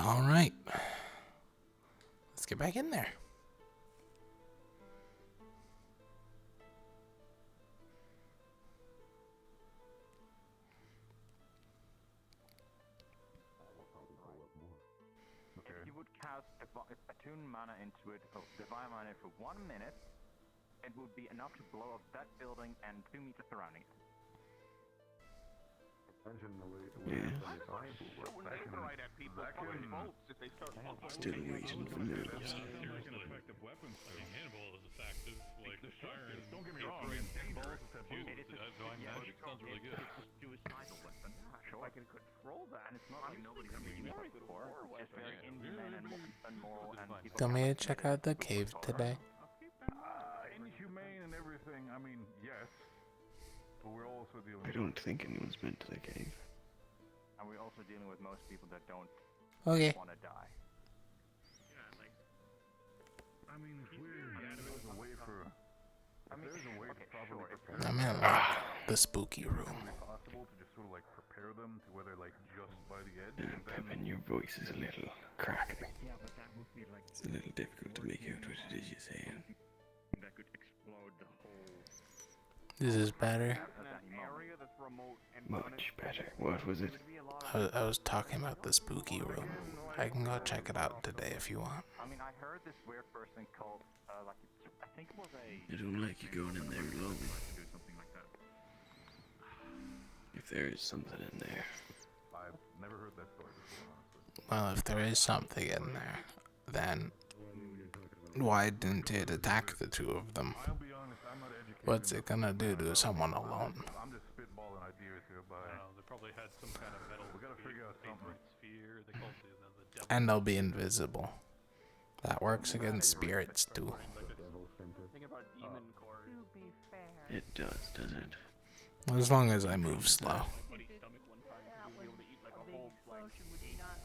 All right. Let's get back in there. If you would cast attune mana into it, or divine mana for 1 minute, it would be enough to blow up that building and 2 meters surrounding it. Still waiting for news. Effective weapons. I mean, Hannibal is effective. Like the iron. Don't get me wrong. Sounds really good. Suicidal weapon. Sure. If I can control that, and it's not like nobody's ever used it before. It's very inhumane and moral. Tell me to check out the cave today. Inhumane and everything. I mean, yes. But we're also dealing. I don't think anyone's been to the cave. And we're also dealing with most people that don't want to die. I mean, if there's a way for. There's a way to properly prepare. I'm in like the spooky room. Is it possible to just sort of like prepare them to where they're like just by the edge? Pippin, your voice is a little crackly. It's a little difficult to make out what it is you're saying. That could explode the whole. This is better. Much better. What was it? I was talking about the spooky room. I can go check it out today if you want. I mean, I heard this weird person called, like, I think it was a. I don't like you going in there alone. Do something like that. If there is something in there. I've never heard that story before, honestly. Well, if there is something in there, then why didn't it attack the two of them? I'll be honest, I'm not educated. What's it gonna do to someone alone? I'm just spitballing ideas here, but They probably had some kind of metal. we gotta figure out something. Sphere. They call it the devil. And they'll be invisible. That works against spirits too. Think about demon core. To be fair, It does, doesn't it? As long as I move slow. that was a big explosion, would you not?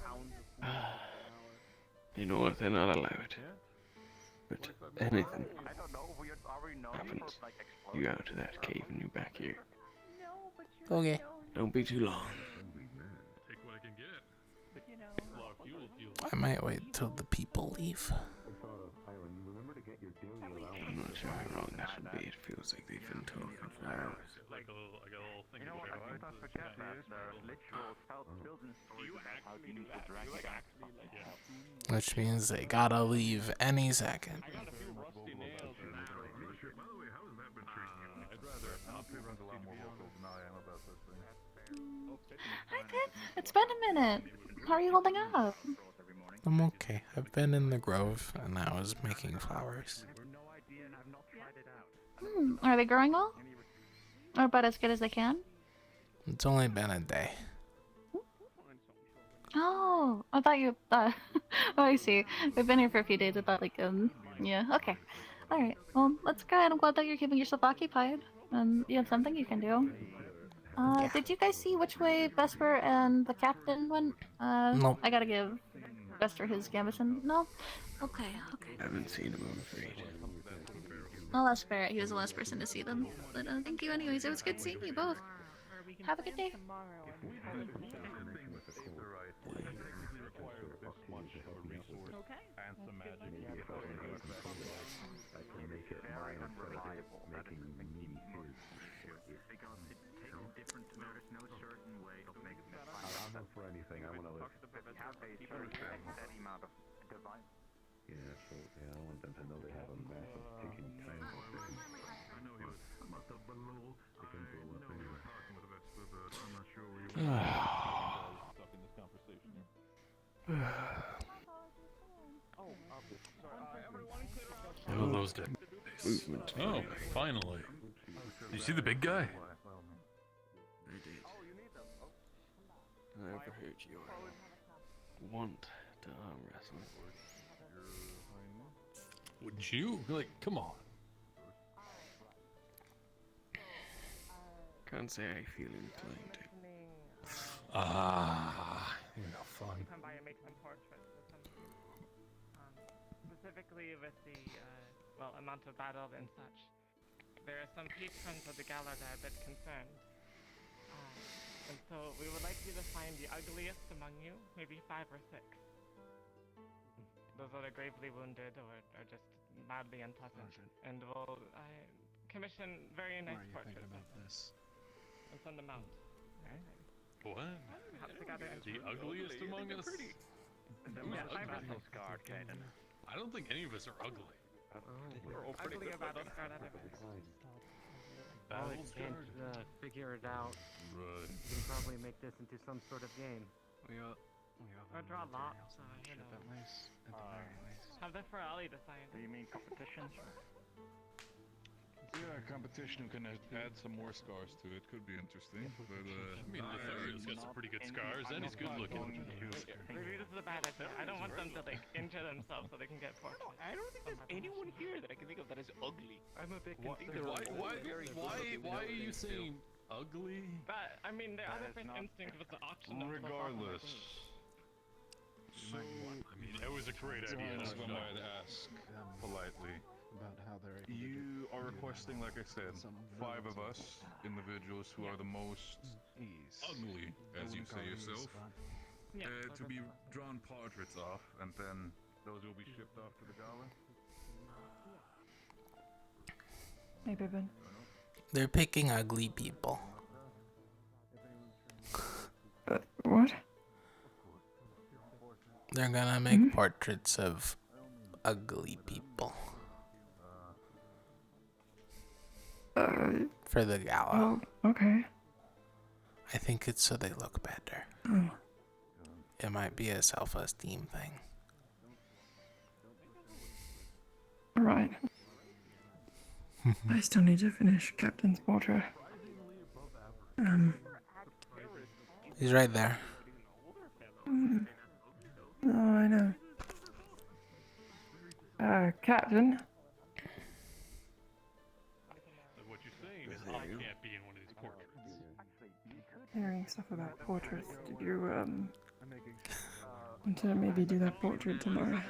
You know what? Then I'll allow it. But anything I don't know. We already know happens, like you go to that cave and you back here. No, but you're Okay. so, Don't be too long. Take what I can get. you know. A lot of fuel. I might wait till the people leave. I'm not sure how long that would be. It feels like they've been talking for hours. Like a little thing. You know what? I think I forget that literal children's stories about how demons will drag you back. Which means they gotta leave any second. I got a few rusty nails. By the way, how has that been treating you? I'd rather not be Runs a lot more local than I am about this thing. Hi, Pip. It's been a minute. How are you holding up? I'm okay. I've been in the grove and I was making flowers. Are they growing well? Or about as good as they can? It's only been a day. Oh, I thought you thought. Oh, I see. We've been here for a few days. I thought, like, yeah, okay. Alright, well, let's go ahead. I'm glad that you're keeping yourself occupied. And you have something you can do. Did you guys see which way Vesper and the captain went? Nope. I gotta give Vesper his gambeson. No? Okay, okay. I haven't seen him, I'm afraid. Well, that's fair. He was the last person to see them. But thank you anyways. It was good seeing you both. Have a good day. and some magic. I'm not for anything. I want to live. Yeah, so yeah, I want them to know they have a massive ticking time bomb. I know he was about to blow. They can blow up anyway. Talking with the best, but I'm not sure where you were stuck in this conversation here. Oh, those dead. Movement. Oh, finally. You see the big guy? I did. I overheard you want to arm wrestle. Wouldn't you? Like, come on. Can't say I feel inclined to. You're no fun. Come by and make some portraits or something. Specifically with the, well, amount of battle and such. There are some patrons of the gala that are a bit concerned. And so we would like you to find the ugliest among you, maybe 5 or 6. those that are gravely wounded or just badly unpleasant. And we'll commission very nice portraits of them and send them out. What? The ugliest among us? The Who's battle ugly? scarred, Caden. I don't think any of us are ugly. We're all pretty good battle scarred otherwise. Battle scarred? Figure it out. Right. We can probably make this into some sort of game. Or draw lots, you know. Have the Ferrari decide. Do you mean competitions? Yeah, competition can add some more scars to it. Could be interesting, but I mean, Lothario's got some pretty good scars, and he's good looking. Maybe this is a bad idea. I don't want them to like injure themselves so they can get portraits. I don't think there's anyone here that I can think of that is ugly. I'm a bit confused. Why are you saying ugly? But I mean, the other first instinct was the auction. regardless. So, I mean, it was a great idea. If I might ask politely. About how they're You are requesting, like I said, 5 of us individuals who are the most ugly, as you say yourself, to be drawn portraits of, and then those will be shipped off to the gala. Hey, Bibbin. They're picking ugly people. What? They're gonna make portraits of ugly people. For the gala. Oh, okay. I think it's so they look better. Oh. It might be a self-esteem thing. Right. I still need to finish Captain's portrait. He's right there. Oh, I know. Captain. What you're saying is I can't be in one of these portraits. Hearing stuff about portraits, did you, want to maybe do that portrait tomorrow?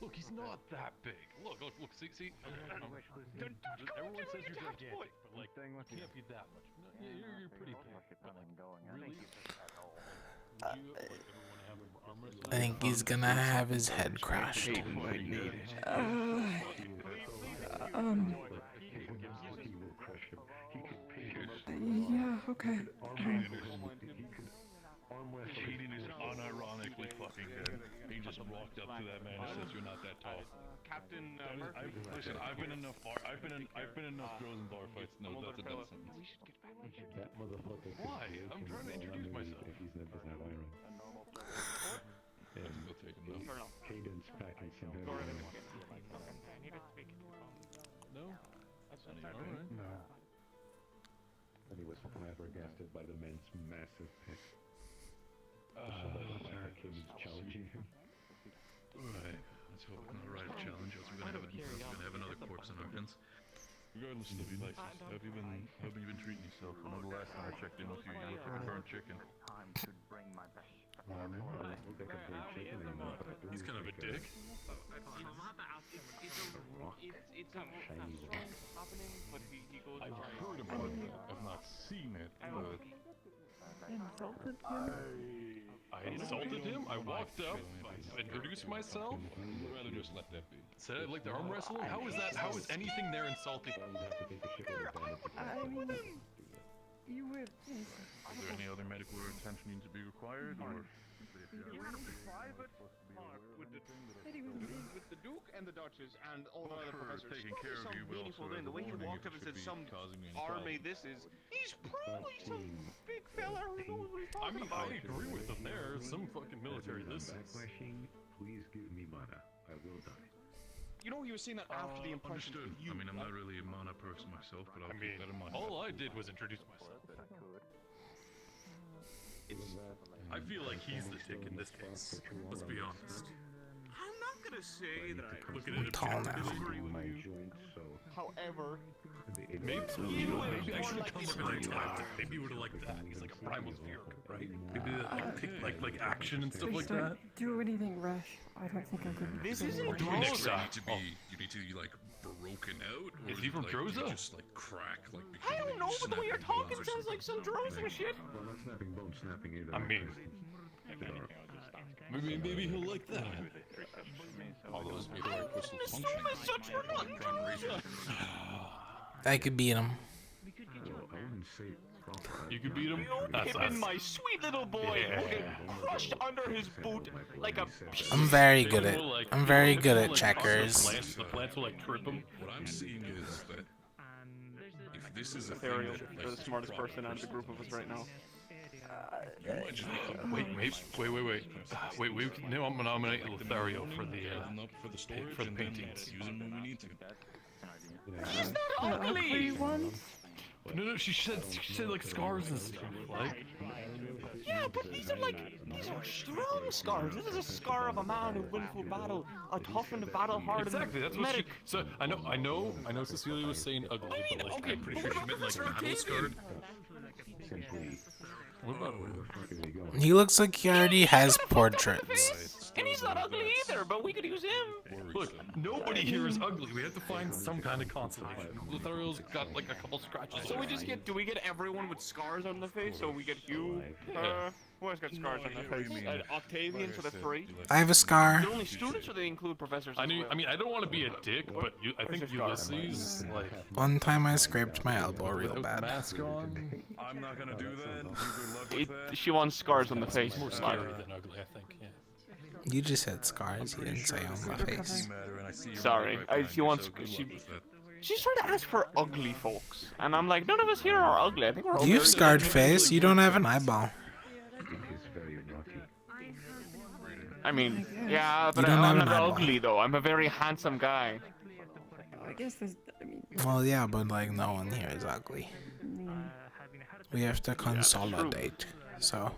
Look, he's not that big. Look, see. Everyone says you're gigantic, but like, you can't be that much. No, yeah, you're pretty big. But like, really? Would you like everyone to have an arm wrestle? I think he's gonna have his head crushed. Yeah, okay. Cheating is unironically fucking good. He just walked up to that man and says, "You're not that tall." Captain Listen, I've been in enough girls in bar fights to know that's a death sentence. we should get back. Why? I'm trying to introduce myself. Let's go take him though. Caden's packing some heavy I armor. need to speak to them. No? That's Alright. No. And he was flabbergasted by the man's massive pick. Caden's challenging him. Alright, let's hope it's not a right challenge, else we're gonna have another corpse on our hands. Regardless of your life, how have you been treating yourself? I know the last time I checked in with you, you looked like a burnt chicken. Time to bring my best. He's kind of a dick. It's happening, but he goes. I've heard about it, I've not seen it, but... I insulted him? I walked up, introduced myself. I'd rather just let that be. Said I'd like to arm wrestle him? How is anything there insulting? You would. Is there any other medical attention needs to be required, or...? You had a private talk with the Duke and the Duchess and all the other professors. Taking care of you, will also The way he walked up and said some army this is, he's probably some big fella who knows what he's I talking mean, about. I agree with him there. Some fucking military this is. Please give me mana. I will die. You know, he was saying that after the impression Understood. of you. I mean, I'm not really a mana person myself, but I'll keep that in mind. All I did was introduce myself. I feel like he's the dick in this case. Let's be honest. I'm not gonna gonna say that I Look at it. Tall now. disagree with my you. joints, so However, Maybe you actually like come up with that. Maybe you would have liked that. He's like a primal sphere, right? Maybe like action and stuff like that. Do anything rash. I don't think I'm good. this Or isn't do we next Droza. time? You need to be like broken out, or Is he from like, you Droza? just like crack like. I don't know, but the way you're talking sounds like some Droza shit. well, not snapping bones snapping either. I mean, maybe he'll like that. All those people are crystal Assume function. as such we're not Droza. I could beat him. I wouldn't say proper. You could beat him. Pippin, my sweet little boy, will get crushed under his boot like a. I'm very good at. I'm very good at checkers. The plants will like trip him. What I'm seeing is that if this is a thing Ethereal, that, you're like, the smartest person out of the group of us right now. you might just become Wait. No, I'm gonna nominate Lothario for the up for the storage for the and then paintings. use them when we need to. She's not ugly. No, she said like scars and stuff. Like, Yeah, but these are strong scars. This is a scar of a man who went through battle, a toughened, battle-hardened exactly. That's what she. medic. So I know. Cecilia was saying ugly, I mean, but like, okay, I'm pretty but sure what she meant like about battle scarred. Simply, What about? where the fuck are they going? He looks like he already has portraits. And he's not ugly either, but we could use him. Look, nobody here is ugly. We have to find some kind of consolation. Lothario's got like a couple scratches. So we just do we get everyone with scars on the face? So we get you, who has got scars on their face? Octavian, so they're free. I have a scar. They're only students, or they include professors? I as well? mean, I don't want to be a dick, but I think Ulysses, like, One time I scraped my elbow real without the bad. mask on, I'm not gonna do that. You good luck with that. She wants scars on the face. it's more scary than ugly, I think. Yeah. You just said scars. You didn't say on my face. Sorry, she wants. She's trying to ask for ugly folks, and I'm like, none of us here are ugly. I think we're all You've very scarred good. face. You don't have an eyeball. It's very rocky. I mean, yeah, but You don't have I'm an not eyeball. ugly though. I'm a very handsome guy. I guess there's. I mean, Well, yeah, but like no one here is ugly. We have to consolidate. So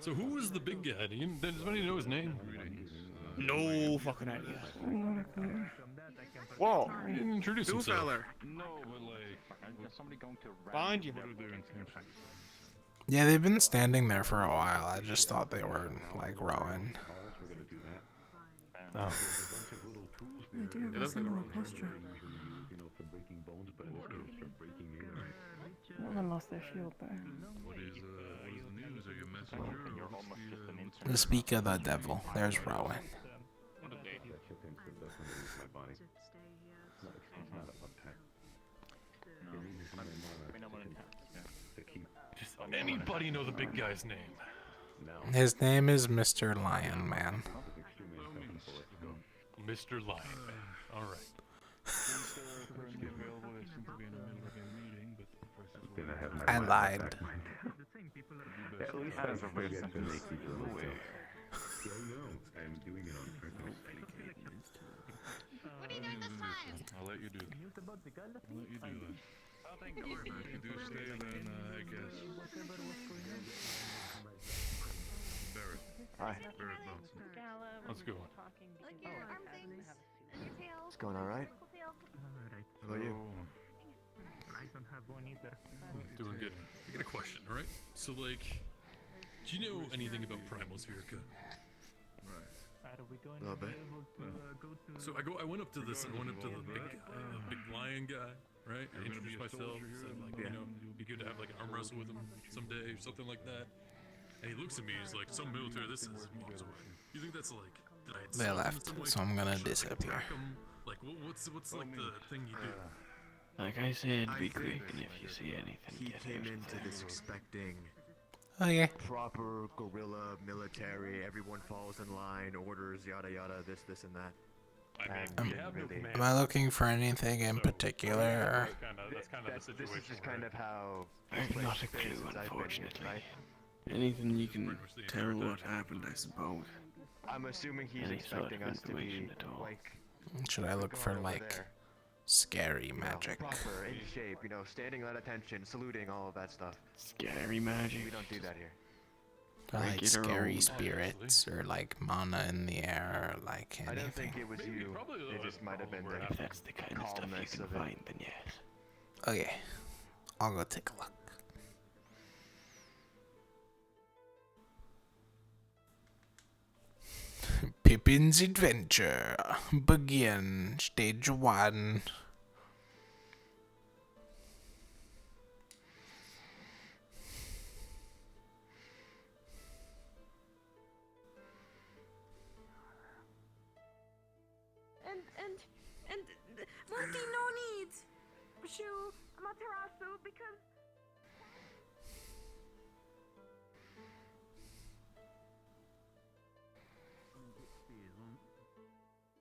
So who was the big guy? Does anybody know his name? No fucking idea. not a clue. Whoa, He didn't introduce himself. feller. No, but like, Somebody going to Behind you. yeah, they've been standing there for a while. I just thought they were like rowing. Oh. I do have a similar posture. You know, for breaking bones, but in this case, for breaking in. No one lost their shield there. what is the news? Are you a messenger? Or what's the, The speak of the devil. There's Rowan. That shit tends to does something with my body. It's not a tech. It needs my mana to keep. Does anybody know the big guy's name? His name is Mr. Lion Man. Mr. Lion Man. All right. Then I have my I mind lied. back, mind. At least there's a reason to make you aware. Yeah, no, I'm doing it on purpose. What are you doing this time? I'll let you do that. I'll let you do that. If you do stay, then I guess. Barrett. Hi. Barrett Bouncing. Let's go. It's going alright? How about you? Doing good. I got a question, alright? So, like, do you know anything about Primal Spherica? A little bit. So I went up to the big lion guy, right? I introduced myself, said like, you know, it'd be good to have like an arm wrestle with him someday or something like that. And he looks at me, he's like, some military, this is, and walks away. You think that's like, did I They insult him in left, some way? so I'm gonna Should I, like, disappear. attack him? Like, what's like the thing you do? Like I said, be quick, and if you see anything, He get came out. into this expecting Okay. proper guerrilla military, everyone falls in line, orders, yada yada, this and that. I mean, we have no command. Am I looking for anything in particular? Or? That's kind of the situation. This is just kind of how I've this not a place clue, is, I've been here, unfortunately. right? Anything you can tell what happened, I suppose. I'm assuming he's Any sort of expecting us to be information at all. like Should I look for over like there, scary you know, magic? proper, in shape, you know, standing at attention, saluting, all of that stuff. Scary magic. We don't do that here. Or like Regular scary old- spirits, or like mana in the air, or like I don't anything. think it was you. It just might have been the If that's the kind of stuff you calmness can of it. find, then yes. Okay, I'll go take a look. Pippin's Adventure. Begin. Stage 1. And Monty, no need. Shoe, Materasu, because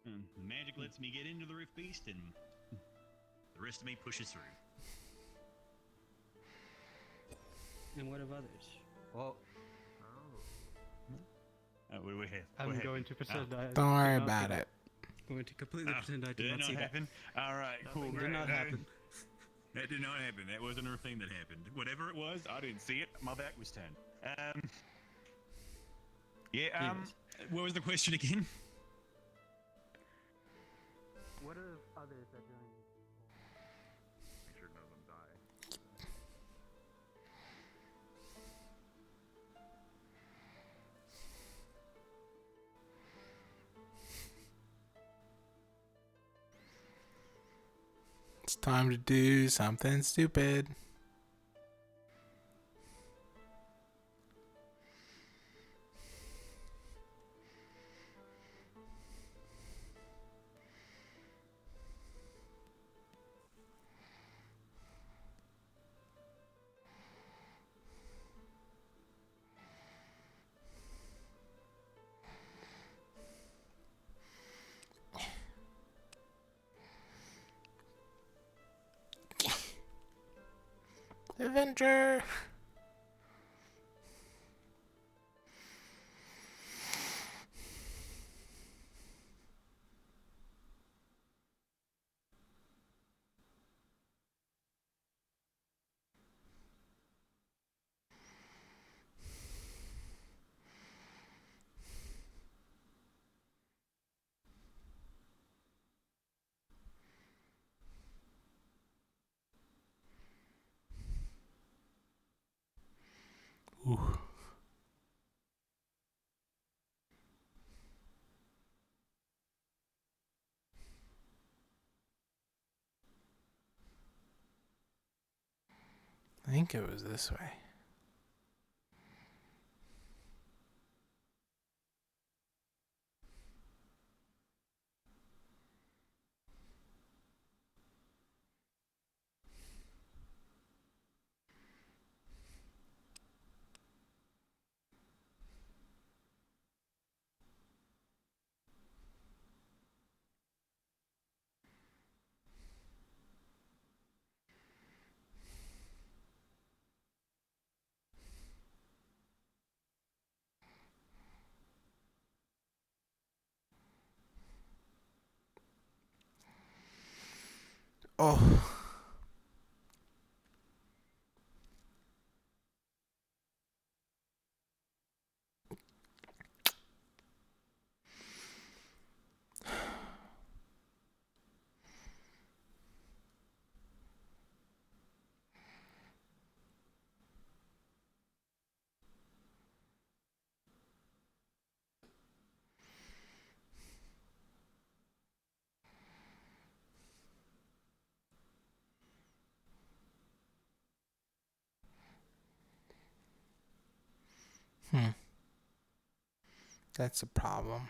The magic lets me get into the Rift Beast, and the rest of me pushes through. And what of others? Well, What do we have? I'm What going happened? to pretend I Don't worry did not see about it. that. Going to completely pretend I did Did not that see not that. happen? All right, cool. Did great. not happen. That did not happen. That wasn't a thing that happened. Whatever it was, I didn't see it. My back was turned. What was the question again? what of others that join you? Make sure none of them die. It's time to do something stupid. Adventure. Ooh. I think it was this way. Oh. That's a problem.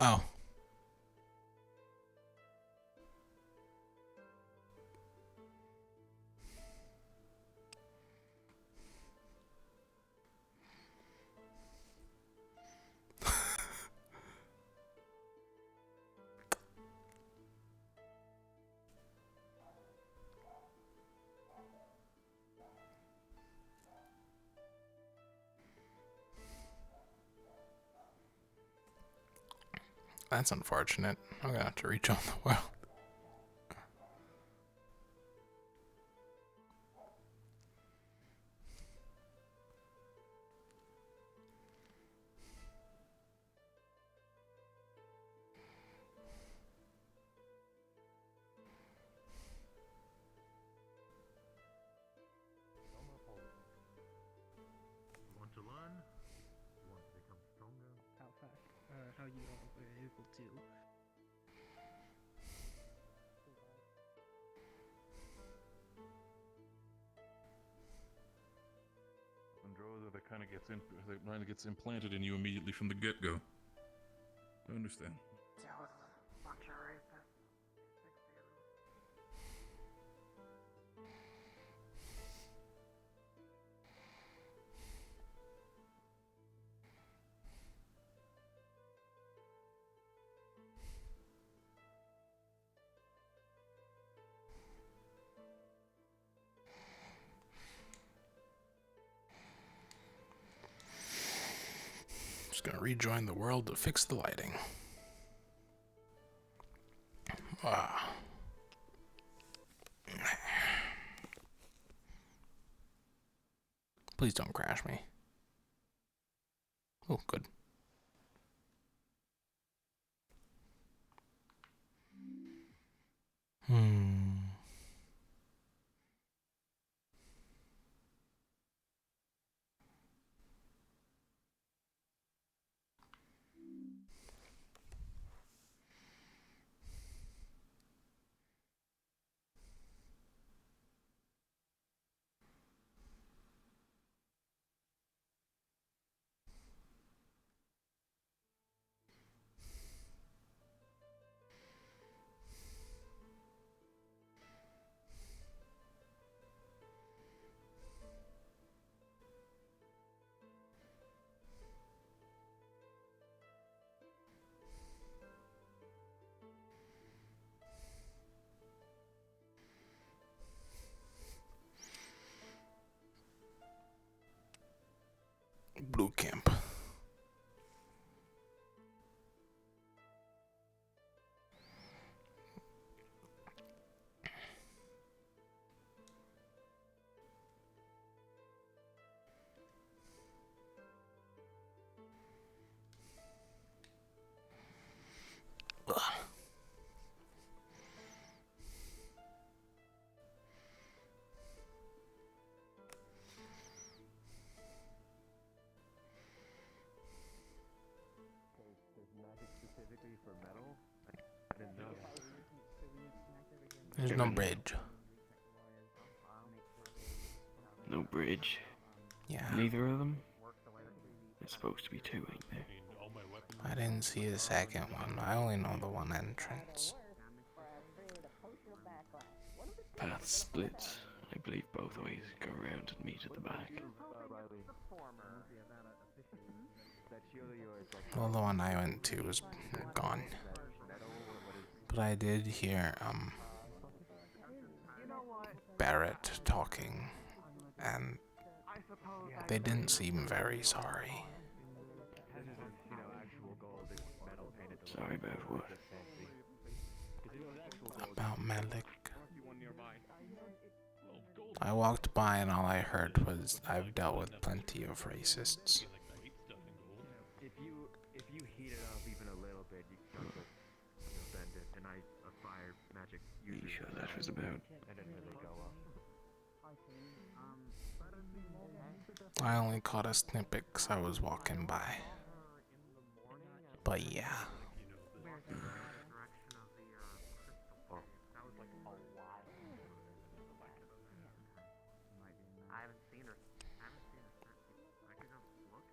Oh. That's unfortunate. I'm gonna have to rejoin the world. Want to learn? Want to become stronger? How fast? How you all were able to? Androza that kind of gets implanted in you immediately from the get-go. I understand. Just gonna rejoin the world to fix the lighting. Ah. Please don't crash me. Oh, good. Blue camp. Specifically for metal? I didn't know that. There's no bridge. No bridge. Yeah. Neither of them? There's supposed to be two, ain't there? I didn't see the second one. I only know the one entrance. Path splits. I believe both ways go around and meet at the back. Well, the one I went to was gone. But I did hear, Barrett talking, and they didn't seem very sorry. Sorry about what? About Melik. I walked by and all I heard was, I've dealt with plenty of racists. If you heat it up even a little bit, you can bend it, and a fire magic Are you sure that was about? I didn't really go up. I only caught a snippet 'cause I was walking by. But yeah.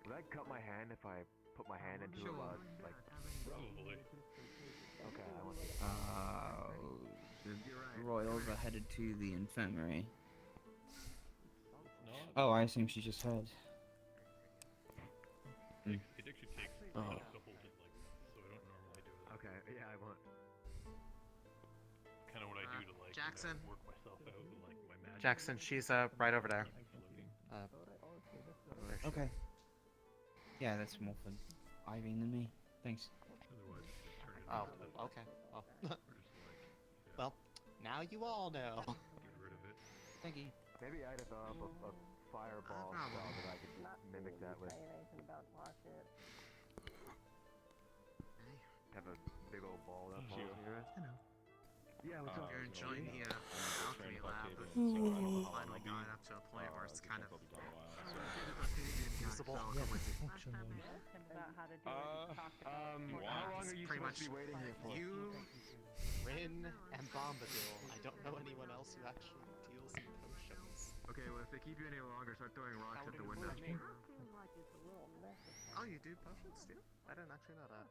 Would I cut my hand if I put my hand into it while it's like... Probably. royals are headed to the infirmary. Oh, I assume she just heard. It actually takes Oh. to hold it, like, so I don't normally do it. Okay, yeah, I want. Kind of what I do to, like, Jackson. work myself out and, like, my magic. Jackson, she's right over there. Okay. Yeah, that's more fun. Ivy than me. Thanks. Oh, okay. Oh. Well, now you all know. Get rid of it. Thank you. Maybe I'd have a fireball spell that I could just mimic that with. Have a big old ball that falls in your head. Hello. Yeah, what's up? You're enjoying the alchemy lab, but finally got up to a point where it's kind of usable. How long are you Pretty supposed much to be waiting here for? you, Rin, and Bombadil. I don't know anyone else who actually deals in potions. Okay, well if they keep you any longer, start throwing rocks at the window. Oh, you do potions too? I didn't actually know that.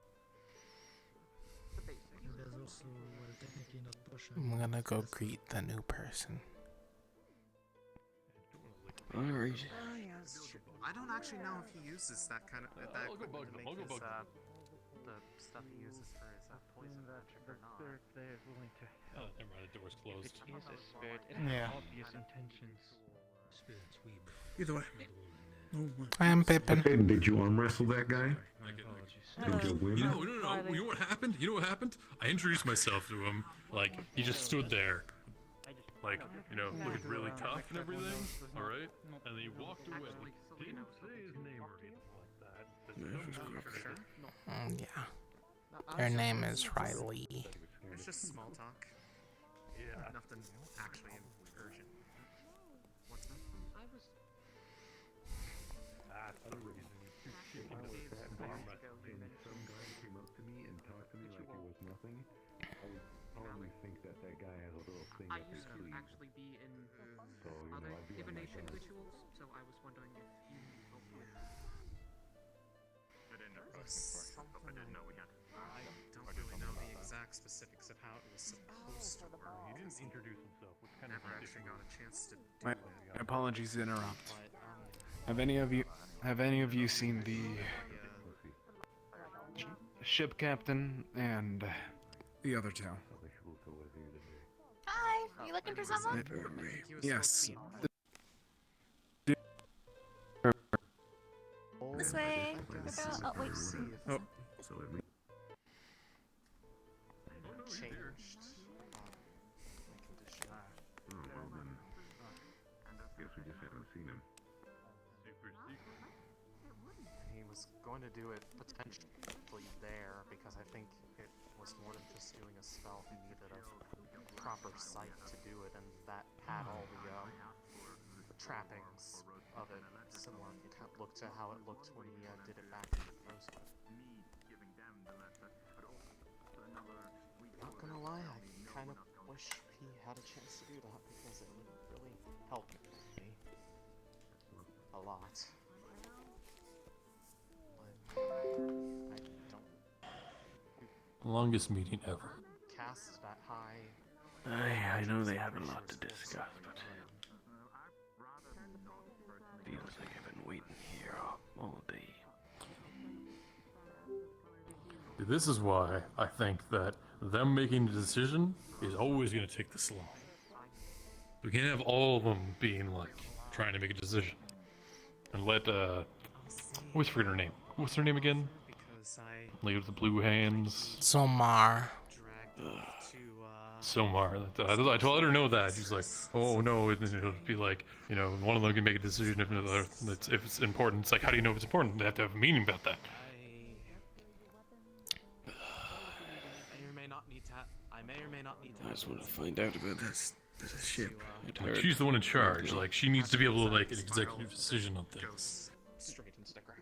There's also technically not potion. I'm gonna go greet the new person. Alright. I don't actually know if he uses that kind of I'll go bug to them, make I'll go his, bug them. the stuff he uses for his poison magic or not. They're willing to Oh, never mind, the door's closed. It is a spirit. It Yeah. has obvious intentions. Either way. No, I am Pippin. Okay, did you arm wrestle that guy? Did you win? No. You know what happened? You know what happened? I introduced myself to him. Like, he just stood there. Like, you know, looking really tough and everything. Alright? And then he walked away. Didn't say his name or anything like that. Yeah. Her name is Riley. It's just small talk. Yeah. Nothing actually urgent. What's that? I was. That's the reason you shoot shit. Some guy came up to me and talked to me like it was nothing. I would probably think that that guy has a little thing I up his used to sleeve. actually be in So, you know, other I'd be on my divination guard. rituals, so I was wondering if you need help with. I didn't know. I didn't know we had. I don't really know the exact specifics of how it was supposed to work. He didn't introduce himself, which kind Never of actually got a chance to do My it. apologies to interrupt. But, Have any of you seen the ship captain and the other two? Hi, are you looking for someone? Yes. This way. Oh, wait. Oh. So let me. changed my condition. Oh, well then. Guess we just haven't seen him. Super secret. He was going to do it potentially there because I think it was more than just doing a spell. He needed a proper site to do it, and that had all the trappings of it similar. It looked to how it looked when he did it back in Rosewood. Not gonna lie, I kind of wish he had a chance to do that because it would really help me a lot. But I don't Longest meeting ever. cast that high. I know they have a lot to discuss, but feels like I've been waiting here all day. This is why I think that them making a decision is always going to take this long. We can't have all of them being like trying to make a decision, and let always forget her name. What's her name again? Because I Lady with the blue hands. Somar. Somar. I let her know that. She's like, oh no, it'll be like, you know, one of them can make a decision if it's important. It's like, how do you know if it's important? They have to have a meaning about that. I may or may not need to. I just want to find out about this ship. Like, she's the one in charge. Like, she needs to be able to make an executive decision on things. Straight into the ground.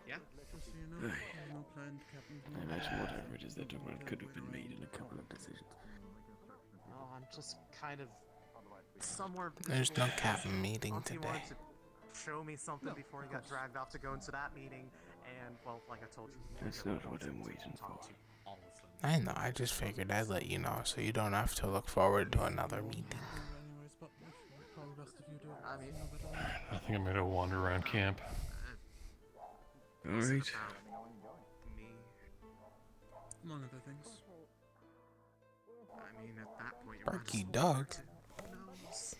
Yeah. Just so you know, no planned captain. I imagine whatever it is they're talking about could have been made in a couple of decisions. No, I'm just kind of somewhere. There's no captain meeting He today. wanted to show me something before he got dragged off to go into that meeting, and well, like I told you, That's not what I'm waiting for. all of them. I know, I just figured I'd let you know so you don't have to look forward to another meeting. Anyways, but probably best if you do it. I mean, I think I'm gonna wander around camp. Alright. me. Among other things. I mean, at that point, you're Barky just dog. who knows?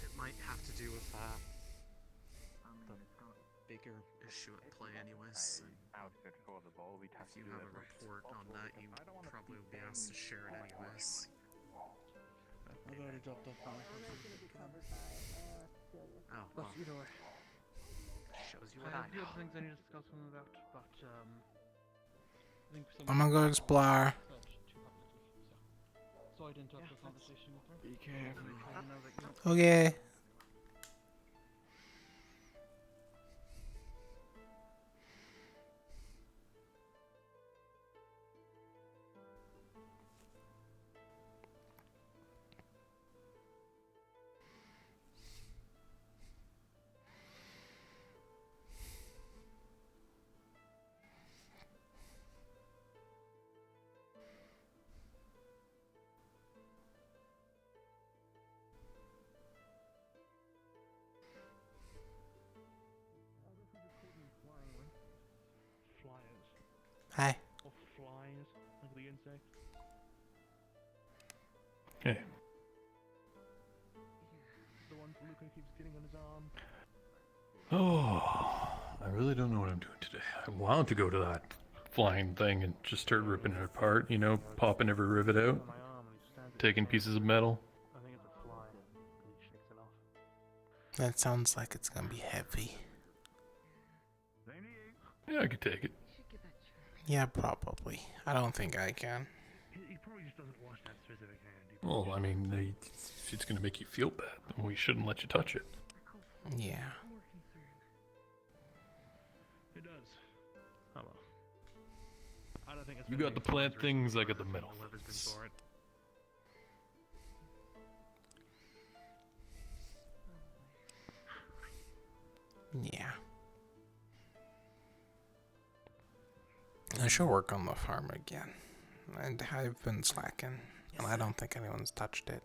It might have to do with the bigger issue at play, anyways. If you have a report on that, you probably will be asked to share it anyways. I've already dropped off my Oh, but well. either way. Shows you I what have I a few know. other things I need to discuss with him about, but I think I'm gonna go explore. so I didn't interrupt the conversation with her. Be careful. Now that you Okay. flyers. Hi. Or flies, like the insects. Okay. The ones Luca keeps getting on his arm. Oh, I really don't know what I'm doing today. I wanted to go to that flying thing and just start ripping it apart, you know, popping every rivet out, taking pieces of metal. I think it's a fly. He shakes it off. That sounds like it's gonna be heavy. Yeah, I could take it. Yeah, probably. I don't think I can. He probably just doesn't wash that specific hand. Well, I mean, it's gonna make you feel bad. We shouldn't let you touch it. Yeah. It does. Oh well. I don't think it's You got the plant things, I got the metal. Yeah. I should work on the farm again. And I've been slacking, and I don't think anyone's touched it.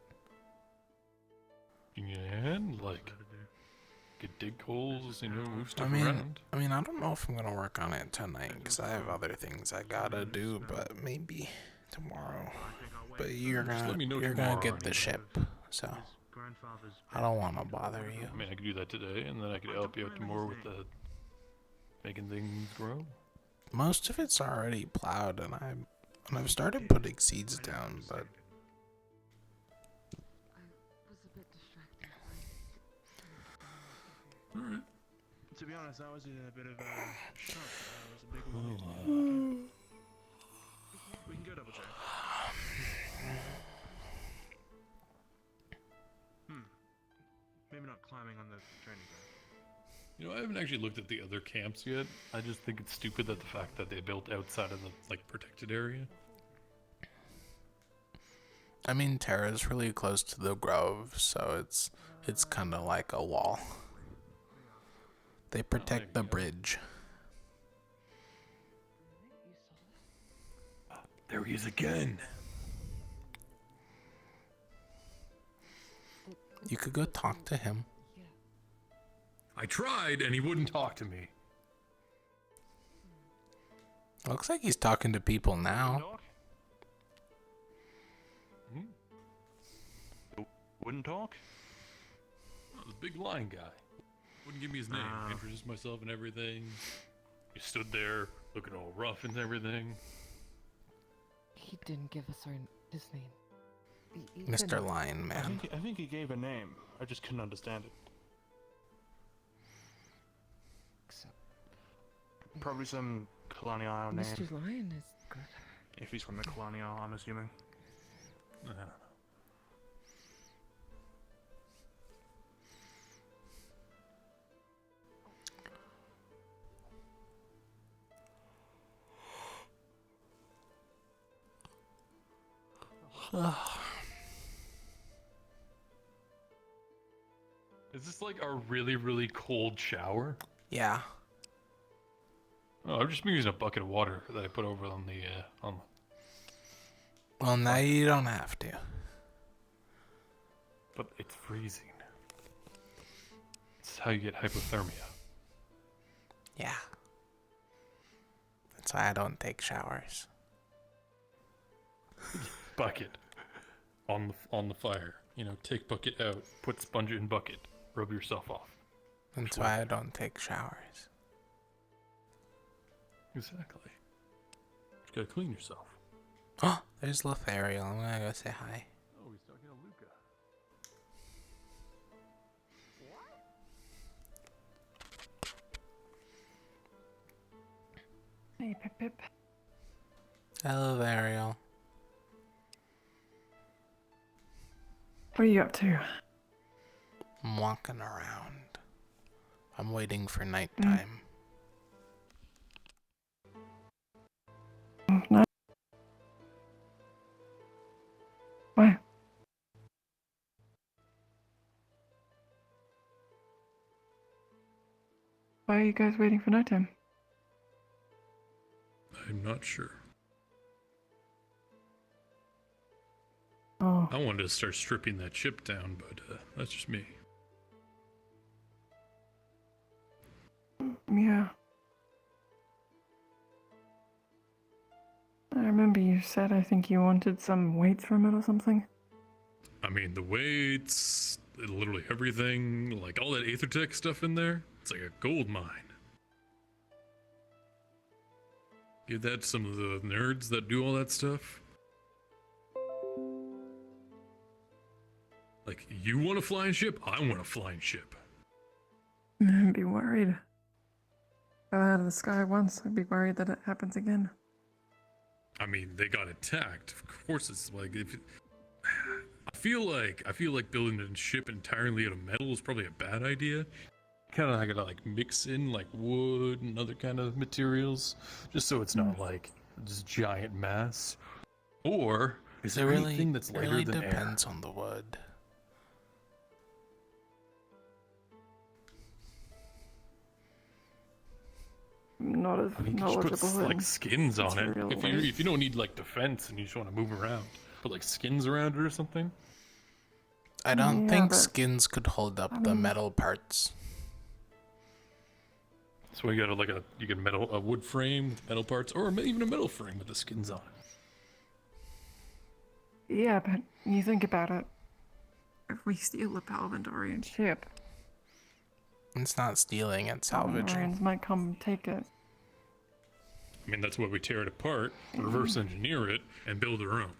Yeah, like, could dig holes, you know, move stuff I around. don't know if I'm gonna work on it tonight, because I have other things I gotta do, but maybe tomorrow. But you're Just let me know gonna tomorrow get the anyway. ship, so I don't want to bother you. I mean, I could do that today, and then I could help you out tomorrow with the making things grow. Most of it's already plowed, and I've started putting seeds down, but Alright. To be honest, I was in a bit of a shock. That was a big one. We can go double check. Maybe not climbing on the training ground. You know, I haven't actually looked at the other camps yet. I just think it's stupid that the fact that they built outside of the, like, protected area. I mean, Terra's really close to the grove, so it's kind of like a wall. They protect the bridge. There he is again. You could go talk to him. I tried, and he wouldn't talk to me. Looks like he's talking to people now. Wouldn't talk? Oh, the big lion guy. Wouldn't give me his name. Introduced myself and everything. He stood there, looking all rough and everything. He didn't give us his name. Mr. Lion Man. I think he gave a name. I just couldn't understand it. Probably some colonial name. Mr. Lion is good. If he's from the colonial, I'm assuming. I don't know. Is this like a really, really cold shower? Yeah. Oh, I've just been using a bucket of water that I put over on the Well, now you don't have to. But it's freezing. It's how you get hypothermia. Yeah. That's why I don't take showers. Bucket. On the fire. You know, take bucket out, put sponge in bucket, rub yourself off. That's why I don't take showers. Exactly. You gotta clean yourself. Oh, there's Lothariel. I'm gonna go say hi. Oh, he's talking to Luca. Hey, Pip Pip. Hello, Ariel. What are you up to? I'm walking around. I'm waiting for nighttime. No. Why? Why are you guys waiting for nighttime? I'm not sure. Oh. I wanted to start stripping that ship down, but that's just me. Yeah. I remember you said, I think you wanted some weights from it or something. I mean, the weights, literally everything, like all that Aethertech stuff in there, it's like a gold mine. Give that to some of the nerds that do all that stuff. Like, you want a flying ship? I want a flying ship. I'd be worried. Fell out of the sky once, I'd be worried that it happens again. I mean, they got attacked. Of course, it's like if I feel like building a ship entirely out of metal is probably a bad idea. Kind of gotta like mix in like wood and other kind of materials, just so it's not like this giant mass. Or is there anything that's lighter really than air? Depends on the wood. Not as I mean, you should knowledgeable put like in skins on it. material If you don't need like defense and you just want to move around, put like skins around it or something. I don't Yeah, think but- skins could hold up the metal parts. So you got you get a wood frame with metal parts, or even a metal frame with the skins on it. Yeah, but you think about it. If we steal the Palvendorian ship, It's not stealing, it's salvaging. Palvendorians might come take it. I mean, that's why we tear it apart, reverse engineer it, and build our own.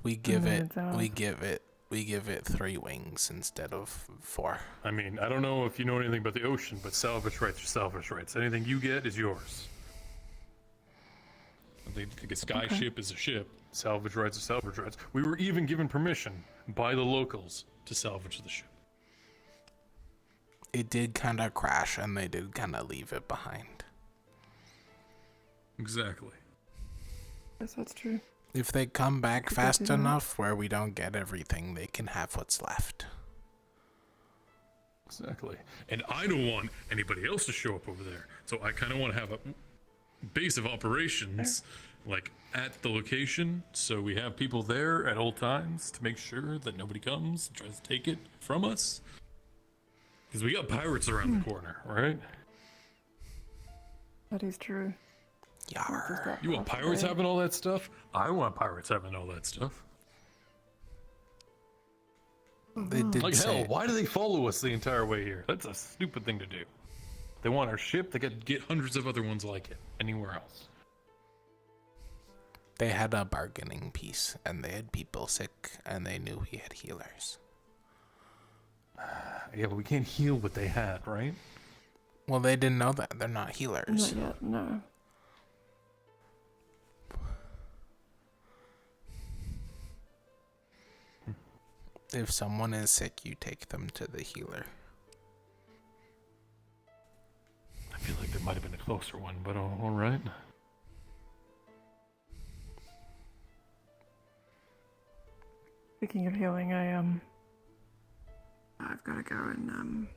We give it 3 wings instead of 4. I mean, I don't know if you know anything about the ocean, but salvage rights are salvage rights. Anything you get is yours. I think a sky ship is a ship. Salvage rights are salvage rights. We were even given permission by the locals to salvage the ship. It did kind of crash, and they did kind of leave it behind. Exactly. Yes, that's true. If they come back Could they fast do that? enough where we don't get everything, they can have what's left. Exactly. And I don't want anybody else to show up over there. So I kind of want to have a base of operations like at the location, so we have people there at all times to make sure that nobody comes and tries to take it from us. Because we got pirates around the corner, right? That is true. Yar. You want pirates having all that stuff? I want pirates having all that stuff. They did Like say hell, why do they follow us the entire way here? That's a stupid thing to do. They want our ship, they could get hundreds of other ones like it anywhere else. they had a bargaining piece, and they had people sick, and they knew he had healers. Yeah, but we can't heal what they had, right? Well, they didn't know that. They're not healers. Not yet, no. If someone is sick, you take them to the healer. I feel like there might have been a closer one, but all right. Speaking of healing, I've got to go and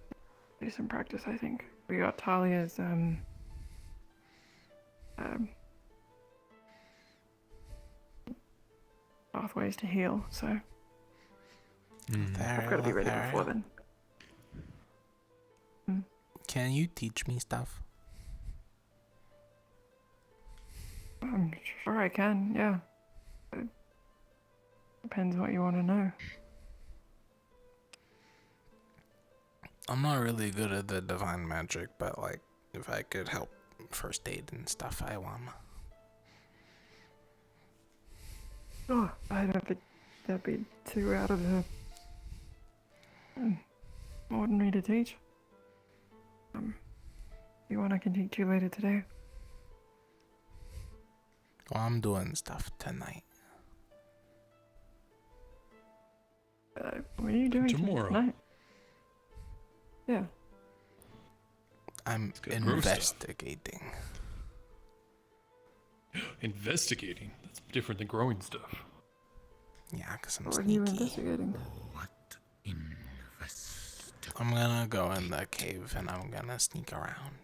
do some practice. I think we got Talia's pathways to heal, so I've got to be ready Lothario. before then. Can you teach me stuff? I'm sure I can, yeah. It depends what you want to know. I'm not really good at the divine magic, but like, if I could help first aid and stuff, I wanna. Oh, I don't think that'd be too out of the ordinary to teach. You want I can teach you later today? Well, I'm doing stuff tonight. What are you doing Tomorrow. tonight? Yeah. I'm got gross stuff. investigating. Investigating? That's different than growing stuff. Yeah, because I'm What are sneaky. you investigating? I'm gonna go in the cave and I'm gonna sneak around.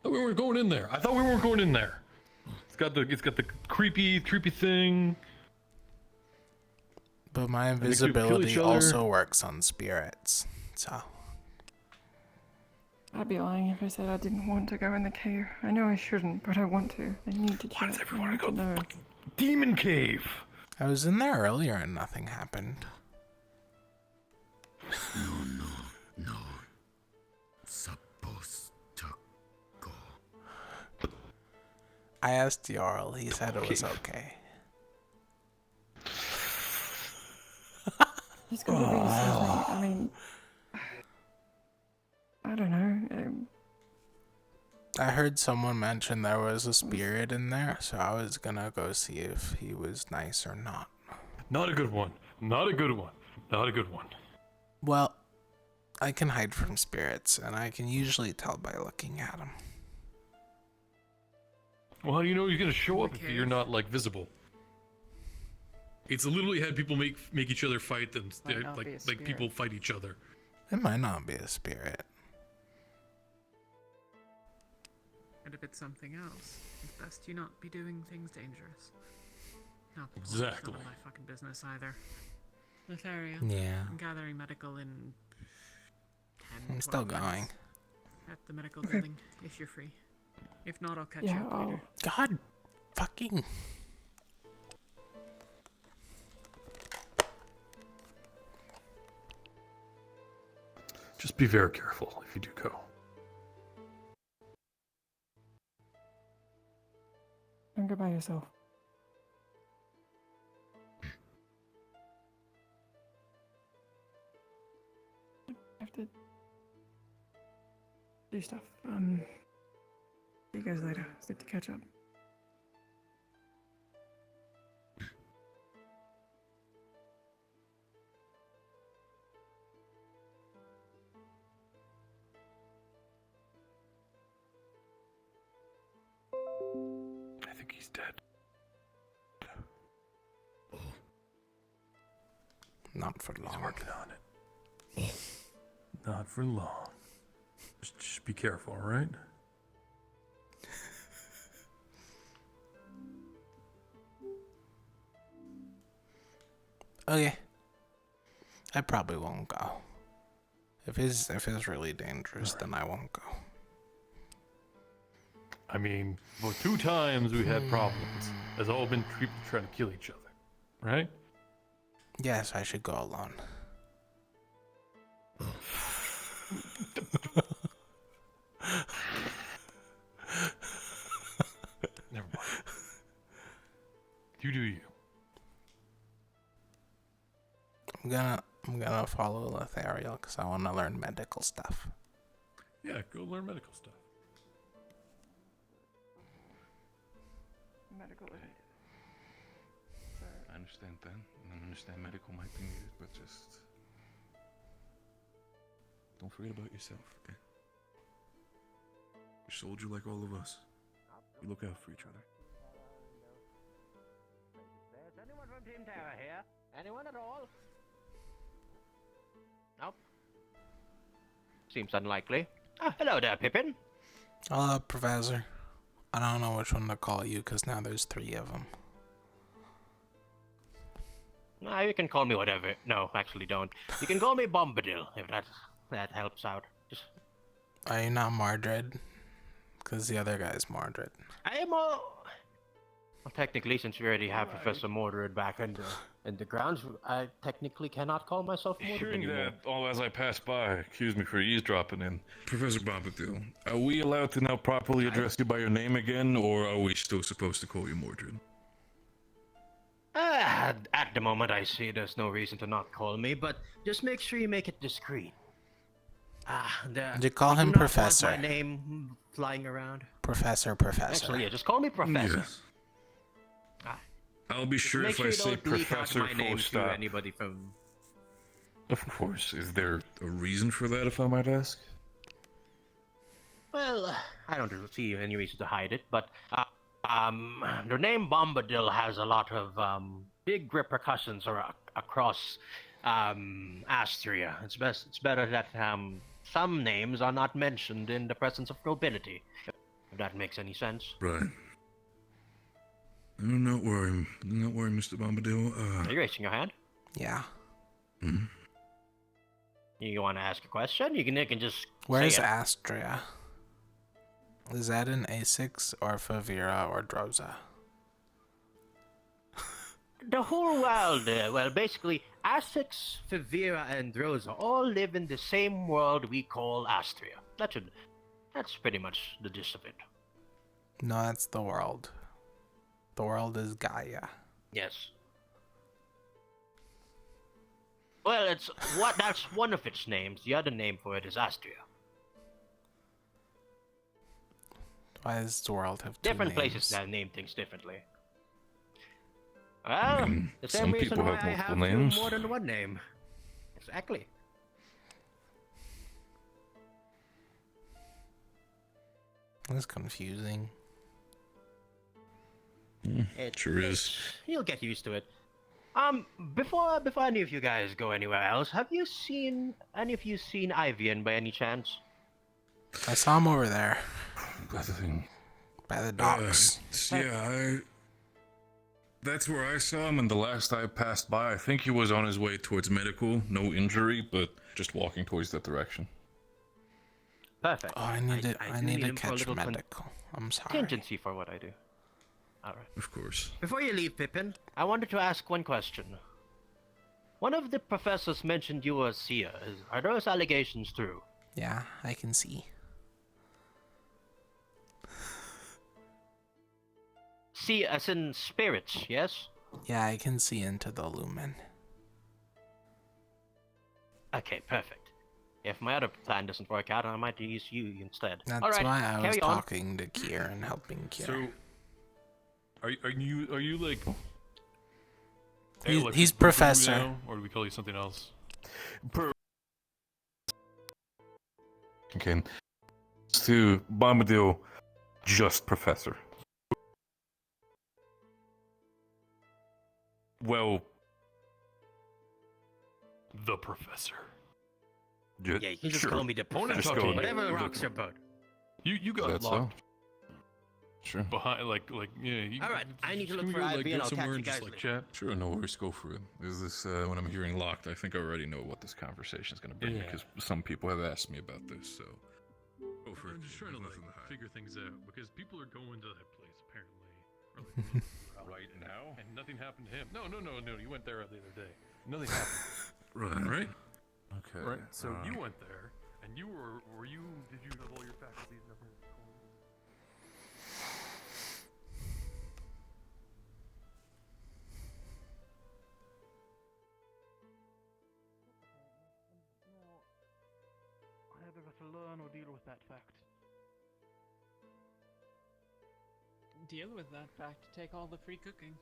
I thought we weren't going in there. I thought we weren't going in there. It's got the creepy thing. But my And they could kill each invisibility other. also works on spirits, so. I'd be lying if I said I didn't want to go in the cave. I know I shouldn't, but I want to. I need to check. Why does everyone I need go to know. Demon cave. I was in there earlier and nothing happened. No. Supposed to go. I asked Jarl, he said it was okay. There's gotta be something. I mean, I don't know. I heard someone mention there was a spirit in there, so I was gonna go see if he was nice or not. Not a good one. Not a good one. Not a good one. Well, I can hide from spirits, and I can usually tell by looking at them. Well, how do you know he's gonna show up if you're not like visible? It's literally had people make each other fight and Might not be a like people fight each other. It might not be a spirit. And if it's something else, it's best you not be doing things dangerous. Not that it's Exactly. none of my fucking business either. Lothario. Yeah. I'm gathering medical in 10, I'm still 12 minutes going. At the medical building, if you're free. If not, I'll catch you Yeah, up later. God fucking. Just be very careful if you do go. Don't go by yourself. I have to do stuff. See you guys later. It's good to catch up. I think he's dead. Not for long. He's working on it. Not for long. Just be careful, all right? Okay. I probably won't go. If it's really dangerous, then I won't go. I mean, for 2 times we had problems. It's all been people trying to kill each other, right? Yes, I should go alone. Never mind. You do you. I'm gonna follow Lothario because I want to learn medical stuff. Yeah, go learn medical stuff. Medical aid. I understand that, and I understand medical might be needed, but just don't forget about yourself, okay? You're a soldier like all of us. You look out for each other. There's anyone from Team Terra here? Anyone at all? Nope. Seems unlikely. Ah, hello there, Pippin. Professor. I don't know which one to call you because now there's 3 of them. No, you can call me whatever. No, actually don't. You can call me Bombadil, if that helps out. Just... Are you not Mordred? Because the other guy's Mordred. I am all... Well, technically, since we already have Professor Mordred back in the grounds, I technically cannot call myself Mordred Hearing anymore. that all as I pass by, excuse me for eavesdropping in. Professor Bombadil, are we allowed to now properly address you by your name again, or are we still supposed to call you Mordred? At the moment, I see there's no reason to not call me, but just make sure you make it discreet. You call him do not Professor. Want my name flying around. Professor. Actually, yeah, just call me Professor. Yes. I'll be sure make if sure I you say don't leak out Professor my name full to stop. anybody from. Of course. Is there a reason for that, if I might ask? Well, I don't see any reason to hide it, but the name Bombadil has a lot of big repercussions across Astria. It's better that some names are not mentioned in the presence of nobility. If that makes any sense. Right. Not worry, Mr. Bombadil. Are you raising your hand? Yeah. Hmm? You want to ask a question? You can just. Where's say it. Astria? Is that in A6 or Favira or Droza? The whole world, well, basically, Essex, Favira, and Droza all live in the same world we call Astria. That's pretty much the gist of it. No, that's the world. The world is Gaia. Yes. Well, that's one of its names. The other name for it is Astria. Why does the world have two Different names? places that name things differently. Well, the same some reason people why have I multiple have names. more than one name. Exactly. That's confusing. Sure is. You'll get used to it. Before any of you guys go anywhere else, have any of you seen Ivian by any chance? I saw him over there. By the docks. That's where I saw him, and the last I passed by, I think he was on his way towards medical. No injury, but just walking towards that direction. Perfect. Oh, I need to him for a catch little medical. I'm sorry. Contingency for what I do. Alright. Of course. Before you leave, Pippin, I wanted to ask one question. One of the professors mentioned you were seer. Are those allegations true? Yeah, I can see. See, as in spirits, yes? Yeah, I can see into the lumen. Okay, perfect. If my other plan doesn't work out, I might use you instead. That's Alright, why I was carry on. talking to Kier and helping Kier. So, are you like? He's Professor. Now, or do we call you something else? Okay. To Bombadil, just Professor. Well, the Professor. Yeah, you can just call me the Professor. Whatever rocks your boat. You got That's locked. Sure. Behind, like, yeah. Alright, I need to look Can we for go, Ivy and I'll get catch somewhere you and guys just like later. chat? Sure, no worries, go for it. Is this, when I'm hearing locked, I think I already know what this conversation is going to bring, Yeah. because some people have asked me about this, so... Go for it. I'm just trying to like figure things out because people are going to that place apparently. Or, like, Right now? and nothing happened to him. No. You went there the other day. Nothing happened. Right? Okay. Right. So you went there, and you were you? Did you have all your faculties? Nothing. I either got to learn or deal with that fact. Deal with that fact. Take all the free cooking.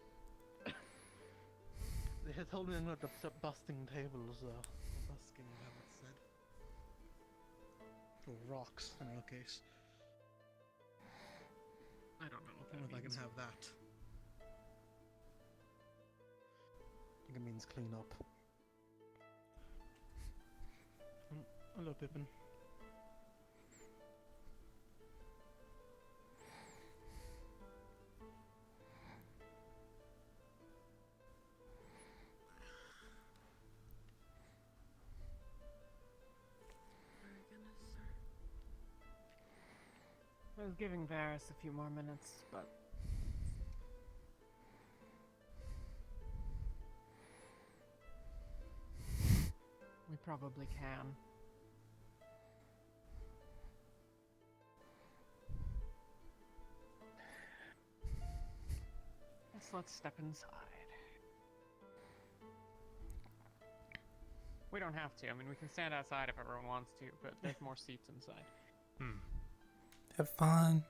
They had told me not to stop busting tables, though. Busking, how it's said. Or rocks, in our case. I don't know I don't know if I can have that. I think it means clean up. Hello, Pippin. I was giving Varys a few more minutes, but we probably can. Let's step inside. We don't have to. I mean, we can stand outside if everyone wants to, but there's more seats inside. Have fun.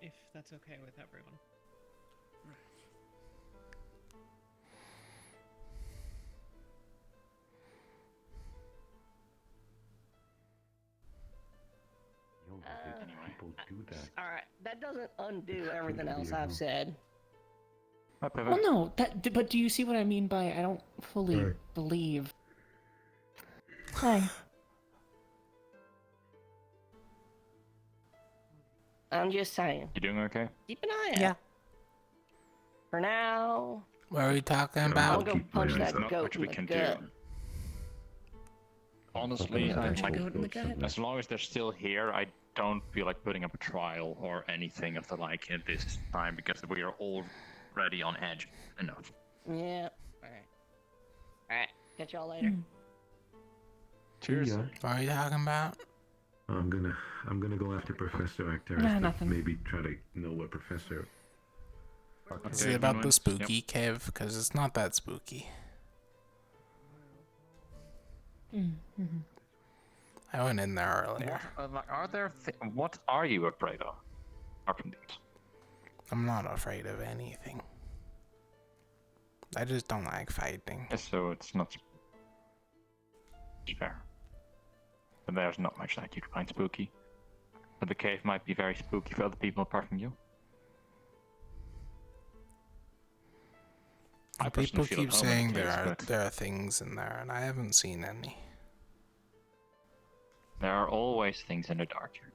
If that's okay with everyone. People do that. Alright, that doesn't undo everything else I've said. Well, no, but do you see what I mean by I don't fully believe? Hi. I'm just saying. You doing okay? Keep an eye out. Yeah. For now. What are we talking I'll about? go punch that Not goat much in we the can gut. do. Honestly, Punch a goat in the gut? as long as they're still here, I don't feel like putting up a trial or anything of the like at this time because we are already on edge enough. Yeah. Alright. Alright. Catch y'all later. Cheers. What are you talking about? I'm gonna go after Professor Actaris Nah, to nothing. maybe try to know what Professor. Is it about the spooky cave? Because it's not that spooky. Mm-hmm. I went in there earlier. What are you afraid of? Apart from these? I'm not afraid of anything. I just don't like fighting. So it's not fair. But there's not much that you find spooky. But the cave might be very spooky for other people apart from you. I People personally feel keep at home in saying the caves, but there are things in there, and I haven't seen any. there are always things in the dark here.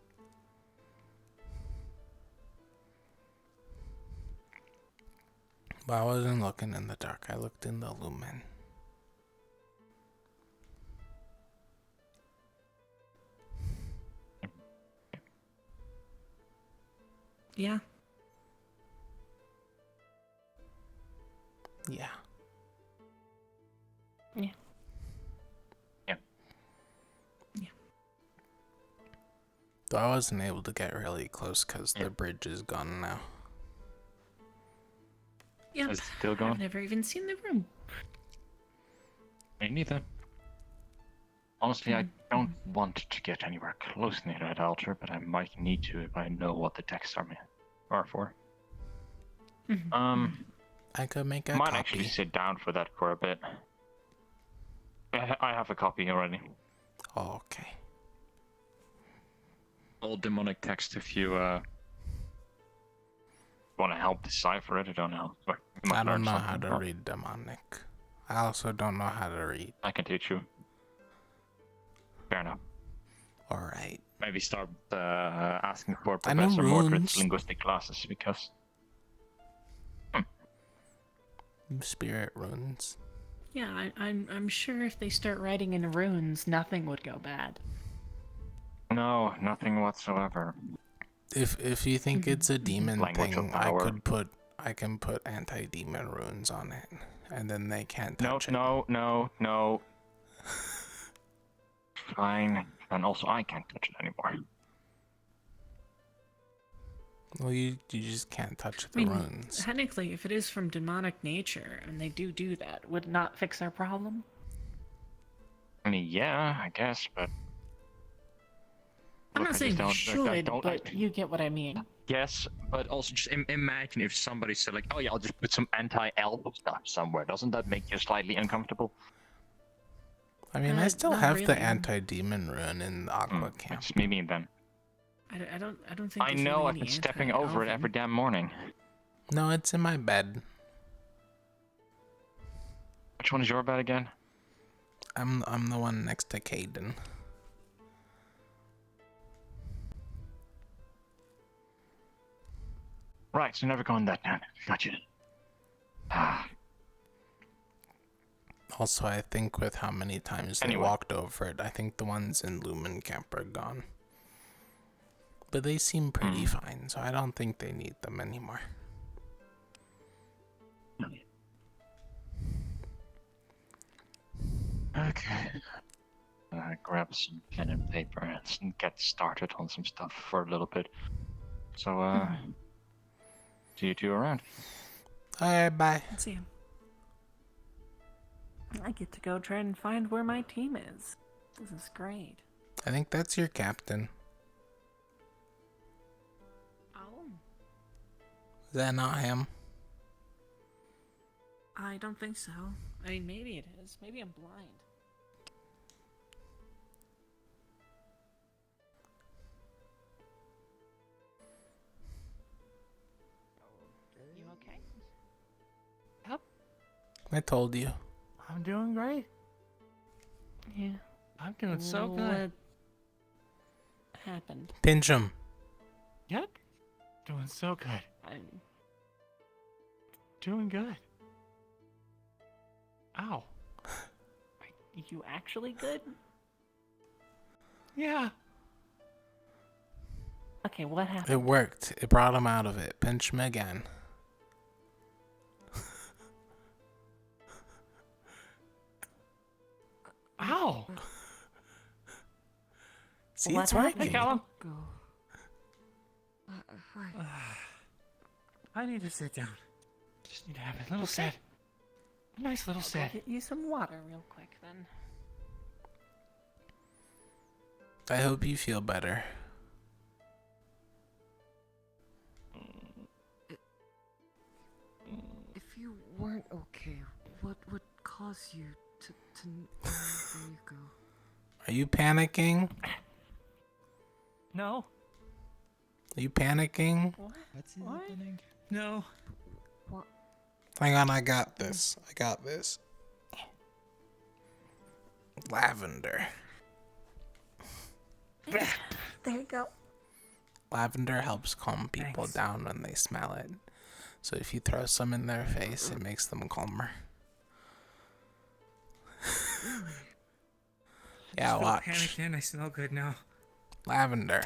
But I wasn't looking in the dark. I looked in the lumen. Yeah. Yeah. Yeah. Yeah. Yeah. Though I wasn't able to get really close because the bridge is gone now. Yep. Is it still gone? I've never even seen the room. Me neither. Honestly, I don't want to get anywhere close near that altar, but I might need to if I know what the texts are for. I could make a might copy. actually sit down for that for a bit. I have a copy already. Oh, okay. Old demonic text if you want to help decipher it. I don't know. But you might I don't learn know something how to from it. read demonic. I also don't know how to read. I can teach you. Fair enough. Alright. Maybe start asking for I know Professor Mordred's runes. linguistic classes because Spirit runes. Yeah, I'm sure if they start writing in runes, nothing would go bad. no, nothing whatsoever. If you think it's a demon Language of thing, power. I can put anti-demon runes on it, and then they can't No, touch it. no. Fine. And also, I can't touch it anymore. Well, you just can't touch I the mean, runes. technically, if it is from demonic nature, and they do that, would it not fix our problem? I mean, yeah, I guess, but I'm look, not I saying just you don't- I should, don't- but you get what I mean. yes, but also just imagine if somebody said like, "Oh yeah, I'll just put some anti-elbow stuff somewhere." Doesn't that make you slightly uncomfortable? I mean, I still have the really. anti-demon rune in the Aqua Camp. It's me then. I don't think. I there's know really I've been any stepping over it anti-elven. every damn morning. No, it's in my bed. Which one is your bed again? I'm the one next to Caden. Right, so never going that down. Gotcha. Also, I think with how many times they Anyway. walked over it, I think the ones in Lumen Camp are gone. but they seem pretty fine, so I don't think they need them anymore. Okay. Grab some pen and paper and get started on some stuff for a little bit. So, see you two around. Alright, bye. See him. I get to go try and find where my team is. This is great. I think that's your captain. Oh. Is that not him? I don't think so. I mean, maybe it is. Maybe I'm blind. You okay? Yep. I told you. I'm doing great. Yeah. I'm doing so good. What happened? Pinch him. Yep. Doing so good. I'm doing good. Ow. Are you actually good? Yeah. Okay, what happened? It worked. It brought him out of it. Pinch him again. Ow. See, What it's happened? working. Hey, Callum. Go. Hi. I need to sit down. Just need to have a little sit. A nice little I'll sit. get you some water real quick then. I hope you feel better. If you weren't okay, what would cause you to there you go. Are you panicking? No. Are you panicking? What's happening? No. What? Hang on, I got this. I got this. Lavender. There you go. Lavender helps calm people down when they smell it. So if you throw some in their face, it makes them calmer. Yeah, I watch. panicked and I smell good now. Lavender.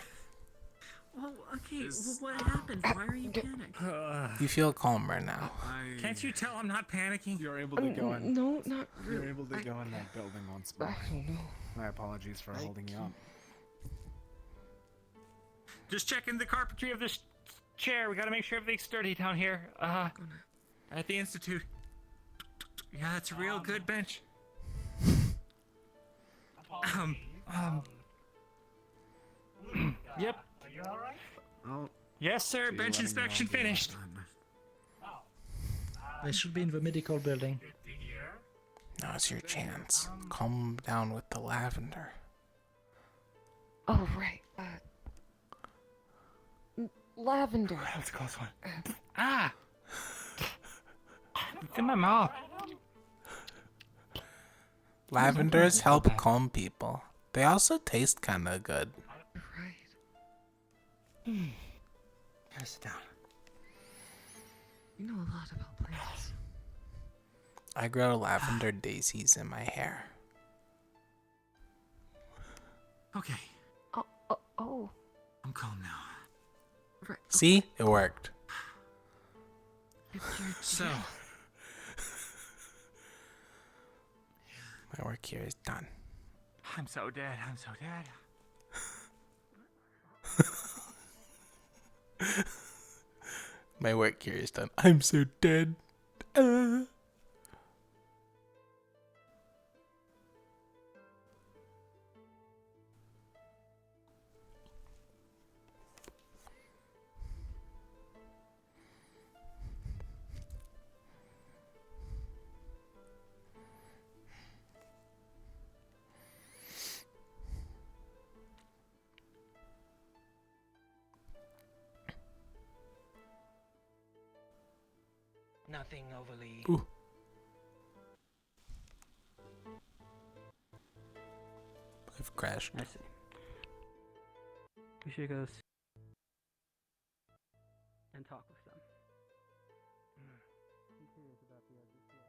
Well, okay, well, what happened? Why are you panicking? You feel calmer now. Can't you tell I'm not panicking? You're able to go in. No, not really. You're able to go in that building once more. I don't know. My apologies for holding you up. Just checking the carpentry of this chair. We gotta make sure everything's sturdy down here. At the Institute. Yeah, that's a real good bench. Yep. Are you alright? Oh. Yes, sir. Bench inspection finished. They should be in the medical building. Now's your chance. Calm down with the lavender. Oh, right. Lavender. That was a close one. Ah! It's in my mouth. Lavenders help calm people. They also taste kind of good. Right. Sit down. You know a lot about plants. I grow lavender daisies in my hair. Okay. Oh. I'm calm now. Right. See? It worked. So. My work here is done. I'm so dead. I'm so dead. My work here is done. I'm so dead. Nothing overly. Ooh. I've crashed. I see. We should go and talk with them. I'm curious about the others here.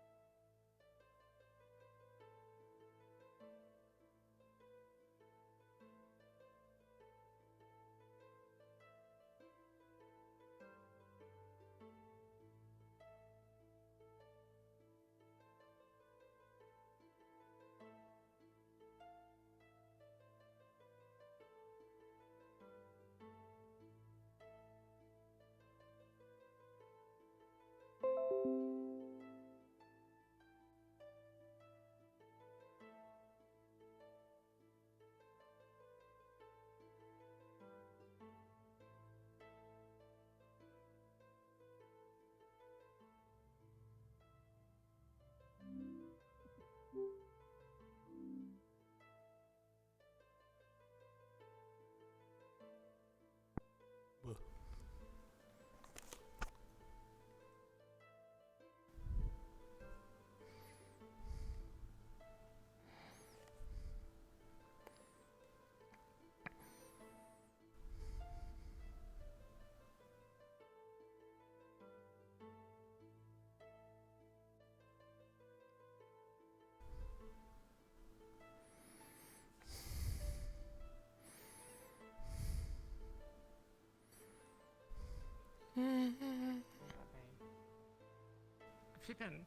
Pippin.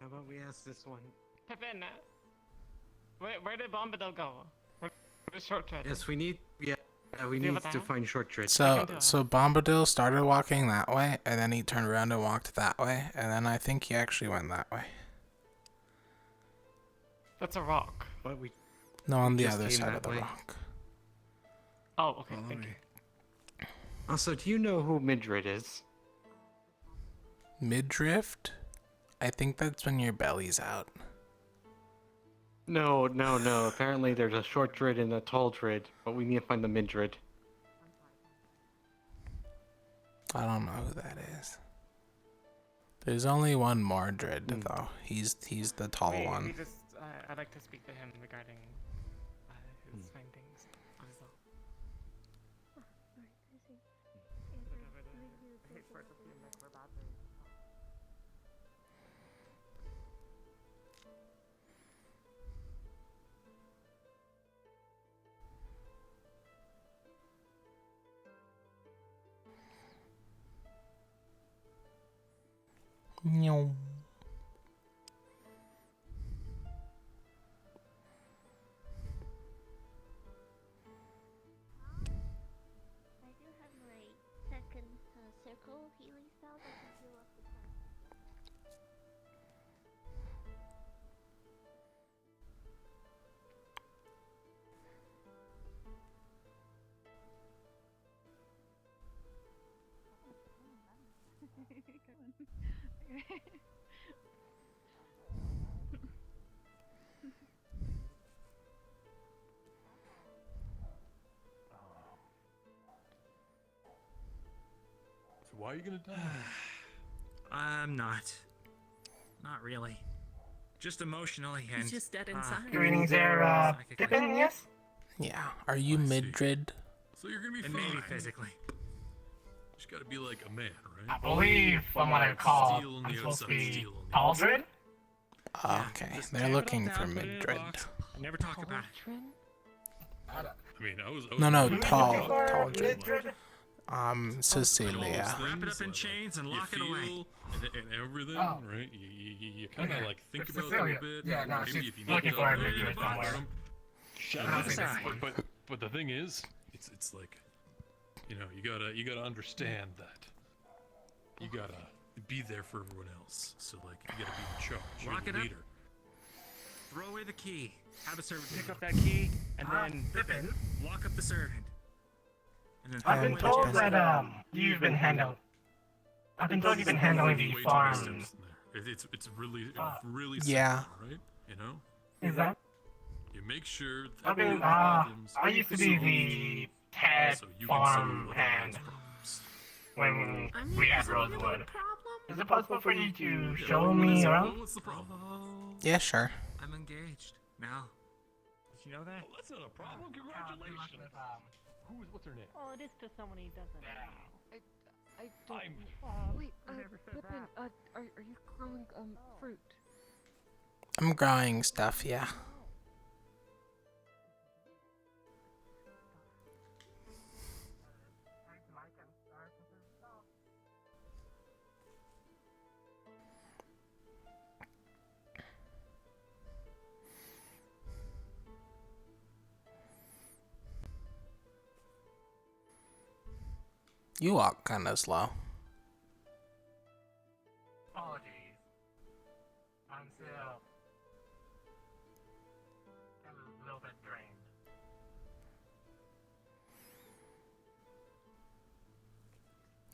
How about we ask this one? Pippin. Where did Bombadil go? Where did Short Tread? Yes, we need. Yeah, we Do you need have a to dial? find Short Tread. So Bombadil started walking that way, and then he turned around and walked that way, and then I think he actually went that way. That's a rock. But we. No, on the just other came side that of the way. rock. Oh, okay. Thank you. Also, do you know who Midrid is? Midrift? I think that's when your belly's out. No. Apparently, there's a Short Drid and a Tall Drid, but we need to find the Midrid. I don't know who that is. There's only one more Drid, though. He's the tall one. I'd like to speak to him regarding his findings. That is all. Meow. I do have my second circle healing spell that can heal up to 10. So why are you gonna die? I'm not. Not really. Just emotionally and. He's just dead inside. Greetings there, Pippin, yes? Yeah. Are you Midrid? So you're gonna be And fine. maybe physically. Just gotta be like a man, right? I believe from what I recall, Steel on I'm the supposed to outside, be steel on the Aldred? Okay, they're looking for Midrid. I never talk about it. I mean, I was No, really tall thinking Drid. Cecilia. Wrap it up in chains and lock it away. And everything, Oh. right? You kind of Okay. like think It's about it a Cecilia. bit. Yeah, no, maybe she's if you looking need for a to Midrid somewhere. But the thing is, it's like, you know, you gotta understand that. You gotta be there for everyone else. So like, you gotta be in charge. You're Lock the it up. leader. Throw away the key. Have a servant pick up that key, and then Pippin. lock up the servant. And then I've throw been away told the that you've been handling. I've been told you've been handling the Way too many farm. steps in there. It's really Yeah. simple, right? You know. Is that? You make sure that I've been, your problems I used to are be solved the head so you can solve farm other hand people's problems. when we had Rosewood. Is it possible for you to show me around? What's the problem? Yeah, sure. I'm engaged now. Did you know that? Well, that's not a problem. Congratulations. What's her name? Well, it is to someone he doesn't know. I don't. Wait, Pippin, are you growing fruit? I'm growing stuff, yeah. You walk kind of slow. Apologies. I'm still a little bit drained.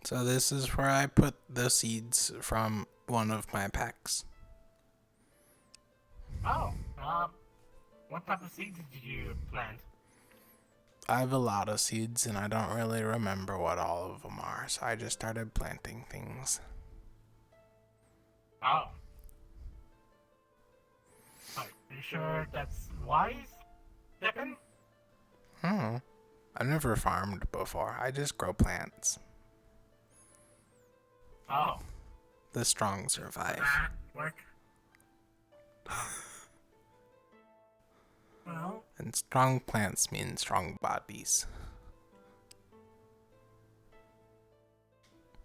So this is where I put the seeds from one of my packs. Oh, what type of seeds did you plant? I have a lot of seeds and I don't really remember what all of them are, so I just started planting things. Oh. Are you sure that's wise, Pippin? I've never farmed before. I just grow plants. Oh. The strong survive. Work. Well, And strong plants mean strong bodies.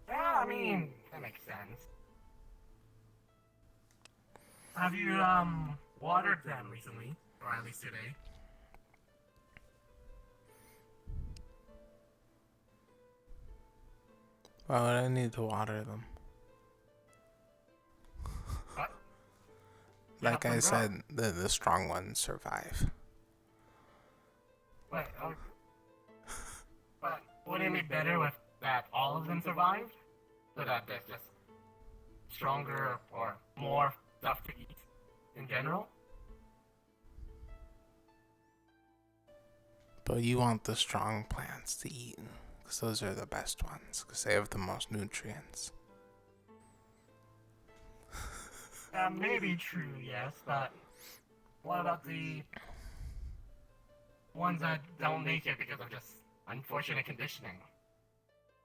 yeah, I mean, that makes sense. Have you watered them recently, or at least today? Why would I need to water them? What? Like Yeah, I for said, the strong ones survive. Wait, but wouldn't it be better if that all of them survived? So that there's just stronger or more stuff to eat in general? But you want the strong plants to eat, because those are the best ones, because they have the most nutrients. That may be true, yes, but what about the ones that don't make it because of just unfortunate conditioning?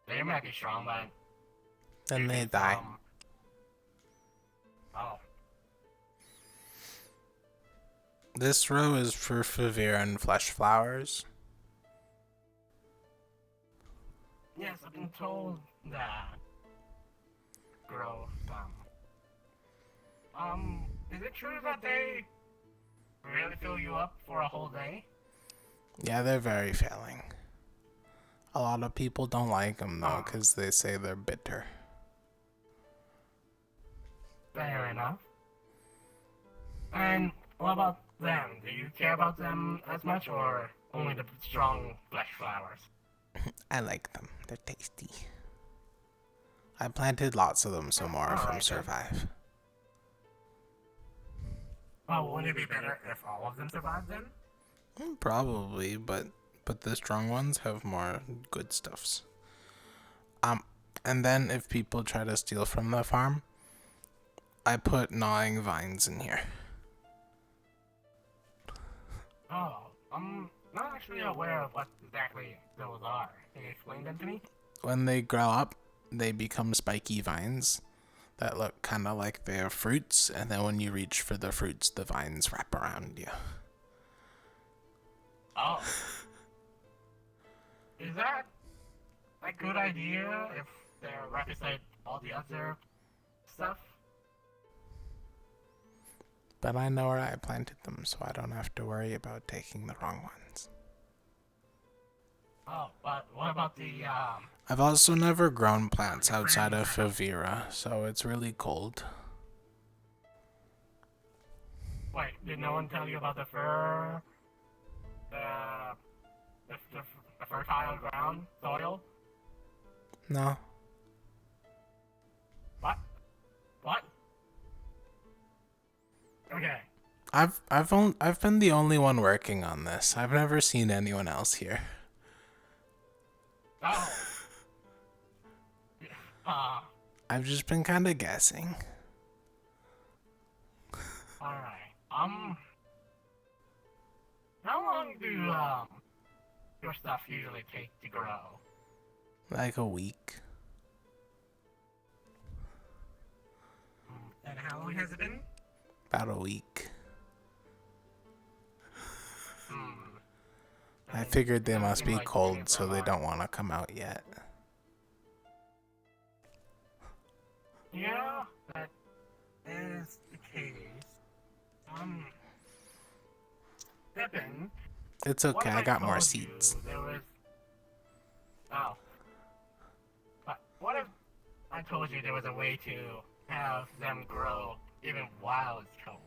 They might be strong, but Then they die. Oh. This row is for Favir and Flesh Flowers. Yes, I've been told that grow some. Is it true that they really fill you up for a whole day? Yeah, they're very filling. A lot of people don't like them though, because they say they're bitter. Fair enough. And what about them? Do you care about them as much, or only the strong flesh flowers? I like them. They're tasty. I planted lots of them so more of them survive. Oh, wouldn't it be better if all of them survived then? Probably, but the strong ones have more good stuffs. And then if people try to steal from the farm, I put gnawing vines in here. Oh, I'm not actually aware of what exactly those are. Can you explain them to me? When they grow up, they become spiky vines that look kind of like they are fruits, and then when you reach for the fruits, the vines wrap around you. Oh. Is that a good idea if they're right beside all the other stuff? But I know where I planted them, so I don't have to worry about taking the wrong ones. Oh, but what about the, I've also never grown plants outside of Favira, so it's really cold. wait, did no one tell you about the the fertile ground soil? No. What? What? Okay. I've been the only one working on this. I've never seen anyone else here. Oh. I've just been kind of guessing. Alright. How long do, your stuff usually take to grow? Like a week. And how long has it been? About a week. I figured they must be cold, so they don't want to come out yet. Yeah, that is the case. Pippin. It's okay, I got more seeds. Oh. But what if I told you there was a way to have them grow even while it's cold?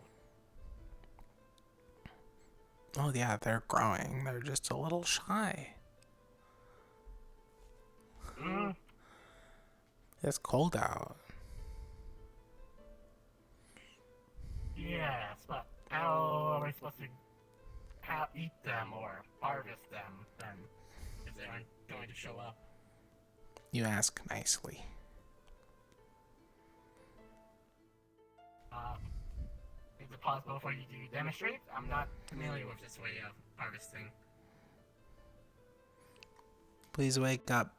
Oh yeah, they're growing. They're just a little shy. It's cold out. Yes, but how are we supposed to eat them or harvest them then if they aren't going to show up? You ask nicely. Is it possible for you to demonstrate? I'm not familiar with this way of harvesting. Please wake up.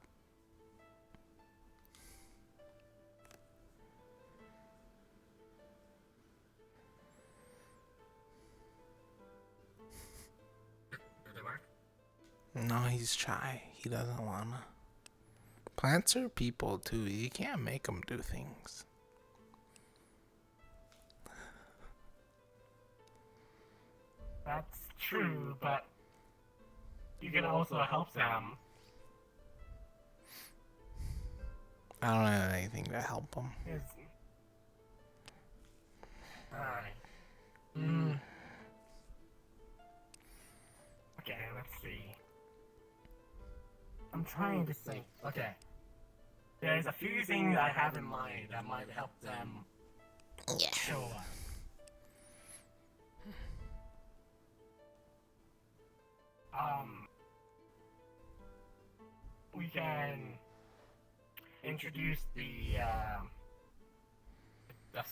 Does it work? No, he's shy. He doesn't wanna. Plants are people too. You can't make them do things. That's true, but you can also help them. I don't have anything to help them. Alright. Okay, let's see. I'm trying to think. Okay. There's a few things I have in mind that might help them show up. We can introduce the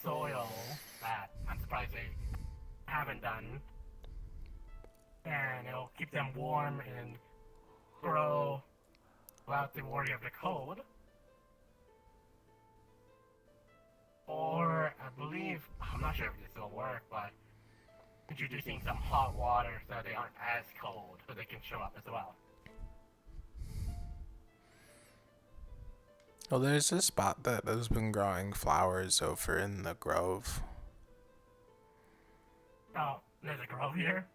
soil that I'm surprised they haven't done, and it'll keep them warm and grow without the worry of the cold. Or I believe, I'm not sure if this will work, but introducing some hot water so they aren't as cold, so they can show up as well. Well, there's a spot that has been growing flowers over in the grove. Oh, there's a grove here?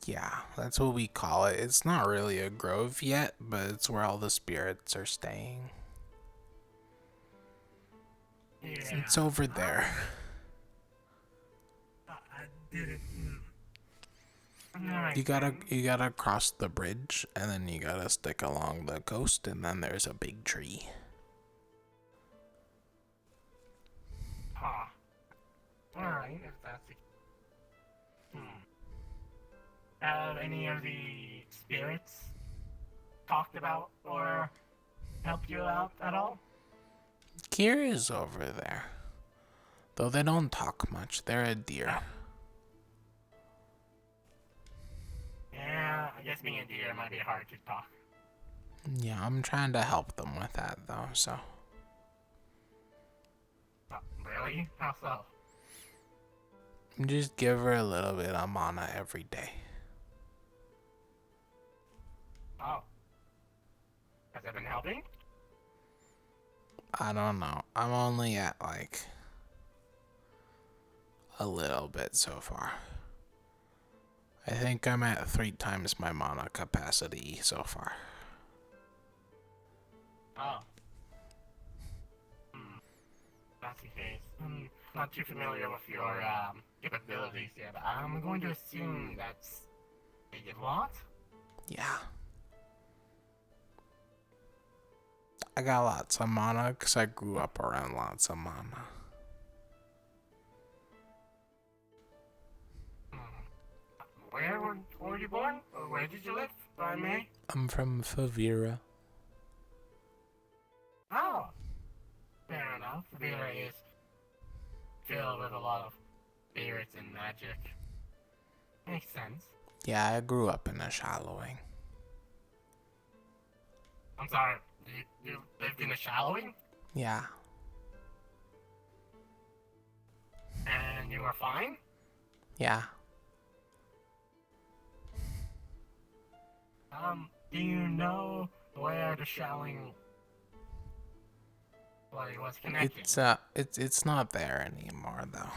Yeah, that's what we call it. It's not really a grove yet, but it's where all the spirits are staying. Yeah. It's over there. I didn't. You gotta cross the bridge, and then you gotta stick along the coast, and then there's a big tree. Alright, if that's the... Have any of the spirits talked about or helped you out at all? Kira's over there. Though they don't talk much, they're a deer. Yeah, I guess being a deer might be hard to talk. Yeah, I'm trying to help them with that, though, so... Really? How so? Just give her a little bit of mana every day. Oh. Has that been helping? I don't know. I'm only at, like, a little bit so far. I think I'm at 3 times my mana capacity so far. Oh. That's the case. I'm not too familiar with your capabilities yet, but I'm going to assume that's a lot? Yeah. I got lots of mana because I grew up around lots of mana. Where were you born? Or where did you live, if I may? I'm from Favira. Oh. Fair enough. Vera is filled with a lot of spirits and magic. Makes sense. Yeah, I grew up in a shallowing. I'm sorry, you lived in a shallowing? Yeah. And you were fine? Yeah. Do you know where the shallowing was connected? It's not there anymore though.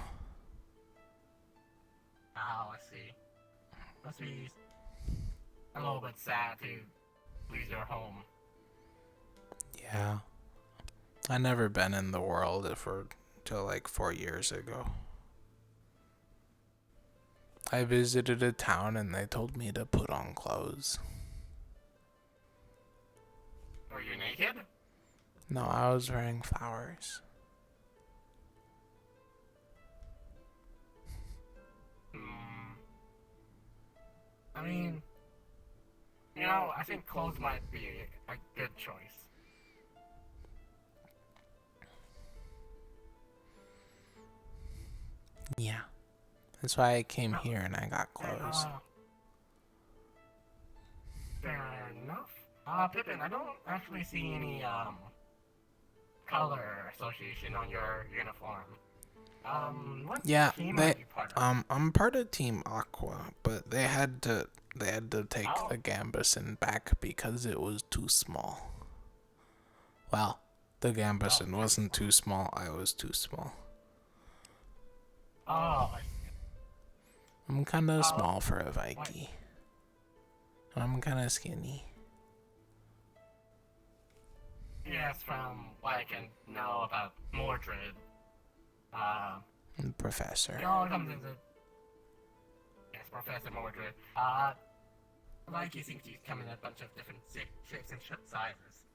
Oh, I see. Must be a little bit sad to lose your home. Yeah. I never been in the world till like 4 years ago. I visited a town and they told me to put on clothes. Were you naked? No, I was wearing flowers. I mean, you know, I think clothes might be a good choice. Yeah. That's why I came here and I got clothes. Fair enough. Pippin, I don't actually see any, color association on your uniform. What team are you part of? I'm part of Team Aqua, but they had to take the Gambeson back because it was too small. Well, the Gambeson wasn't too small, I was too small. Oh, I see. I'm kind of small for a Viking. I'm kind of skinny. Yes, from what I can know about Mordred. Professor. It all comes into... Yes, Professor Mordred. Like you seem to come in a bunch of different shapes and sizes.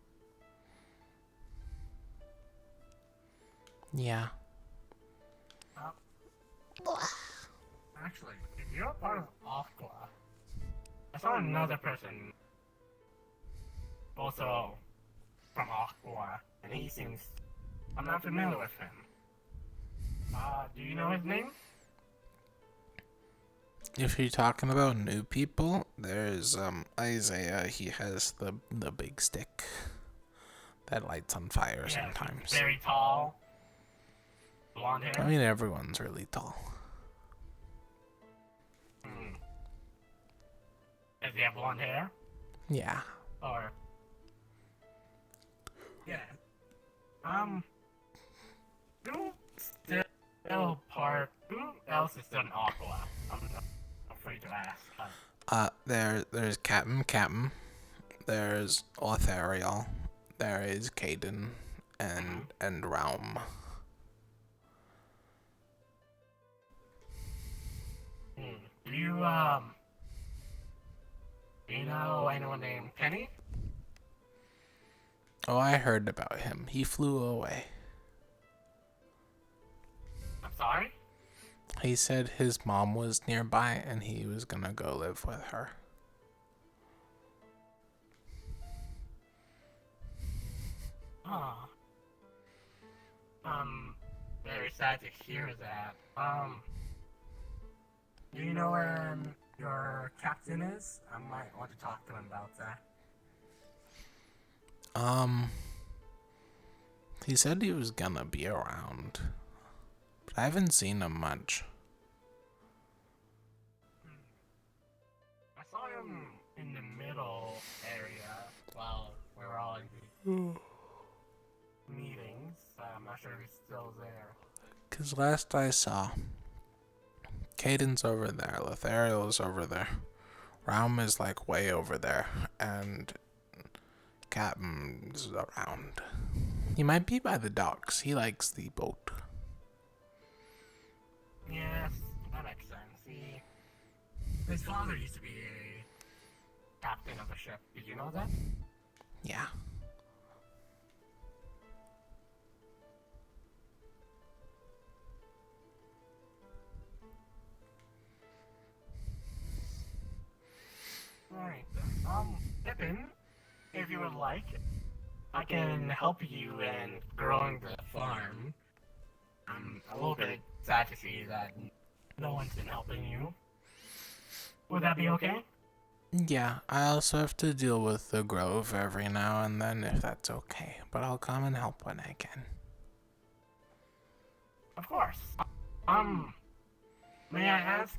Yeah. Actually, if you're part of Aqua, I saw another person also from Aqua, and he seems... I'm not familiar with him. Do you know his name? If you're talking about new people, there's Isaiah. He has the big stick that lights on fire sometimes. Very tall. Blonde hair. I mean, everyone's really tall. Does he have blonde hair? Yeah. Or... Yeah. Who else is still in Aqua? I'm afraid to ask. There's Captain. There's Othariel. There is Caden and Realm. Do you know anyone named Penny? Oh, I heard about him. He flew away. I'm sorry? He said his mom was nearby and he was gonna go live with her. Oh. Very sad to hear that. Do you know where your captain is? I might want to talk to him about that. He said he was gonna be around, but I haven't seen him much. I saw him in the middle area while we were all in the meetings. I'm not sure if he's still there. 'Cause last I saw, Caden's over there, Lothariel's over there, Raum is like way over there, and Captain's around. He might be by the docks. He likes the boat. Yes, that makes sense. His father used to be a captain of a ship. Did you know that? Yeah. Alright, Pippin, if you would like, I can help you in growing the farm. I'm a little bit sad to see that no one's been helping you. Would that be okay? Yeah, I also have to deal with the grove every now and then if that's okay, but I'll come and help when I can. Of course. May I ask,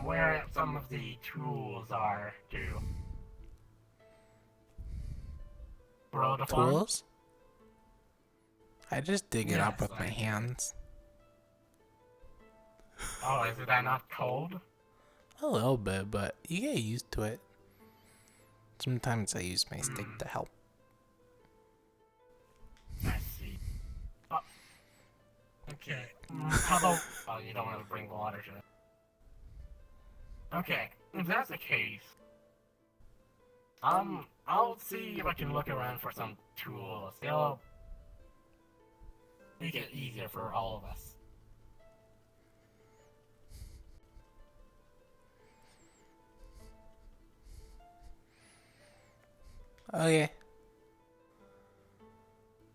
where some of the tools are to grow the farm? Tools? I just dig it up with my hands. Oh, is that not cold? A little bit, but you get used to it. Sometimes I use my stick to help. I see. Oh. Okay. How about... Oh, you don't want to bring water to it. Okay, if that's the case, I'll see if I can look around for some tools. They'll make it easier for all of us. Okay.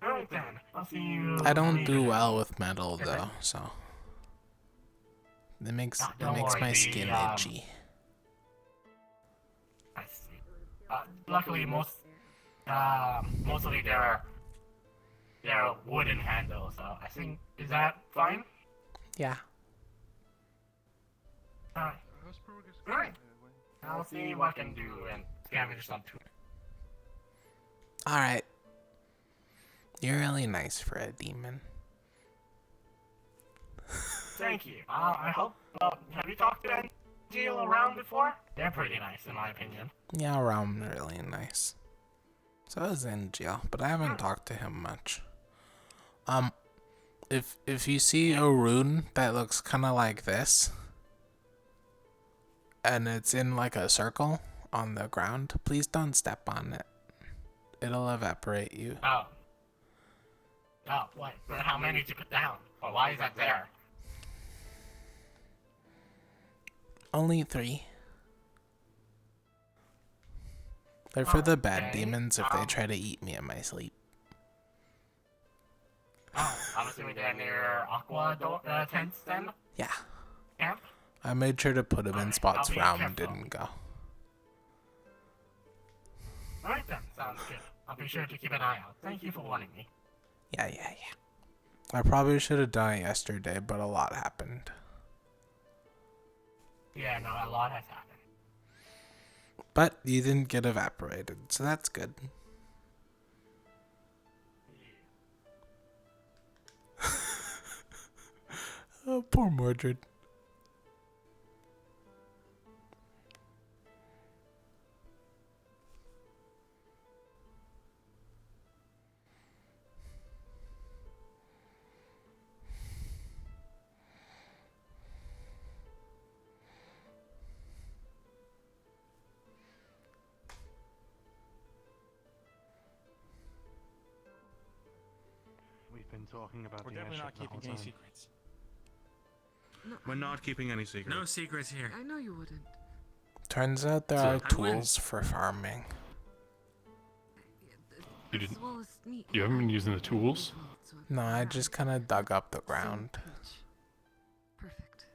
Alright then, I'll see you I don't later. do well with metal though, so it makes Don't worry, my skin itchy. I see. Luckily, mostly they're wooden handles, so I think, is that fine? Yeah. Alright. I'll see what I can do and scavenge some tools. Alright. You're really nice for a demon. Thank you. I hope, have you talked to them? deal around before? They're pretty nice, in my opinion. Yeah, Realm's really nice. So is Angel, but I haven't talked to him much. If you see a rune that looks kind of like this, and it's in like a circle on the ground, please don't step on it. It'll evaporate you. Oh. Oh, what? How many did you put down? Or why is that there? Only 3. They're for the bad demons if they try to eat me in my sleep. Oh, I'm assuming they're near Aqua tents then? Yeah. Camp? I made sure to put them in spots Realm didn't go. Alright then, sounds good. I'll be sure to keep an eye out. Thank you for warning me. Yeah. I probably should have done it yesterday, but a lot happened. Yeah, no, a lot has happened. But you didn't get evaporated, so that's good. Oh, poor Mordred. We've been talking about We're the definitely not airship the keeping whole any time. secrets. We're not keeping any secrets. No secrets here. I know you wouldn't. Turns out there So, are I win. tools for farming. You didn't. As well as me. You haven't been using the tools? No, I just kind of dug up the ground. Perfect.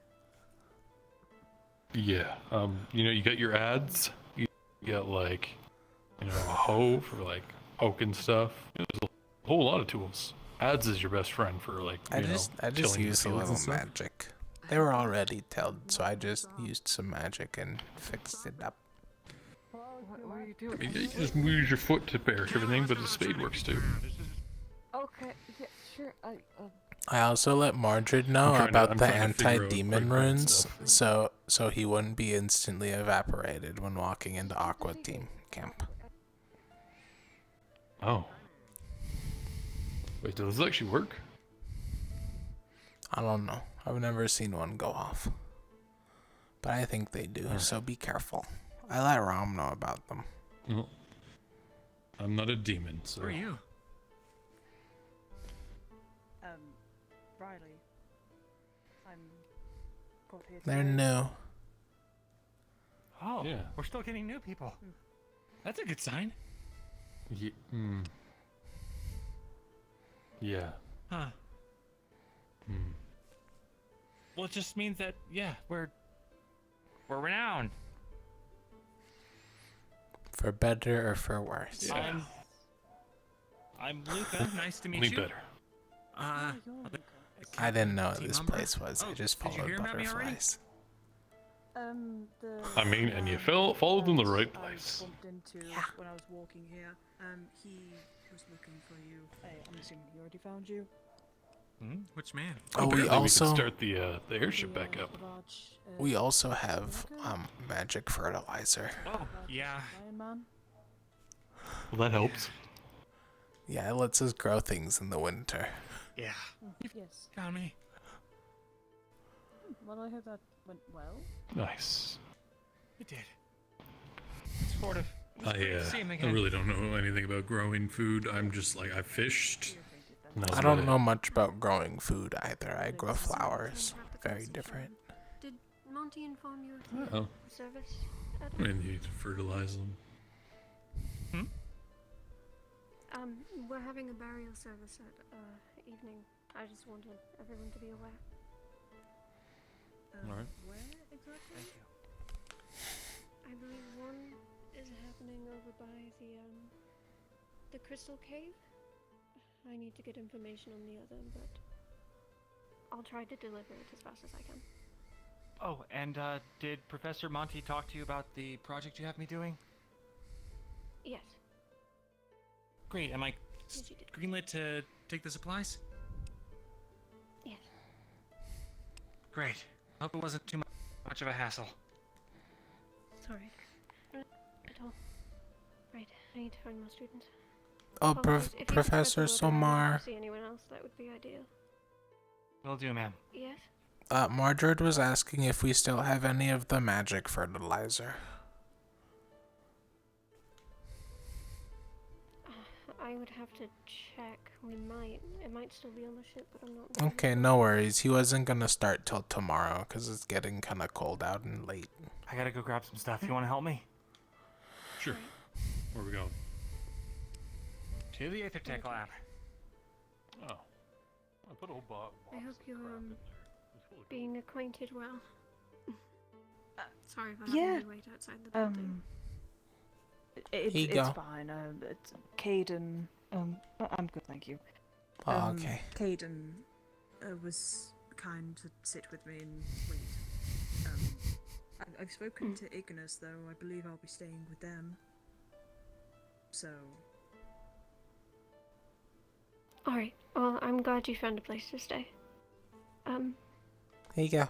Yeah. You know, you got your ads. You got like, you know, a hoe for like poking stuff. There's a whole lot of tools. Ads is your best friend for like. I just tilling the used a fields and little stuff. magic. They were already tilled, so I just used some magic and fixed it up. What are you doing? I mean, you just use your foot to perish everything, but the spade works too. Okay, yeah, sure. I also let Mordred know I'm about the trying to figure out anti-demon quick grind runes, so he wouldn't be instantly evaporated when walking into Aqua Team camp. Oh. Wait, does this actually work? I don't know. I've never seen one go off. But I think they do, so be careful. I let Rom know about them. Well, I'm not a demon, so. Who are you? Riley. I'm got here They're today. new. Oh, Yeah. we're still getting new people. That's a good sign. Yeah. Yeah. Huh. Well, it just means that, yeah, we're renowned. For better or for worse. Yeah. I'm Luca. Nice to meet Only you. better. I didn't know what Team this Umbra? place was. I just did you followed hear about me already? butterflies. I mean, and you followed in the right place. Bumped into when I was walking here. He was looking for you. I'm assuming he already found you. Which man? Oh, we Apparently also can start the airship back up. we also have magic fertilizer. Oh, yeah. Iron Man. Well, that helps. Yeah, it lets us grow things in the winter. Yeah. Yes. Got me. Well, I hope that went well. Nice. It did. Sort of. It was I great to see him again. really don't know anything about growing food. I'm just like I fished. I don't know much about growing food either. I grow flowers. Very different. Did Monty inform you of the Oh. service? I mean, you fertilize them. We're having a burial service at evening. I just wanted everyone to be aware. Alright. Where exactly? Thank you. I believe one is happening over by the Crystal Cave. I need to get information on the other, but I'll try to deliver it as fast as I can. Oh, and did Professor Monty talk to you about the project you have me doing? Yes. Great. Am I Yes, you did. greenlit to take the supplies? Yes. Great. Hope it wasn't too much of a hassle. Sorry. Not at all. Right, I need to find more students. Oh, Apologies. If you could Professor spread the word around, Somar. if you see anyone else, that would be ideal. Will do, ma'am. Yes? Mordred was asking if we still have any of the magic fertilizer. I would have to check. We might. It might still be on the ship, but I'm not very Okay, sure. no worries. He wasn't gonna start till tomorrow because it's getting kind of cold out and late. I gotta go grab some stuff. You wanna help me? Sure. Where are we going? To the Aethertech lab. Oh. I put a whole box. I hope you're being acquainted well. Sorry for having you wait outside the building. It's fine. It's Caden. I'm good, thank you. Oh, okay. Caden was kind to sit with me and wait. I've spoken to Ignis, though. I believe I'll be staying with them. So. Alright, well, I'm glad you found a place to stay. Here you go.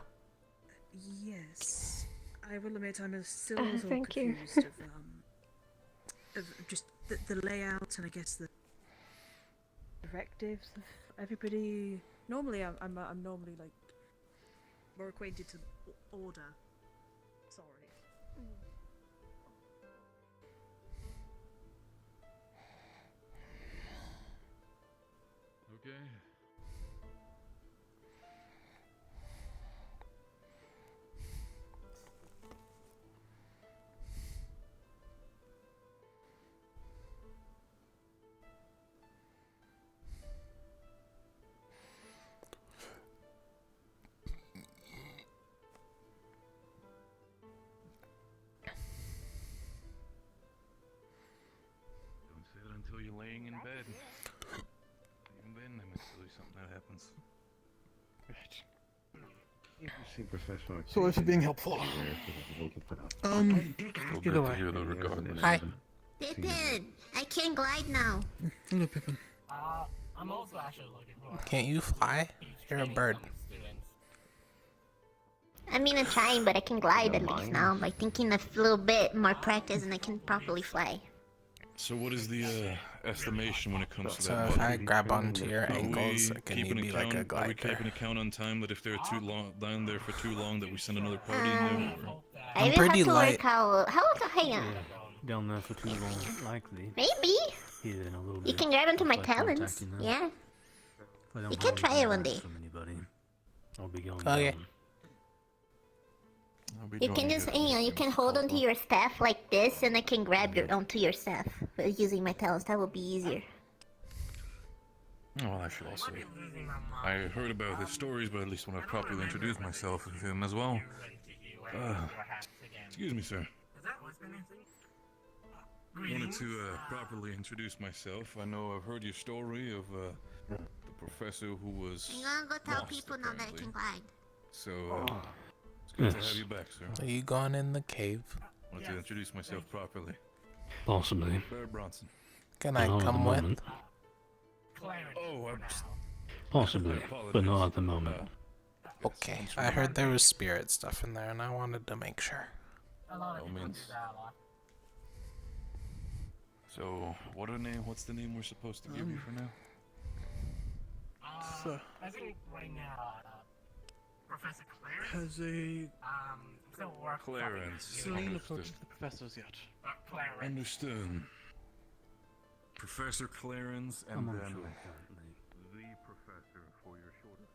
Yes. I will admit I'm still a little thank you. confused of just the layout and I guess the directives of everybody. Normally, I'm normally like more acquainted to order. Sorry. Okay. Don't say that until you're laying in bed. Even then, there must be something that happens. See, Professor. Sorry for being helpful. Well, good to hear though, regardless. Hi. Pippin, I can glide now. Hello, Pippin. I'm also actually looking for. Can't you fly? You're a bird. I mean, I'm trying, but I can glide at least now. By thinking a little bit more practice, and I can properly fly. So what is the estimation when it comes to So that? if I bug? grab onto your Are we ankles, can you keeping be like a account- Are we glider? keeping account on time that if they're too long down there for too long that we send another party in there? Or? I will have to work how hang on. Down there for too long, likely. Maybe. Here in a little You bit. can grab onto my If I contact talons. you now. Yeah. If I don't You can hear try anything it one back day. from anybody, I'll be going Oh, yeah. down. You can just, you can hold onto your staff like this, and I can grab onto your staff using my talons. That would be easier. Oh, well, actually, also, I heard about his stories, but at least when I properly introduced myself with him as well. Excuse me, sir. I wanted to properly introduce myself. I know I've heard your story of the professor who was. I'm gonna go tell lost, people now that I apparently. can glide. So, it's good to Yes. have you back, sir. Are you gone in the cave? I wanted to introduce myself properly. Possibly. Bear Bronson. Can I Not at the come with? moment. Oh, I'm. Possibly, but not at the moment. Okay. I heard there was spirit stuff in there, and I wanted to make sure. By all means. So, what's the name we're supposed to give you for now? I think right now, Professor Clarence. Has a Still work. Clarence. Celine Understood. approached the professors yet? Clarence. Understood. Professor Clarence, and I'm then unsure currently. the professor for your shorter.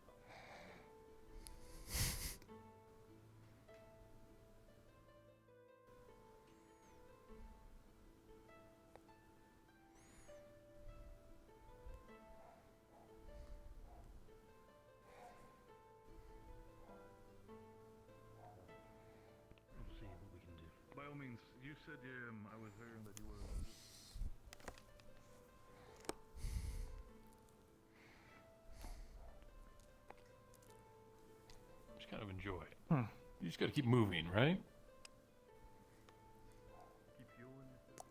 We'll see what we can do. By all means, you said I was hearing that you were. Just kind of enjoy it. You just gotta keep moving, right? Keep fueling yourself.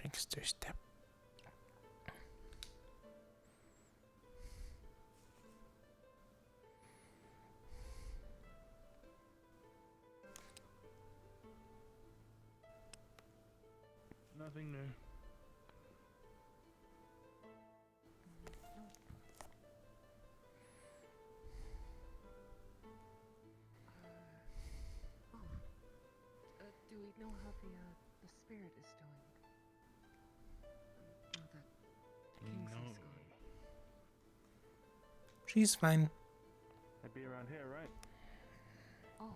Trickster step. Nothing new. Do we know how the spirit is doing? Now that Kingsley's gone. She's fine. They'd be around here, right? Oh.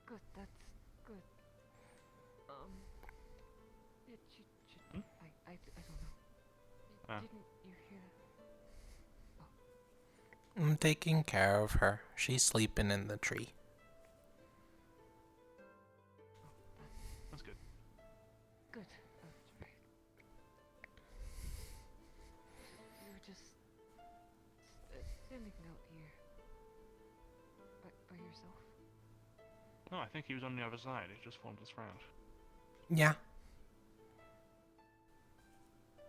Good, that's good. I don't know. Didn't you hear? I'm taking care of her. She's sleeping in the tree. That's good. Good. That's right. You were just standing out here by yourself. No, I think he was on the other side. He just formed his friend. Yeah.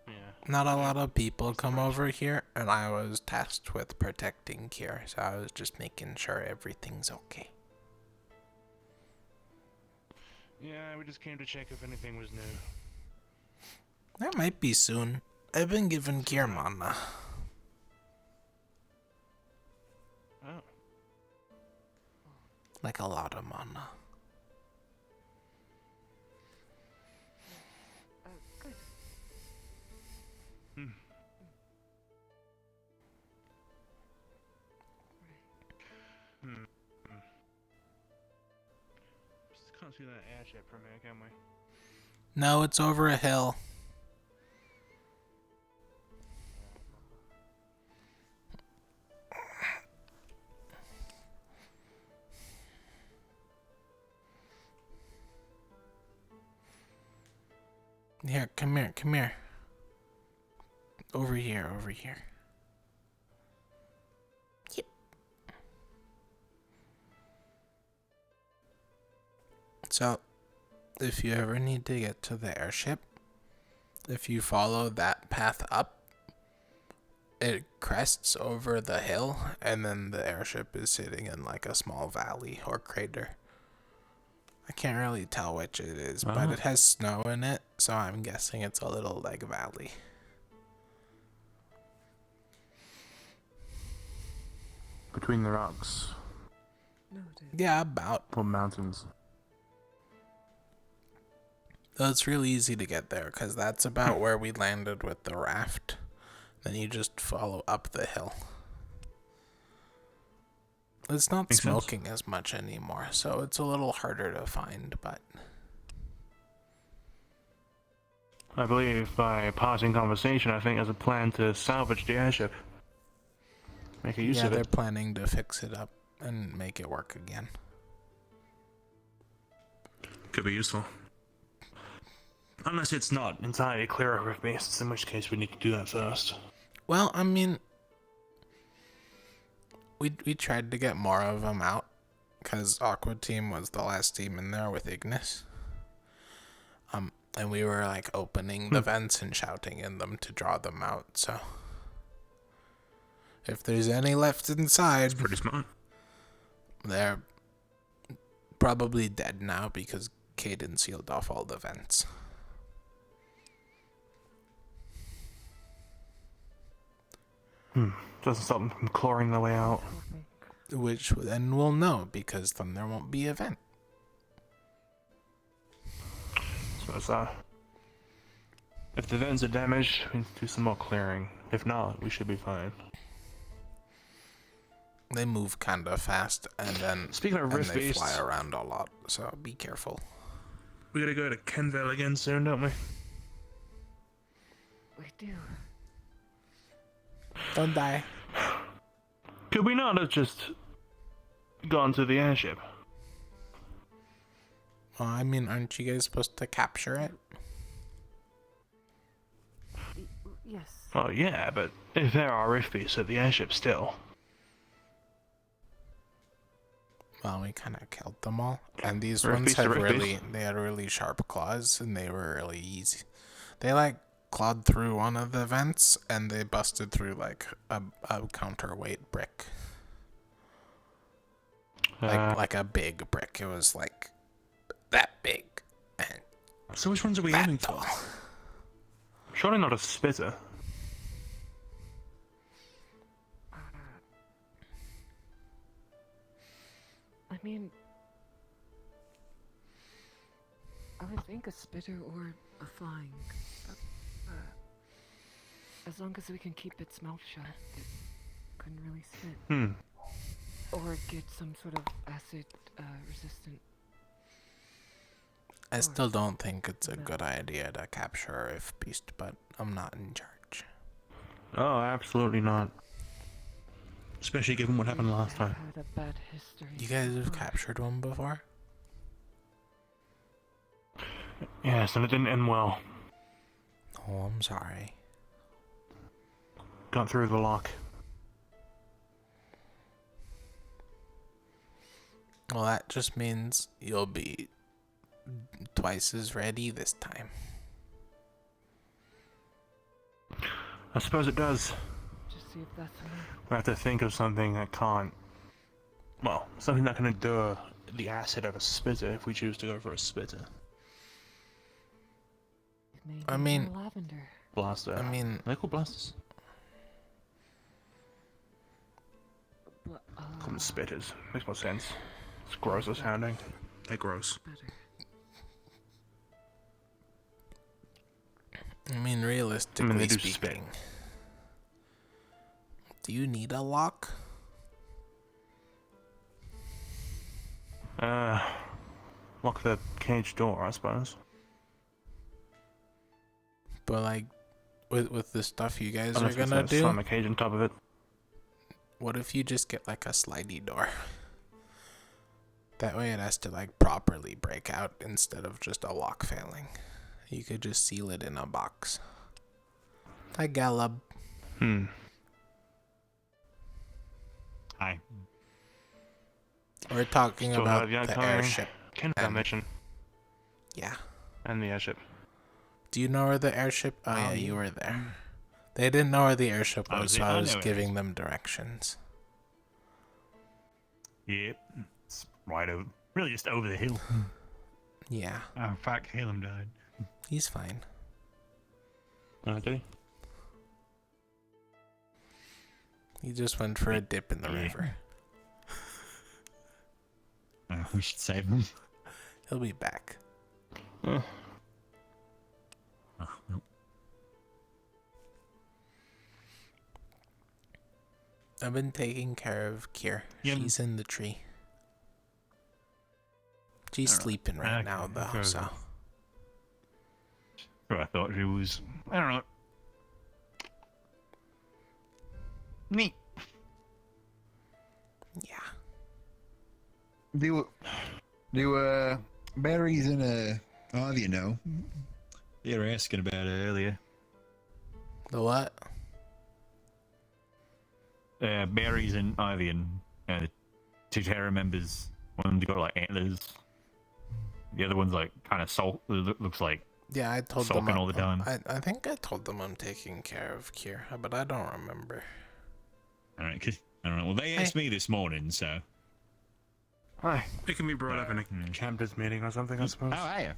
Yeah. Not a lot of people come over here, and I was tasked with protecting Kier, so I was just making sure everything's okay. Yeah, we just came to check if anything was new. That might be soon. I've been giving Kier mana. Oh. Like a lot of mana. Good. Just can't see that airship from here, can we? No, it's over a hill. Here, come here, come here. Over here, over here. Yep. So, if you ever need to get to the airship, if you follow that path up, it crests over the hill, and then the airship is sitting in like a small valley or crater. I can't really tell which it is, but it has snow in it, so I'm guessing it's a little like valley. Between the rocks. No, Yeah, about. Or mountains. So it's really easy to get there, because that's about where we landed with the raft. Then you just follow up the hill. It's not Makes sense. smoking as much anymore, so it's a little harder to find, but... I believe by pausing conversation, I think there's a plan to salvage the airship. Make a use yeah, of they're it. planning to fix it up and make it work again. Could be useful. Unless it's not entirely clear of rift beasts, in which case we need to do that first. Well, I mean... We tried to get more of them out, because Aqua Team was the last team in there with Ignis. And we were like opening the vents and shouting in them to draw them out, so... If there's any left inside... Pretty smart. They're probably dead now, because Caden sealed off all the vents. Doesn't stop them from clawing their way out. Which then we'll know, because then there won't be a vent. So it's if the vents are damaged, we need to do some more clearing. If not, we should be fine. They move kinda fast, and then Speaking of rift they beasts, fly around a lot, so be careful. we gotta go to Kenville again soon, don't we? We do. Don't die. Could we not have just gone to the airship? Well, I mean, aren't you guys supposed to capture it? Yes. Oh yeah, but if there are rift beasts at the airship still... Well, we kind of killed them all, and these Rest ones peace, have rest really, peace. they had really sharp claws, and they were really easy. They like clawed through one of the vents, and they busted through like a counterweight brick, like a big brick. It was like that big. And so which ones are we aiming for? Surely not a spitter. I mean, I would think a spitter or a flying. As long as we can keep its mouth shut, it couldn't really spit. Or get some sort of acid resistant. I still don't think it's a good idea to capture a Rift Beast, but I'm not in charge. Oh, absolutely not. Especially given what happened last time. Had a bad history. You guys have captured one before? Yes, and it didn't end well. Oh, I'm sorry. Got through the lock. Well, that just means you'll be twice as ready this time. I suppose it does. Just see if that's enough. We have to think of something that can't... Well, something that can endure the acid of a spitter if we choose to go for a spitter. Maybe I mean... lavender. Blaster. I mean... Are they called blasters? Call them spitters. Makes more sense. It's grosser sounding. They're gross. I mean, realistically they do speaking, do you need a lock? Lock the cage door, I suppose. But like, with the stuff you guys Unless are gonna do, slam the cage on top of it. what if you just get like a slidey door? That way it has to like properly break out instead of just a lock failing. You could just seal it in a box. Hi, Gallup. Hi. We're talking Still about have the the outgoing airship. Kenfell mission. Yeah. And the airship. Do you know where the airship? Oh yeah, you were there. They didn't know where the airship was, so I was giving them directions. Yep. It's right over. Really just over the hill. Yeah. Oh, in fact, Halem died. He's fine. Did he? He just went for a dip in the river. We should save him. He'll be back. Oh, no. I've been taking care of Kier. She's in the tree. She's sleeping right now, though, so... I thought she was... I don't know. Neat. Yeah. Do berries in Ivy know? You were asking about it earlier. The what? Berries and Ivy and the two Terra members. One of them got like antlers. The other one's like kind of salt. Looks like Yeah, I told sulking them all the time. I think I told them I'm taking care of Kier, but I don't remember. Alright, I don't know. Well, they asked me this morning, so. Hi. It can be brought up in a captain's meeting or something, I suppose. Oh, yeah.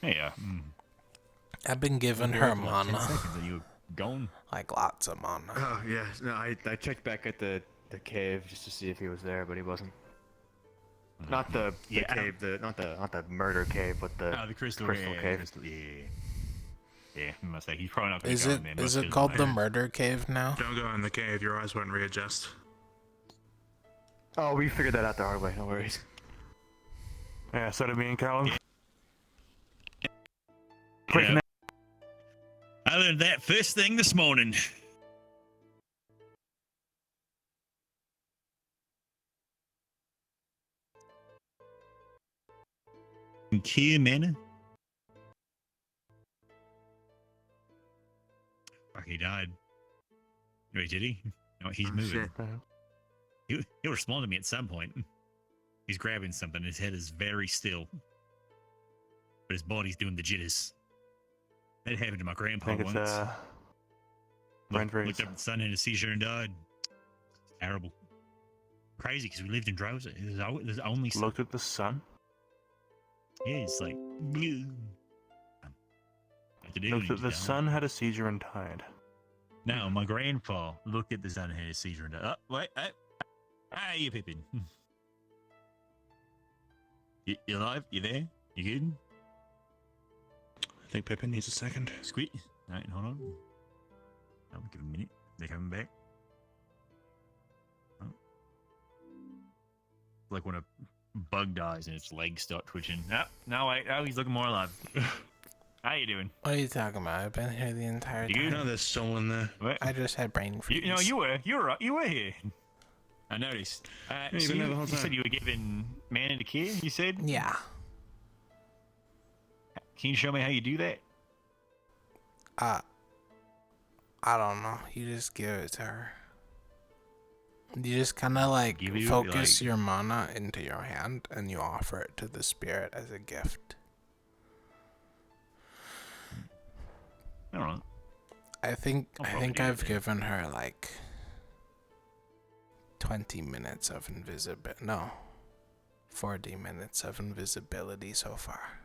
Yeah. I've been giving her mana. 10 seconds and you were gone. Like lots of mana. Oh yeah, no, I checked back at the cave just to see if he was there, but he wasn't. Not the cave, not the murder cave, but the crystal cave. Crystal, yeah, I must say he's probably not going Is to go it in there. is it called the murder cave now? Don't go in the cave, your eyes won't readjust. Oh, we figured that out the hard way, no worries. Yeah, so did me and Callum. Yeah. I learned that first thing this morning. Kia Manor. Fuck, he died. Wait, did he? No, he's moving. Shit. He'll respond to me at some point. He's grabbing something. His head is very still, but his body's doing the jitters. That happened to my grandpa I think it's once. brain freeze. Looked up at the sun, had a seizure, and died. Terrible. Crazy because we lived in droves. There's only sun. Looked at the sun. Yeah, it's like. Looked at the sun, had a seizure, and died. No, my grandpa looked at the sun, had a seizure, and died. Oh, wait, hey, you Pippin. You alive? You there? You good? I think Pippin needs a second. Squeak. Alright, hold on. I'll give him a minute. They're coming back. Oh. Like when a bug dies and its legs start twitching. Oh, no, wait. Oh, he's looking more alive. How you doing? What are you talking about? I've been here the entire time. You know there's someone there. What? I just had brain freeze. You were here. I noticed. you've So been there the whole you said time. you were giving Manny the key, you said? Yeah. Can you show me how you do that? I don't know. You just give it to her. You just kind of like focus your mana into your hand and you offer it to the spirit as a gift. I don't know. I think I've given her like 20 minutes of invisibility. No, 40 minutes of invisibility so far.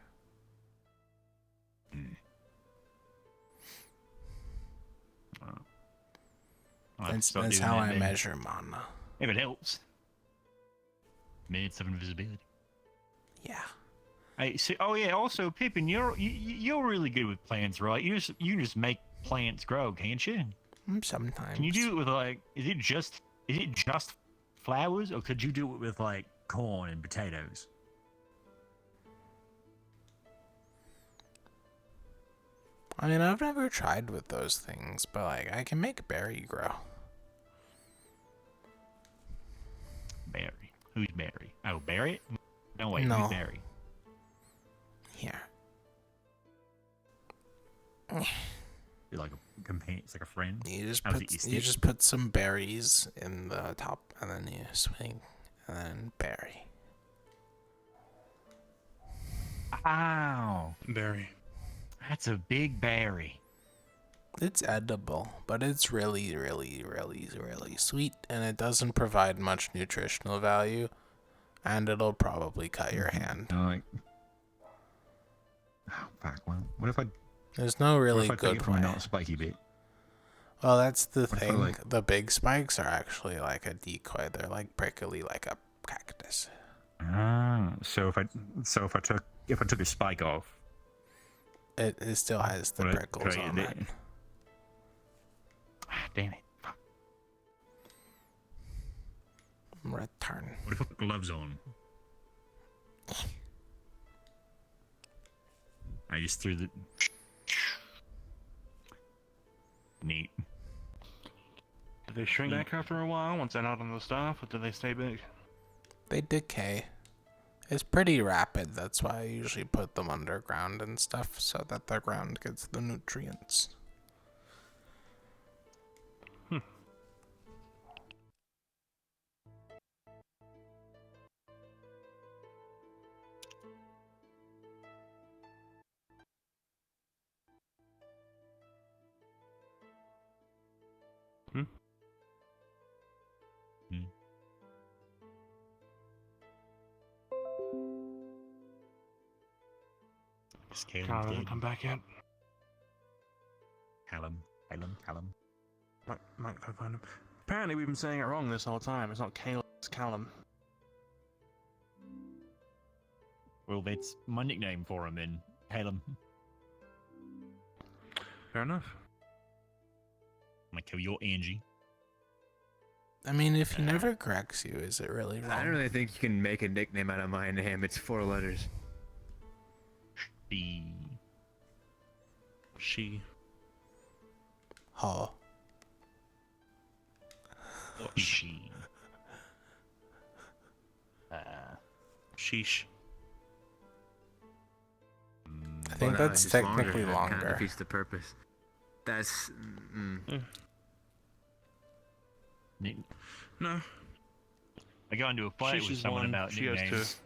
That's how I measure mana. If it helps. Minutes of invisibility. Yeah. Hey, so, oh yeah. Also, Pippin, you're really good with plants, right? You just make plants grow, can't you? Sometimes. Can you do it with like? Is it just flowers, or could you do it with like corn and potatoes? I mean, I've never tried with those things, but like I can make berry grow. Barry. Who's Barry? Oh, Barry? No, wait. No. Who's Barry? Here. You're like a companion. It's like a friend. You just How's put it, you you stick? just put some berries in the top, and then you swing, and then berry. Ow. Berry. That's a big berry. It's edible, but it's really, really, really, really sweet, and it doesn't provide much nutritional value, and it'll probably cut your hand. Like, oh, fuck. Well, what if I? There's no really what if I take good it from way. a not spiky bit? Well, that's the What if I, thing. like- The big spikes are actually like a decoy. They're like prickly, like a cactus. Ah, so if I took a spike off, It still has the would I prickles try on it? it. Ah, damn it. Return. What if I put gloves on? I just threw the. Neat. Do they shrink back after a while once they're not on the staff, or do they stay big? They decay. It's pretty rapid. That's why I usually put them underground and stuff so that the ground gets the nutrients. Caleb Callum hasn't come back yet. Callum. Might go find him. Apparently we've been saying it wrong this whole time. It's not Caleb, it's Callum. Well, that's my nickname for him then, Caleb. Fair enough. I'm gonna kill your Angie. I mean, if he never corrects you, is it really wrong? I don't really think you can make a nickname out of my name. It's 4 letters. She. Oh. She. Sheesh. I think that's it's technically That kind of longer. defeats the purpose. That's. No. I got into a fight with She's someone one, about she has nicknames.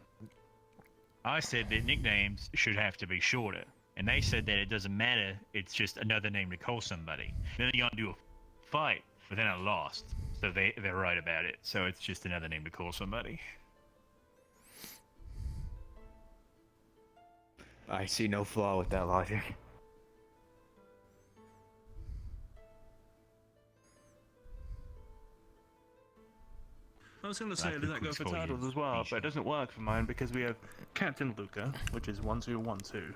I said that nicknames should have to be shorter, and they said that it doesn't matter. It's just another name to call somebody. Then they got into a fight, but then I lost, so they're right about it. So it's just another name to call somebody. I see no flaw with that logic. I was going to say, does that go for titles as well? But it doesn't work for mine because we have Captain Luca, which is 1212.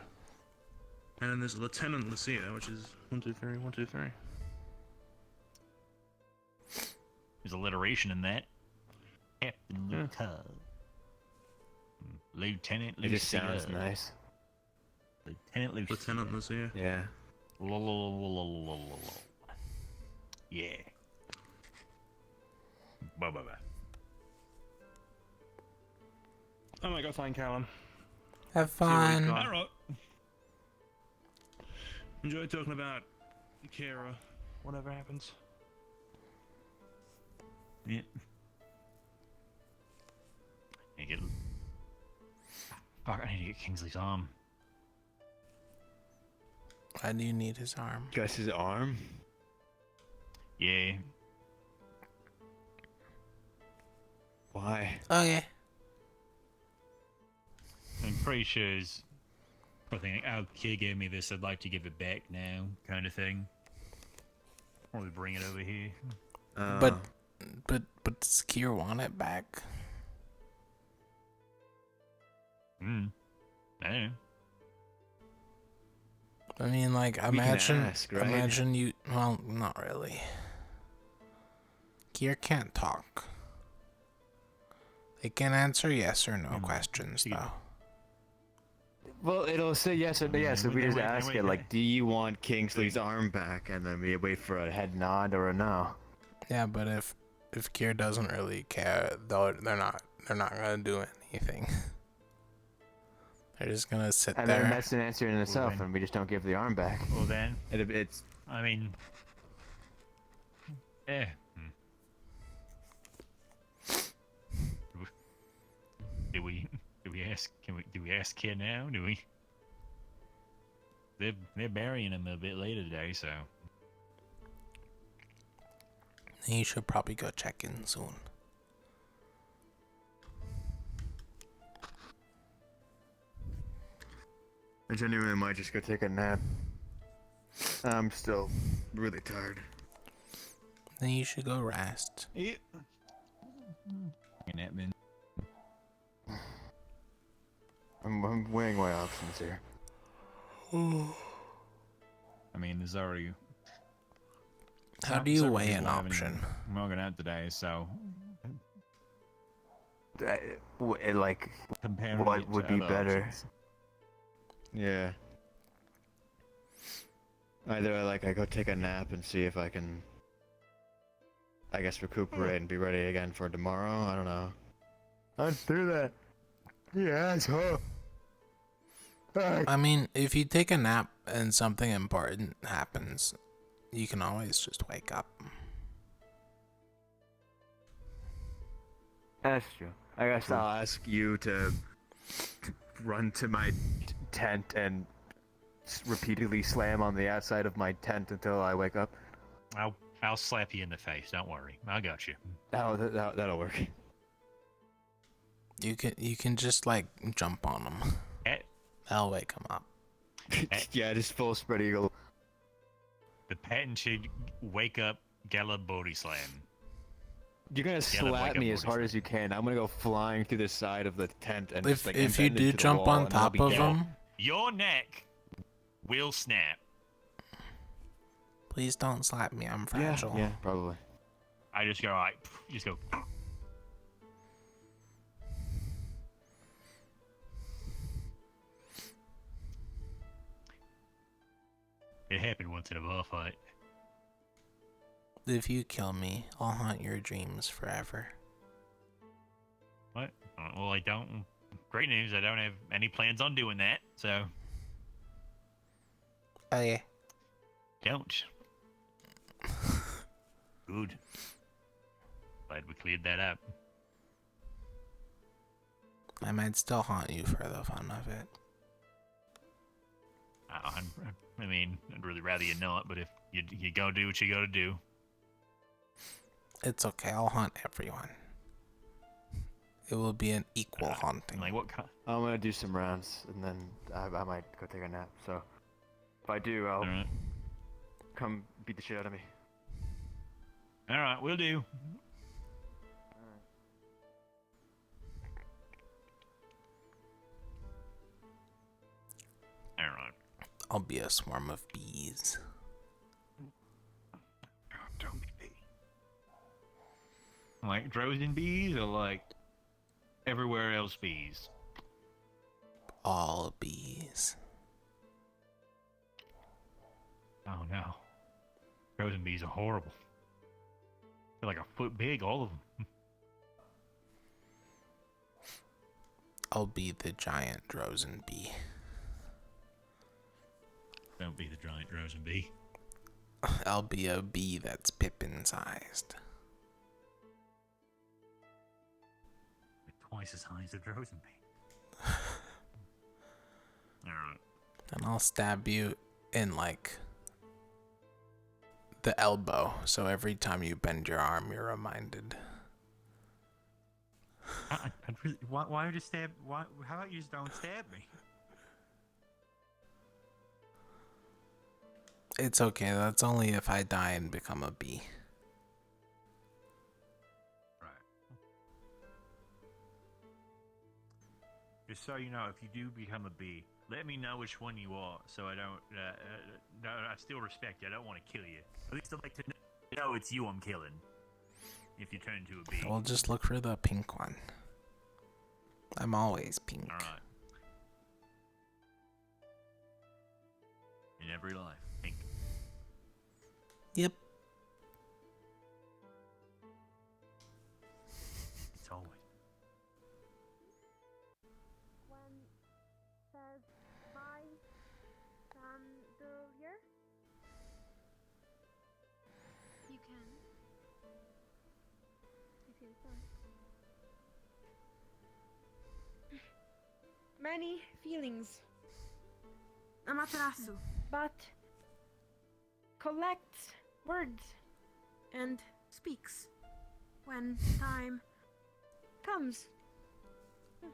And then there's Lieutenant Lucia, which is 123, 123. There's alliteration in that. Captain Luca. Lieutenant Lucia. It just sounds nice. Lieutenant Lucia. Lieutenant Lucia. Yeah. Yeah. Bye. I might go find Callum. Have fun. Alright. Enjoy talking about Kira, whatever happens. Yeah. Fuck, I need to get Kingsley's arm. Why do you need his arm? Gus's arm? Yeah. Why? Okay. I'm pretty sure it's something like, oh, kid gave me this, I'd like to give it back now, kind of thing. Probably bring it over here. But does Kier want it back? I don't know. I mean, like, can ask, right? imagine you. Well, not really. Kier can't talk. They can answer yes or no questions, though. Well, it'll say yes or no. Yeah, so we just ask wait, it, like, do you want Kingsley's arm back? And then we wait for a head nod or a no. Yeah, but if Kier doesn't really care, they're not gonna do anything. They're just gonna sit And there. then that's an answer in itself, and we just don't give the arm back. Well then, It's. I mean, yeah. Do we ask? Do we ask Kid now? Do we? They're burying him a bit later today, so. You should probably go check in soon. I genuinely might just go take a nap. I'm still really tired. Then you should go rest. Yeah. Nap, man. I'm weighing my options here. I mean, there's already. How do you several weigh an people having option? Smoking out today, so. Like, Comparing what it would to be other better? options. Yeah. Either I go take a nap and see if I can, I guess, recuperate and be ready again for tomorrow. I don't know. I'd do that. Yeah, asshole. I mean, if you take a nap and something important happens, you can always just wake up. That's true. I guess I'll ask you to run to my tent and repeatedly slam on the outside of my tent until I wake up. I'll slap you in the face. Don't worry, I got you. That'll work. You can just like jump on them. That'll wake them up. Yeah, just full spread eagle. The patent should wake up Gala body slam. You're gonna slap me as hard as you can. I'm gonna go flying through the side of the tent and If just, like, you embed do into the jump wall, on and I'll top be of dead. them, Your neck will snap. please don't slap me. I'm fragile. Yeah, probably. I just go like, just go. It happened once in a bar fight. If you kill me, I'll haunt your dreams forever. What? Well, I don't. Great news, I don't have any plans on doing that, so. Oh yeah. Don't. Good. Glad we cleared that up. I might still haunt you for the fun of it. I mean, I'd really rather you not, but if you go do what you gotta do. It's okay, I'll haunt everyone. It will be an equal haunting. Like what kind? I'm gonna do some rounds, and then I might go take a nap. So if I do, I'll come beat the shit out of me. All right, we'll do. All right. I'll be a swarm of bees. Don't be bee. Like Drozen bees, or like everywhere else bees? All bees. Oh no. Drozen bees are horrible. They're like a foot big, all of them. I'll be the giant Drozen bee. Don't be the giant Drozen bee. I'll be a bee that's Pippin-sized. Twice as high as a Drozen bee. Alright. And I'll stab you in, like, the elbow, so every time you bend your arm, you're reminded. I'd really, why would you stab? Why? How about you just don't stab me? It's okay, that's only if I die and become a bee. Just so you know, if you do become a bee, let me know which one you are, so I don't. No, I still respect you. I don't want to kill you. At least I'd like to know it's you I'm killing. If you turn into a bee. We'll just look for the pink one. I'm always pink. All right. In every life, pink. Yep. It's always. When says my chandelier? You can. If you want. Many feelings. Amaterasu. But collects words and speaks when time comes. Yes.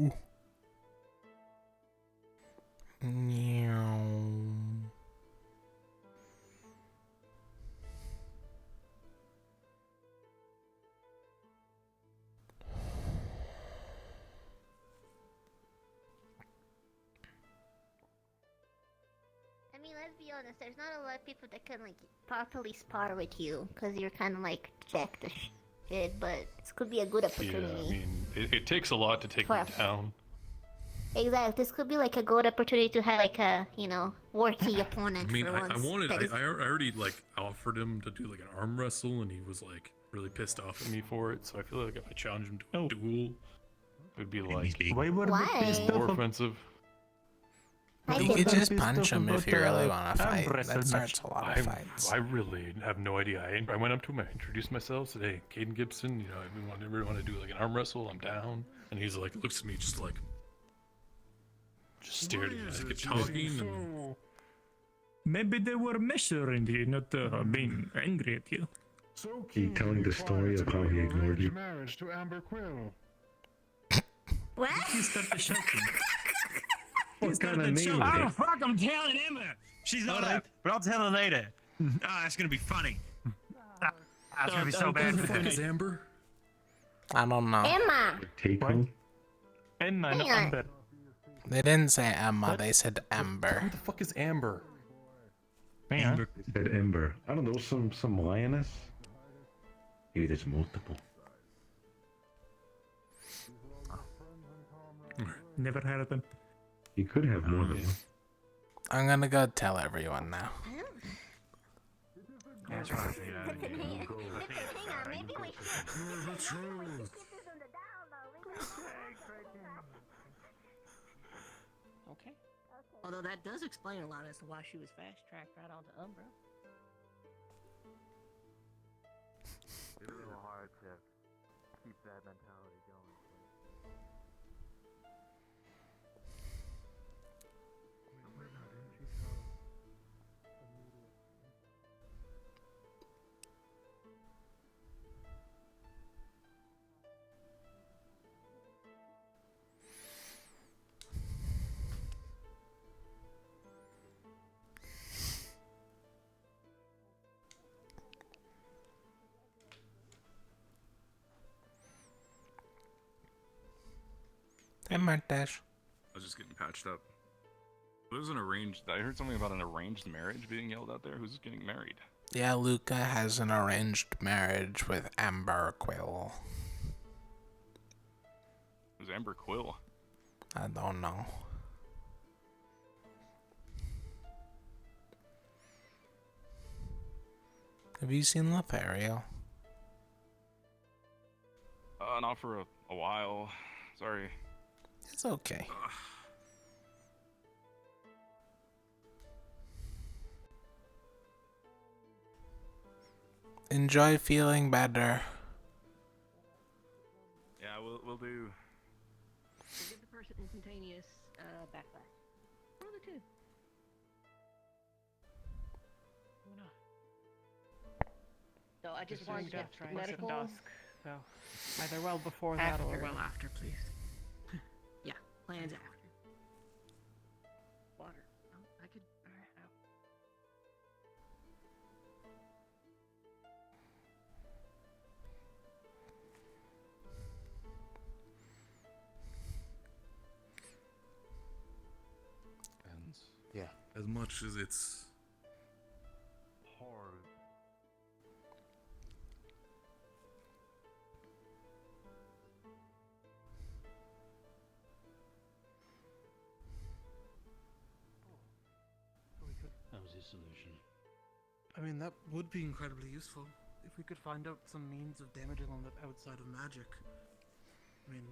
Ooh. Meow. I mean, let's be honest, there's not a lot of people that can, like, properly spar with you, because you're kind of, like, jacked to shit, but this could be a good opportunity. Yeah, I mean, it takes a lot to take me down. Exactly, this could be, like, a good opportunity to have, like, a, you know, worthy opponent I mean, for once. I already, like, offered him to do, like, an arm wrestle, and he was, like, really pissed off at me for it, so I feel like if I challenge him to a duel, it would be, like, more offensive. You could just punch him if you really want to fight. That starts a lot of fights. I really have no idea. I went up to him, I introduced myself, said, "Hey, Caden Gibson, you know, I really want to do like an arm wrestle. I'm down." And he's like, looks at me just like, just stared at me. I kept talking. And... Maybe they were measuring you, not being angry at you. So he telling the story of how he ignored you. Marriage to Amber Quill. What? He started shouting. What kind of name? Oh fuck! I'm telling Emma. She's not up, but I'll tell her later. It's gonna be funny. It's gonna be so bad. Who the fuck is Amber? I don't know. Emma! Take him. Emma, not Amber. They didn't say Emma, they said Amber. Who the fuck is Amber? Amber. He said Ember. I don't know, some lioness? Maybe there's multiple. Never heard of them. You could have more than one. I'm gonna go tell everyone now. That's right. Maybe we should. Okay. Although that does explain a lot as to why she was fast-tracked right onto Umbra. It's a little hard to keep that mentality going. Hey, Martash. I was just getting patched up. There's an arranged. I heard something about an arranged marriage being yelled out there. Who's getting married? Yeah, Luca has an arranged marriage with Amber Quill. Who's Amber Quill? I don't know. Have you seen Lothario? Not for a while. Sorry. It's okay. Enjoy feeling better. Yeah, we'll do. So give the person instantaneous backlash. One of the two. So I just wanted to get medical. Dusk, so either well before that or well after, please. Yeah, plans after. Water. Oh, I could. And yeah, as much as it's hard. That was his solution. I mean, that would be incredibly useful if we could find out some means of damaging them outside of magic. I mean,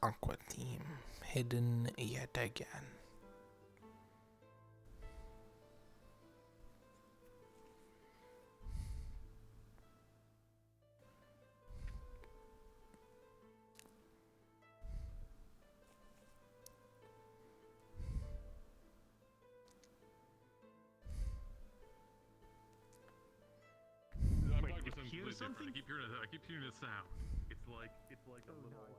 Aqua Team, hidden yet again. I'm Wait, 5% did you hear completely different. something? I keep hearing a sound. It's like a little like.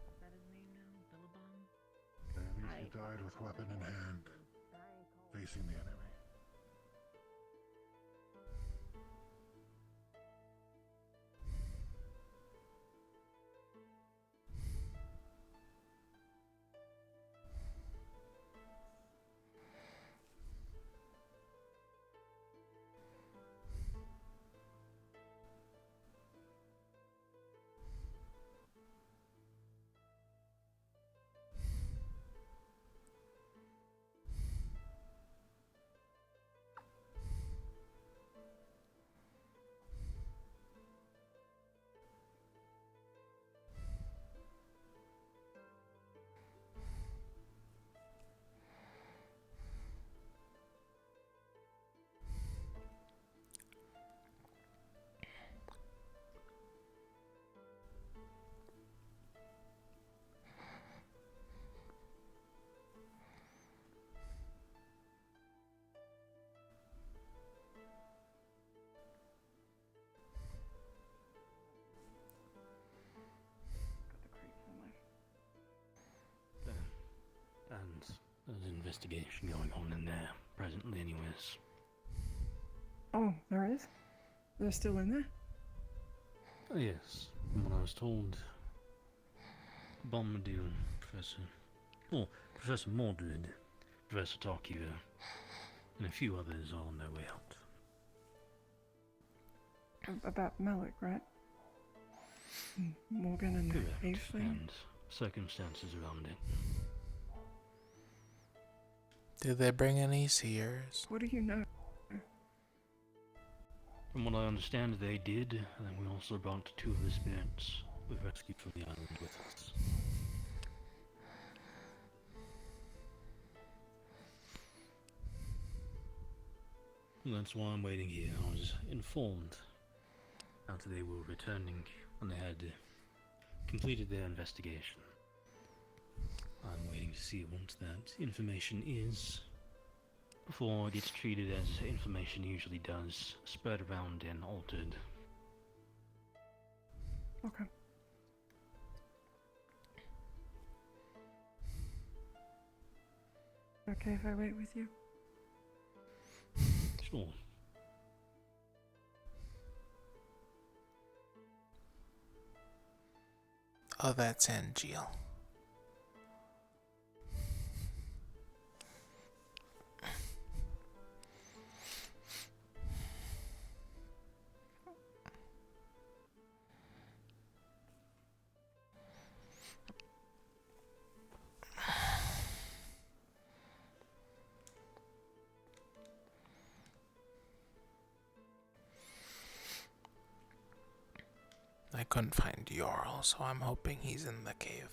Is that his name now? Billabong? At least you died with weapon in hand, facing the enemy. understand there's an investigation going on in there presently anyways. Oh, there is? They're still in there? Oh yes, from what I was told, Bombadil, Professor Mordred, Professor Tarkiva, and a few others are on their way out. About Malik, right? Morgan and Correct, Avery? and circumstances around it. Did they bring any seers? What do you know? From what I understand, they did, and we also brought 2 of the spirits we rescued from the island with us. And that's why I'm waiting here. I was informed after they were returning and they had completed their investigation. I'm waiting to see what that information is before it gets treated as information usually does, spread around and altered. Okay. Okay if I wait with you? Sure. Oh, that's Angeal. I couldn't find Yorl, so I'm hoping he's in the cave.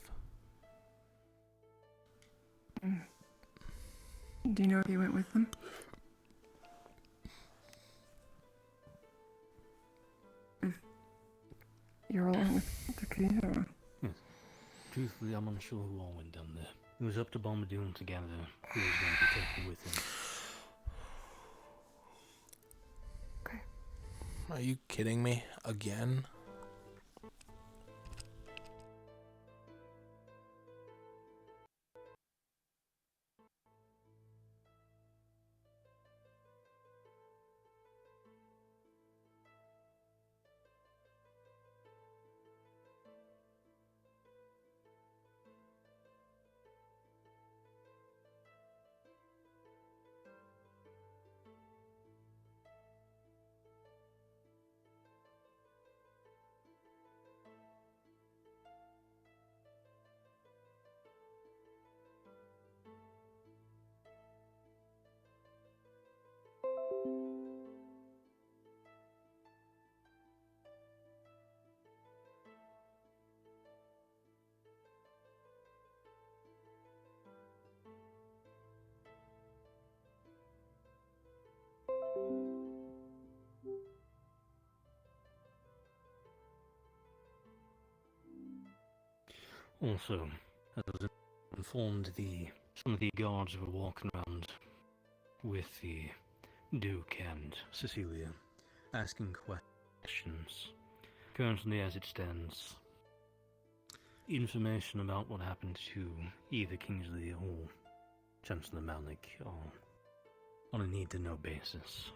Do you know if he went with them? If you're all went with the key, or? Yes. Truthfully, I'm unsure who all went down there. It was up to Bombadil to gather who was going to be taken with him. Okay. Are you kidding me? Again? Also, as I was informed, some of the guards were walking around with the Duke and Cecilia, asking questions. Currently, as it stands, information about what happened to either Kingsley or Chancellor Malik are on a need-to-know basis.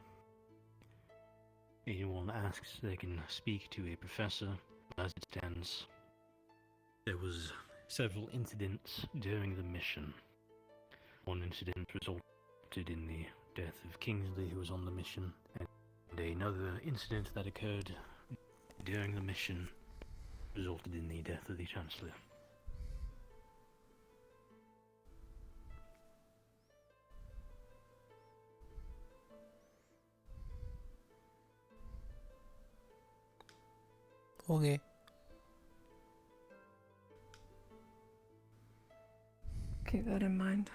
Anyone asks, they can speak to a professor. As it stands, there was several incidents during the mission. One incident resulted in the death of Kingsley, who was on the mission, and another incident that occurred during the mission resulted in the death of the Chancellor. Okay. Keep that in mind.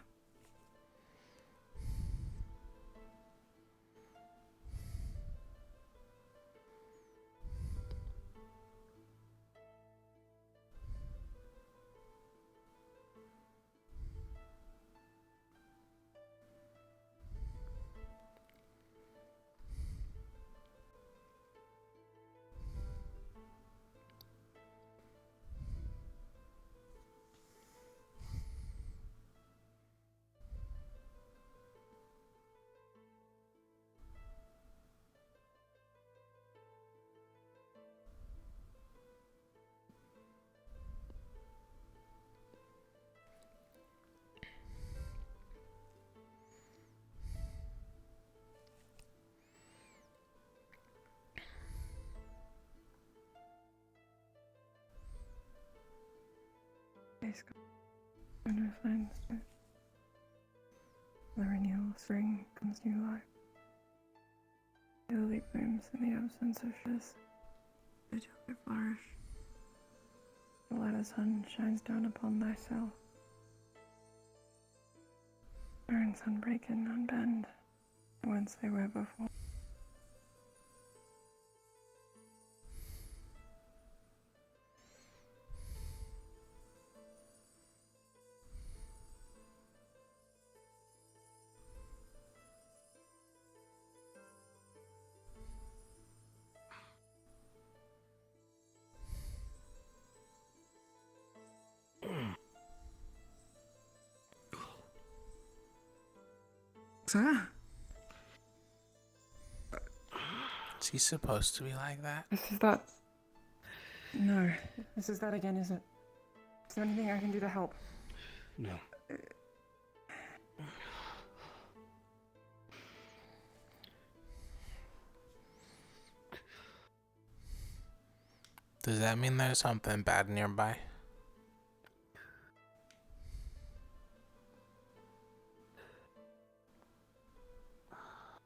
case owner finds it. The renewal spring comes new life. The lily blooms in the absence of shiz. The joy flourish. The light of sun shines down upon thyself. Burns unbreaken, unbend, whence they were before. Sir? Is he supposed to be like that? This is that. No. This is that again, is it? Is there anything I can do to help? No. Does that mean there's something bad nearby?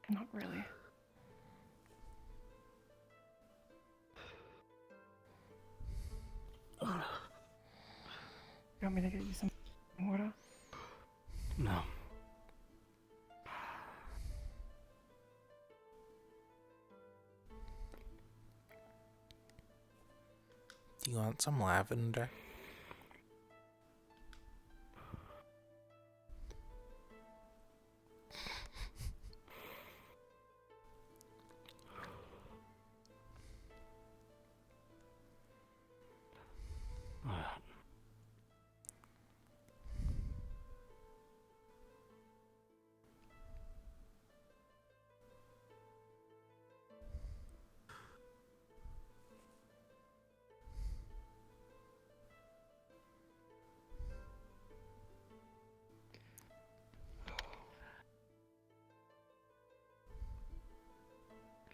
Not really. You want me to get you some water? No. Do you want some lavender?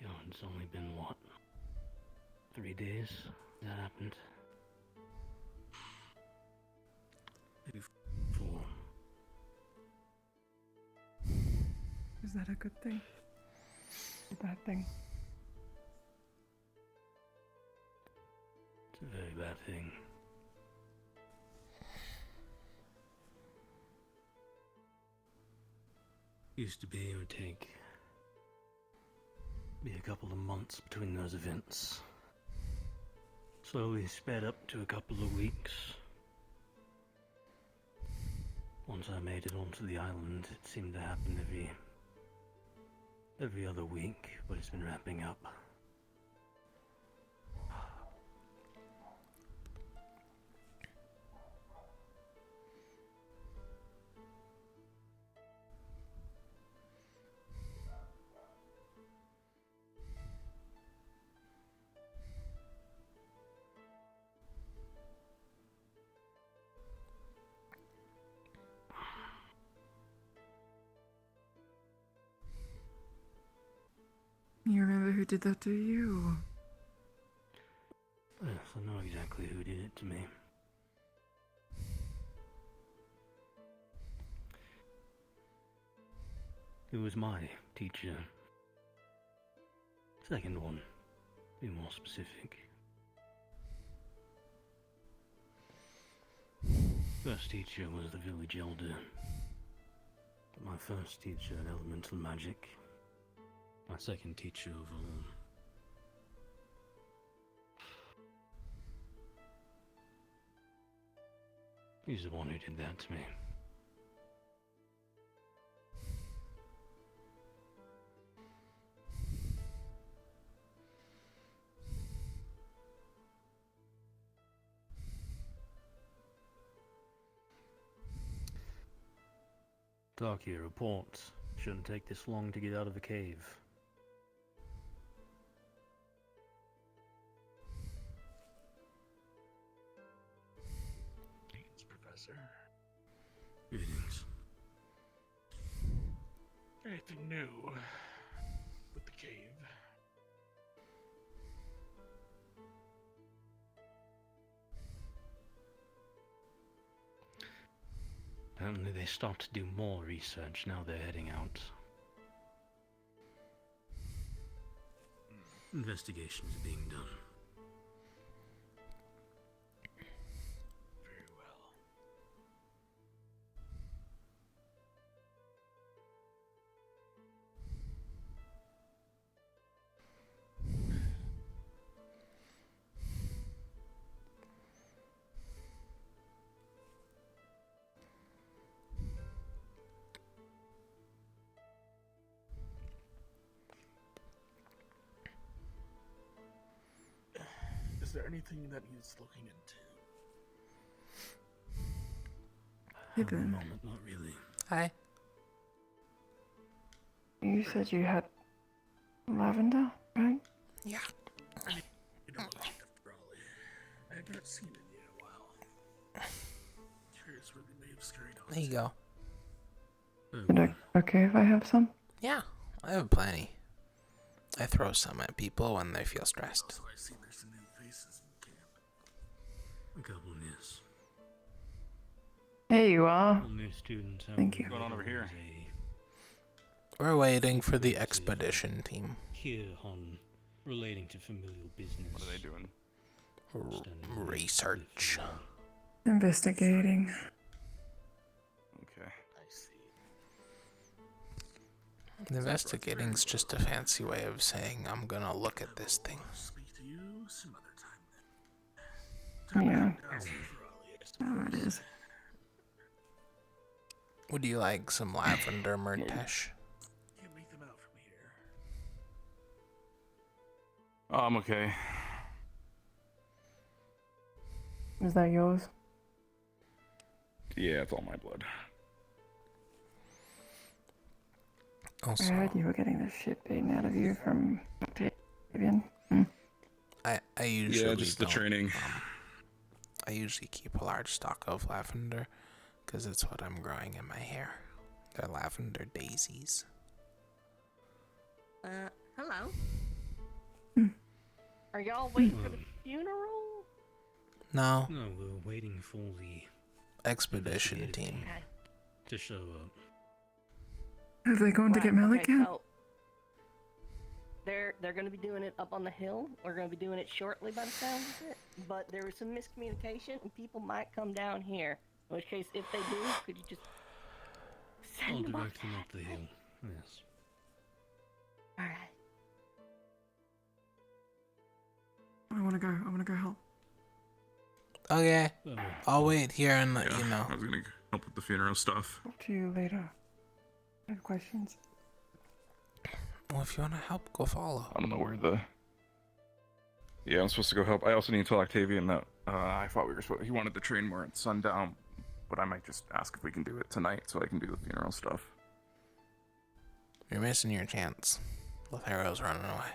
God, it's only been what? 3 days that happened? Maybe 4. Is that a good thing? A bad thing? It's a very bad thing. Used to be it would take a couple of months between those events. Slowly sped up to a couple of weeks. Once I made it onto the island, it seemed to happen every other week, but it's been ramping up. You remember who did that to you? Yes, I know exactly who did it to me. It was my teacher. Second one, to be more specific. First teacher was the village elder. But my first teacher in elemental magic. My second teacher of all. He's the one who did that to me. Darkia reports. Shouldn't take this long to get out of the cave. Thanks, Professor. Greetings. Anything new with the cave? Apparently they stopped to do more research, now they're heading out. Investigations being done. Very well. Is there anything that he's looking into? At the moment, not really. Hi. You said you had lavender, right? Yeah. You know what, Raleigh? I have not seen it in a while. Curious where they may have scurried off. There you go. Is it okay if I have some? Yeah, I have plenty. I throw some at people when they feel stressed. Also, I see there's some new faces in camp. A couple, yes. Here you are. All new students. Thank you. What's going on over here? We're waiting for the expedition team. Here on relating to familial business. What are they doing? Research. Investigating. Okay. I see. Investigating's just a fancy way of saying I'm gonna look at this thing. Speak to you some other time then. Yeah. Oh, it is. Would you like some lavender, Murtesh? Can't make them out from here. Oh, I'm okay. Is that yours? Yeah, it's all my blood. Also, I heard you were getting the shit beaten out of you from Octavian. I usually just the don't, training. I usually keep a large stock of lavender because it's what I'm growing in my hair. They're lavender daisies. Hello. Hmm. Are y'all waiting for the funeral? No, No, we're waiting for the expedition team. Okay. to show up. Are they going to get Malik okay, out? so they're going to be doing it up on the hill. We're going to be doing it shortly by the sounds of it. But there was some miscommunication, and people might come down here. In which case, if they do, could you just I'll send them up? direct them up the hill. Yes. All right. I want to go help. Okay, I'll wait here and let you know. I was gonna help with the funeral stuff. Talk to you later. I have questions. Well, if you want to help, go follow. I don't know where the... Yeah, I'm supposed to go help. I also need to tell Octavian that I thought we were supposed... He wanted to train more at sundown, but I might just ask if we can do it tonight so I can do the funeral stuff. You're missing your chance. Lotharo's running away.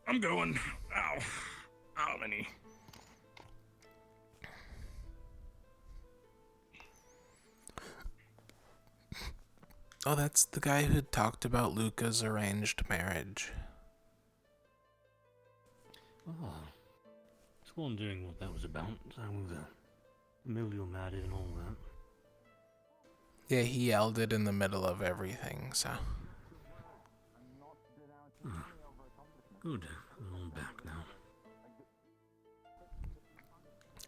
I'm going. Ow. Ow, my knee. Oh, that's the guy who talked about Luca's arranged marriage. Ah. I was wondering what that was about. How the familial matter and all that. Yeah, he yelled it in the middle of everything, so. Ah. Good. We're all back now.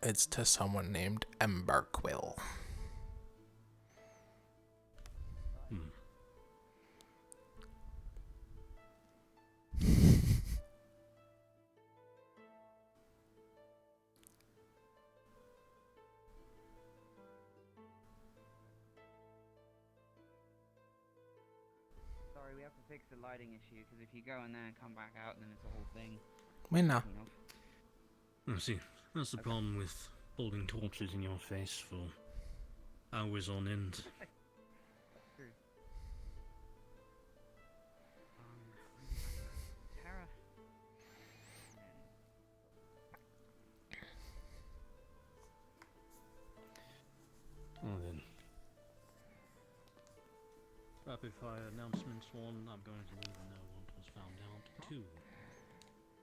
It's to someone named Emberquill. Sorry, we have to fix the lighting issue, because if you go in there and come back out, then it's a whole thing. We know. I see. That's the problem with holding torches in your face for hours on end. True. Tara. Well then. Rapid fire announcements. 1, I'm going to let you know what was found out. 2,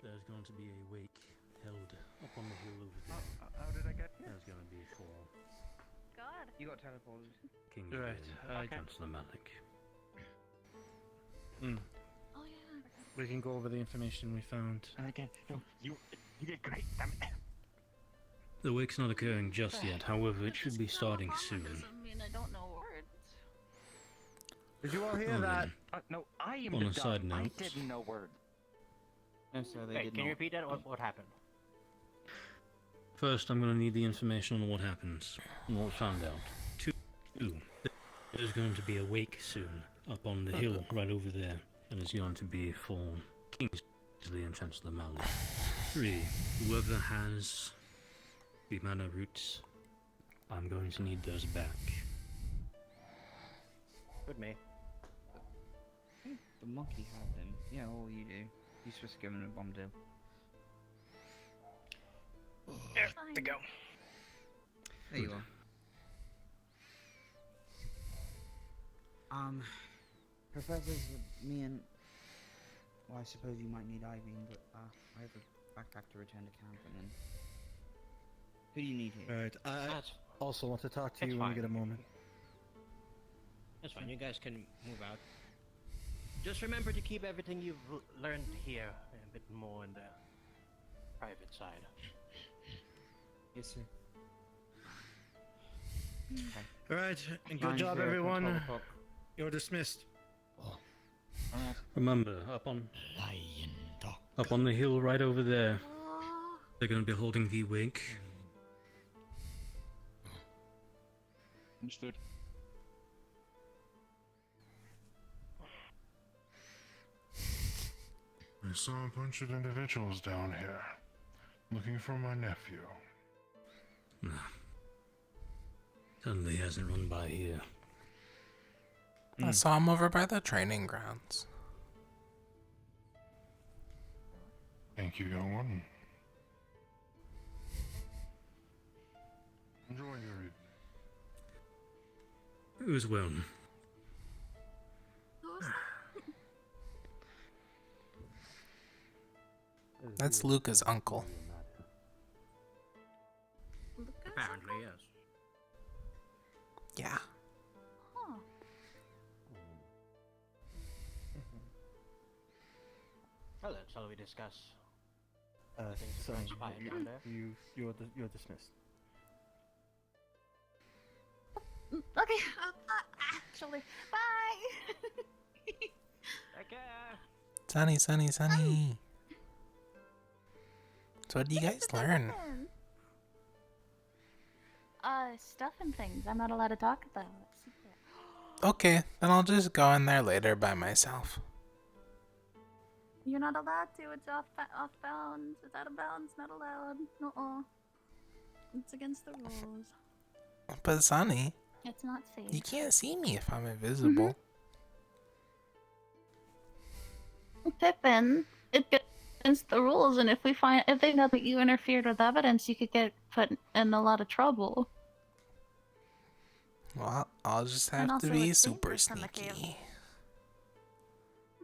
there's going to be a wake held up on the hill over there. How did I get here? There's going to be 4. God. You got teleported. King Right, Chancellor Malik. Mm. Oh yeah. We can go over the information we found. Again, no, you did great, damn it. The wake's not occurring just yet, however, it should be starting soon. Doesn't mean I don't know words. Did you all hear Oh, that? then. No, I am On the a side dumb. I note- didn't know word. Hey, can you repeat that? What happened? First, I'm going to need the information on what happens, and what we found out. 2, there's going to be a wake soon, up on the hill right over there, and it's going to be for Kingsley and Chancellor Malik. 3, whoever has the mana roots, I'm going to need those back. Good me. The monkey had them. Yeah, all you do. You're supposed to give him a bomb deal. There we go. There you are. Professors, me and... Well, I suppose you might need Irene, but I have a backpack to return to camp, and then... Who do you need here? Alright, I also want to talk to It's you when we fine. get a moment. That's fine. You guys can move out. Just remember to keep everything you've learned here a bit more on the private side. Yes, sir. Alright, and Fine, good job, zero, everyone. control the clock. You're dismissed. Remember, up on the hill right over there, they're going to be holding the wake. Understood. I saw a bunch of individuals down here, looking for my nephew. Suddenly hasn't run by here. I saw him over by the training grounds. Thank you, young one. Enjoy your evening. It was well. That's Luca's uncle. Apparently, yes. Yeah. Huh. Oh, then shall we discuss things So that transpired down there? you're dismissed. Okay. Actually, bye. Take care. Sunny, sunny, sunny. So what do you guys learn? Stuff and things. I'm not allowed to talk about. Secret. Okay, then I'll just go in there later by myself. You're not allowed to. It's off bounds. It's out of bounds. Not allowed. Uh-uh. It's against the rules. But Sunny, It's not safe. you can't see me if I'm invisible. Pippin, it gets against the rules, and if they know that you interfered with evidence, you could get put in a lot of trouble. Well, I'll just And have to also be it's super dangerous in the cave. sneaky.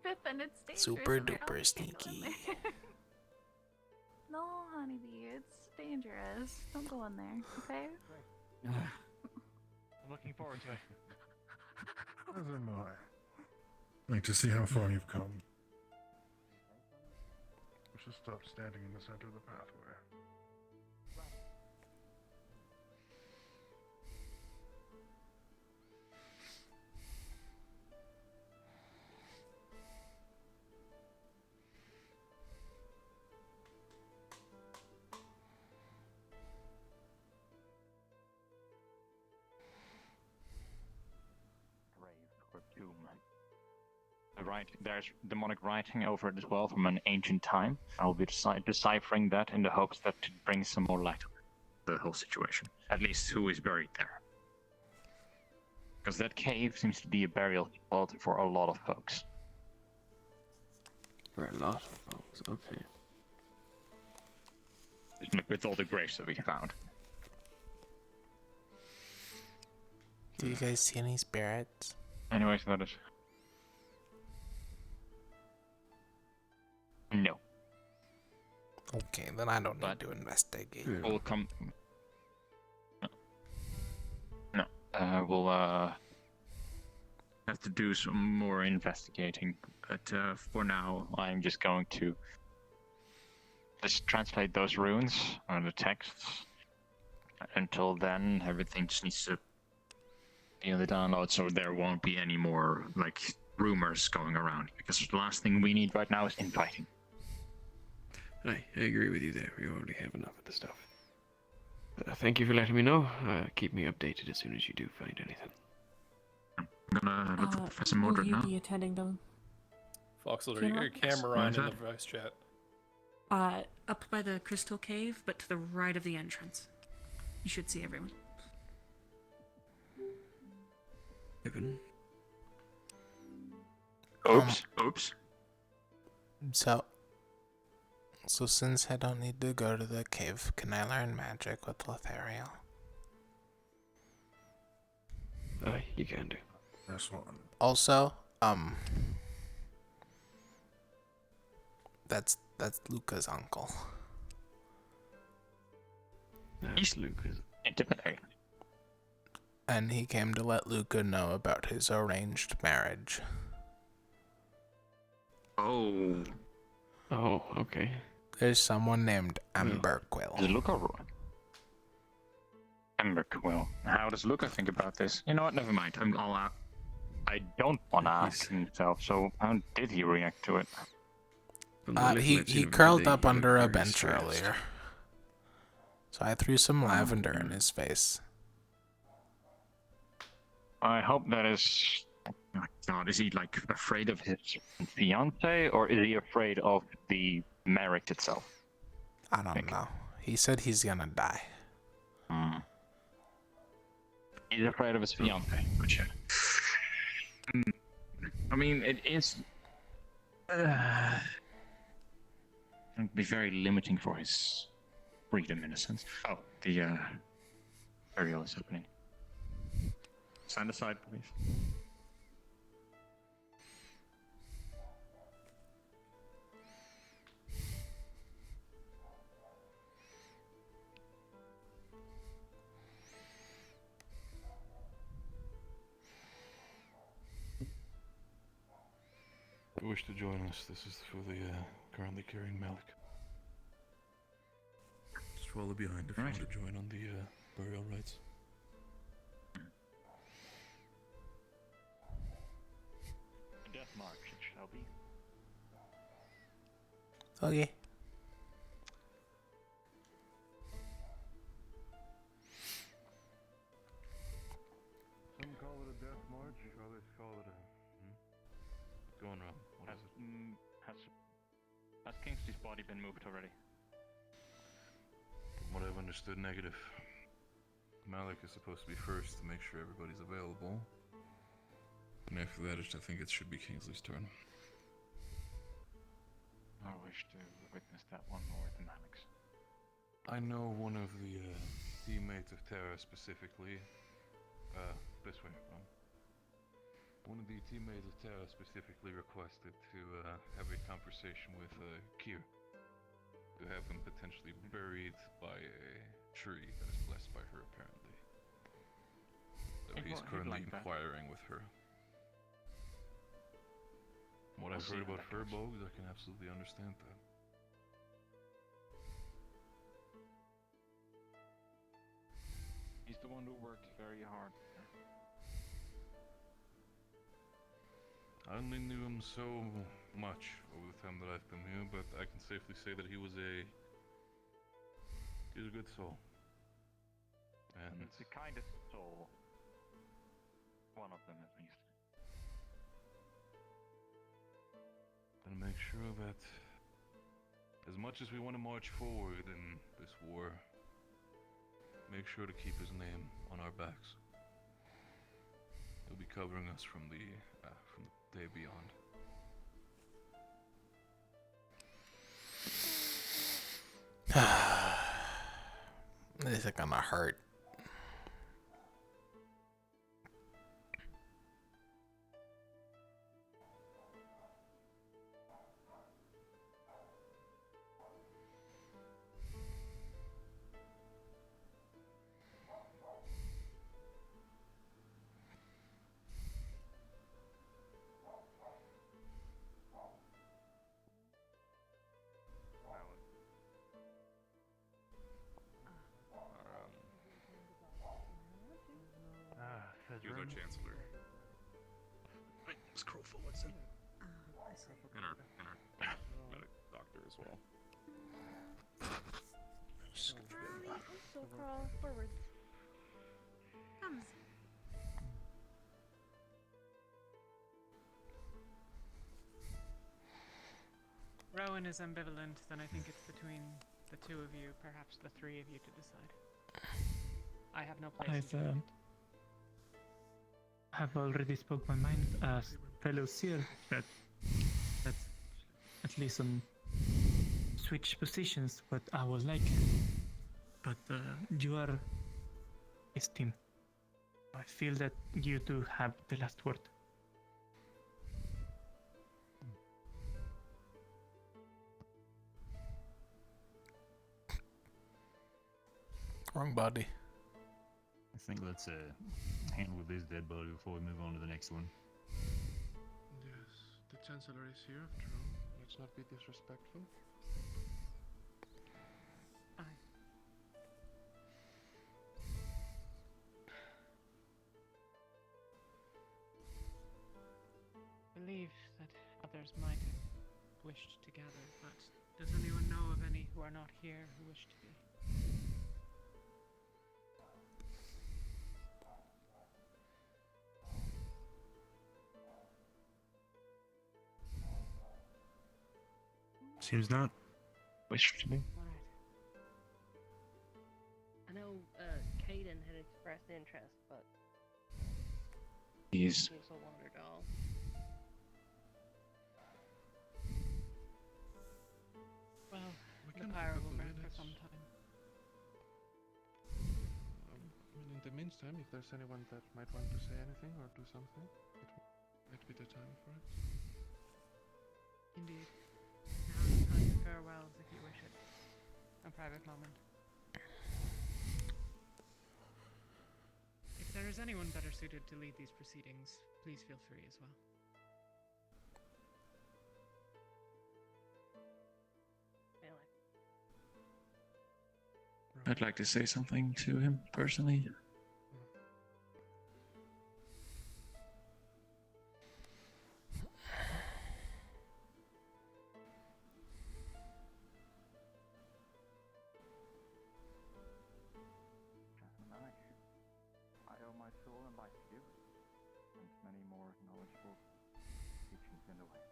Pippin, it's dangerous. Super in there. duper You can't go in sneaky. there. No, honeybee, it's dangerous. Don't go in there, okay? I'm looking forward to it. As am I. Like to see how far you've come. We should stop standing in the center of the pathway. Or doom. There's demonic writing over it as well from an ancient time. I'll be deciphering that in the hopes that it brings some more light on the whole situation. At least who is buried there. Because that cave seems to be a burial spot for a lot of folks. For a lot of folks, okay. With all the graves that we found. Do you guys see any spirits? Anyways, that is. No. Okay, then I don't need to investigate. We'll come. No. No. we'll have to do some more investigating. But for now, I'm just going to just translate those runes on the texts. Until then, everything just needs to be on the download, so there won't be any more like rumors going around. Because the last thing we need right now is infighting. I agree with you there. We already have enough of the stuff. Thank you for letting me know. Keep me updated as soon as you do find anything. I'm gonna look for Professor Will Mordred you now. be attending them? Foxel, you got your camera on in the voice chat. Up by the crystal cave, but to the right of the entrance. You should see everyone. Oops. Oops. So since I don't need to go to the cave, can I learn magic with Lothario? You can do. That's one. Also, that's Luca's uncle. He's Luca's intimidating. And he came to let Luca know about his arranged marriage. Oh. Oh, okay. There's someone named Emberquill. Does Luca Emberquill. How does Luca think about this? You know what? Never mind. I'll I don't want to ask himself. So how did he react to it? He curled up under a bench earlier. So I threw some lavender in his face. I hope that is... Oh God, is he like afraid of his fiance, or is he afraid of the marriage itself? I don't know. He said he's gonna die. He's afraid of his fiance. Which, I mean, it is... it'd be very limiting for his freedom, in a sense. Oh, the burial is happening. Stand aside, please. If you wish to join us, this is for the currently carrying Malik. Just follow behind if you want to join on the burial rites. Death march, it shall be. Okay. Some call it a death march, others call it a... What's going on? What is it? Has Kingsley's body been moved already? From what I've understood, negative. Malik is supposed to be first to make sure everybody's available. And after that, I think it should be Kingsley's turn. I wish to witness that one more than Malik's. I know one of the teammates of Terra specifically. This way, Ron. One of the teammates of Terra specifically requested to have a conversation with Kier. To have him potentially buried by a tree that is blessed by her, apparently. So he's currently inquiring with her. What I've heard about Furbolgs, I can absolutely understand that. He's the one who worked very hard. I only knew him so much over the time that I've been here, but I can safely say that he was a good soul. And it's the kindest soul. One of them, at least. And make sure that as much as we want to march forward in this war, make sure to keep his name on our backs. He'll be covering us from the day beyond. This is gonna hurt. no chancellor. Right, scroll forwards then. I see. And our medic doctor as well. Also crawl forwards. Comes. Rowan is ambivalent, then I think it's between the two of you, perhaps the three of you to decide. I have no place in doing it. I've already spoke my mind as fellow seer that at least switch positions, but I was like, but you are esteemed. I feel that you do have the last word. Wrong body. I think let's handle this dead body before we move on to the next one. Yes, the Chancellor is here after all. Let's not be disrespectful. Believe that others might have wished to gather, but does anyone know of any who are not here who wish to be? Seems not. Wish to be. Alright. I know Caden had expressed interest, but He's he also wandered off. Well, We the can pyre have a will couple burn for minutes. some time. In the meantime, if there's anyone that might want to say anything or do something, it might be the time for it. Indeed. Now is the time for farewells if you wish it. A private moment. If there is anyone better suited to lead these proceedings, please feel free as well. I'd like to say something to him personally. I owe my soul and life to you, and many more knowledgeable teachings in the way.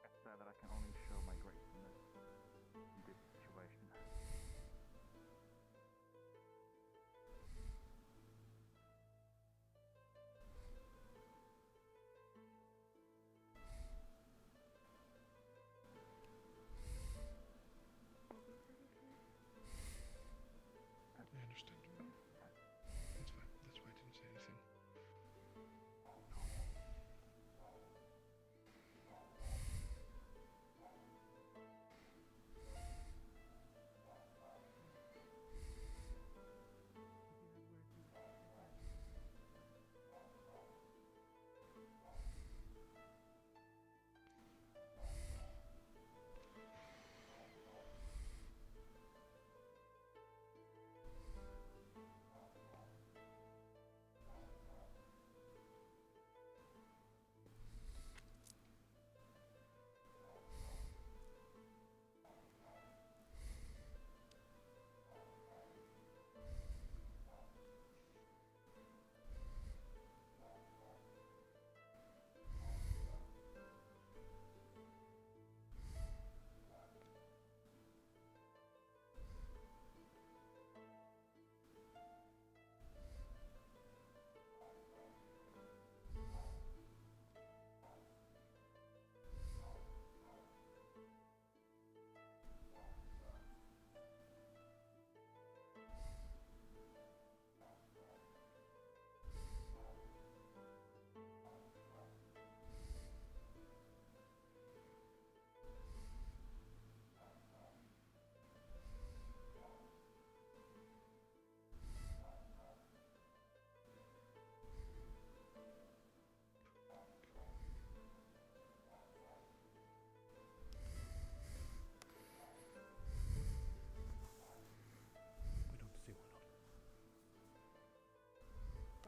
It's sad that I can only show my gratefulness in this situation. I understand. That's fine. That's why I didn't say anything.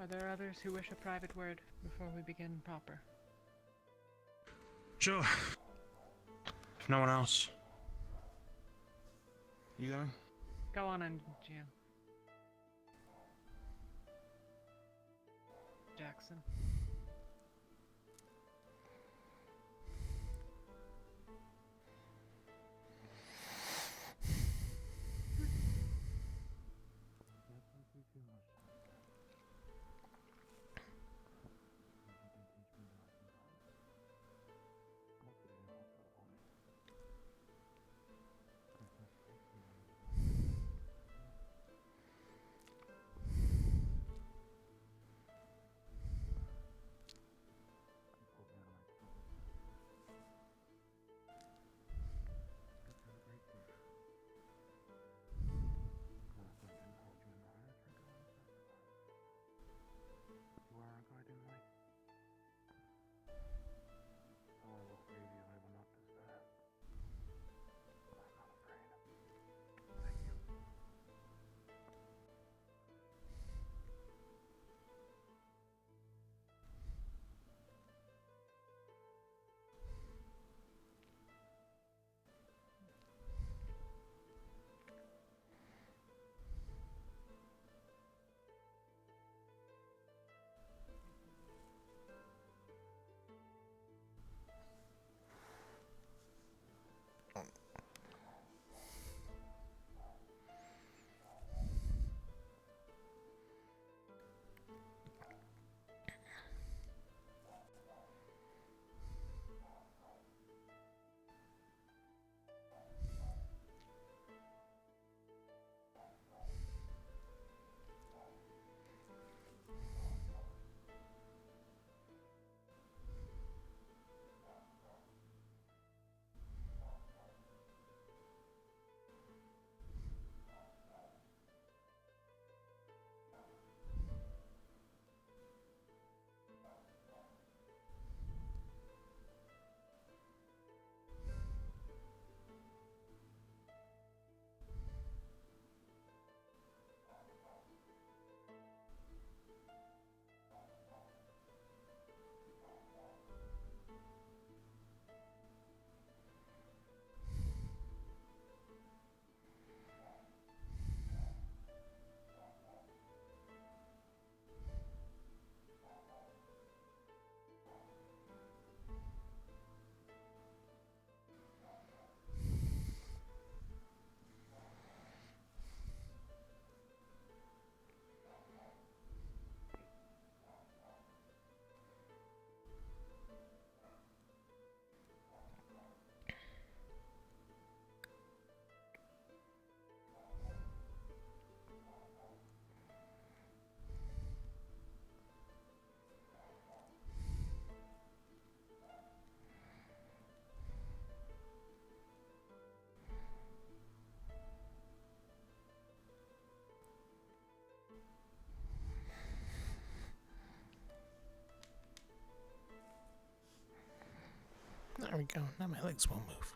Are there others who wish a private word before we begin proper? Sure. If no one else. You going? Go on in, Jill. Jackson. There we go. Now my legs won't move.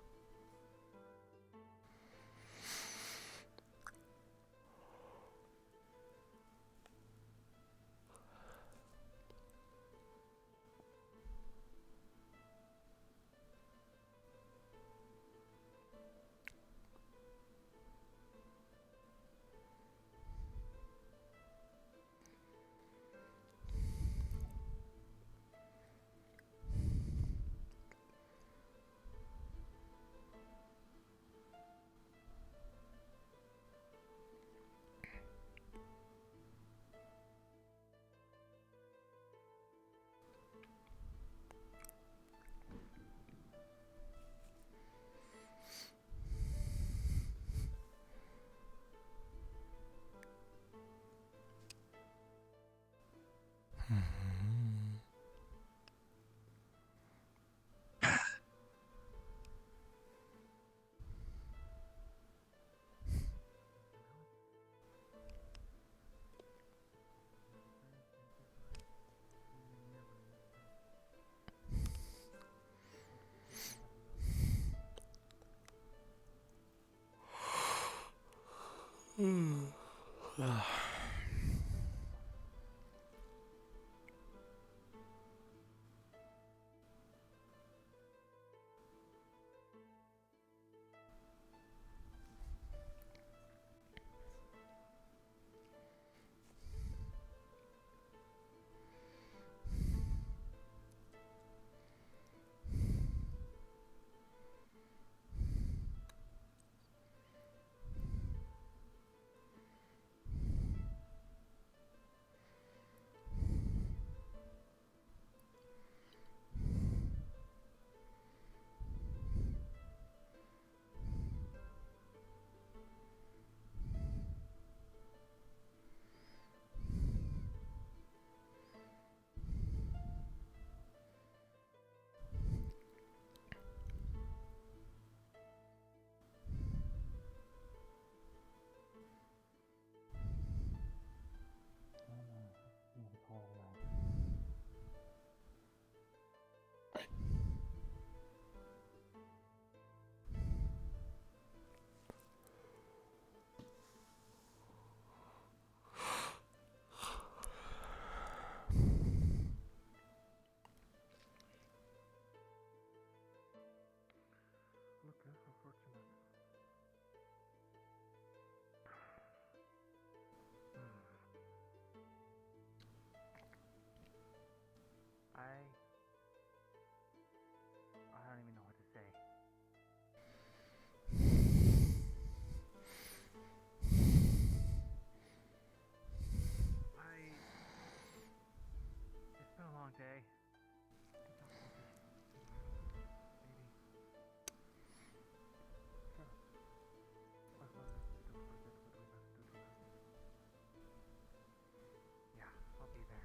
day. Yeah, I'll be there.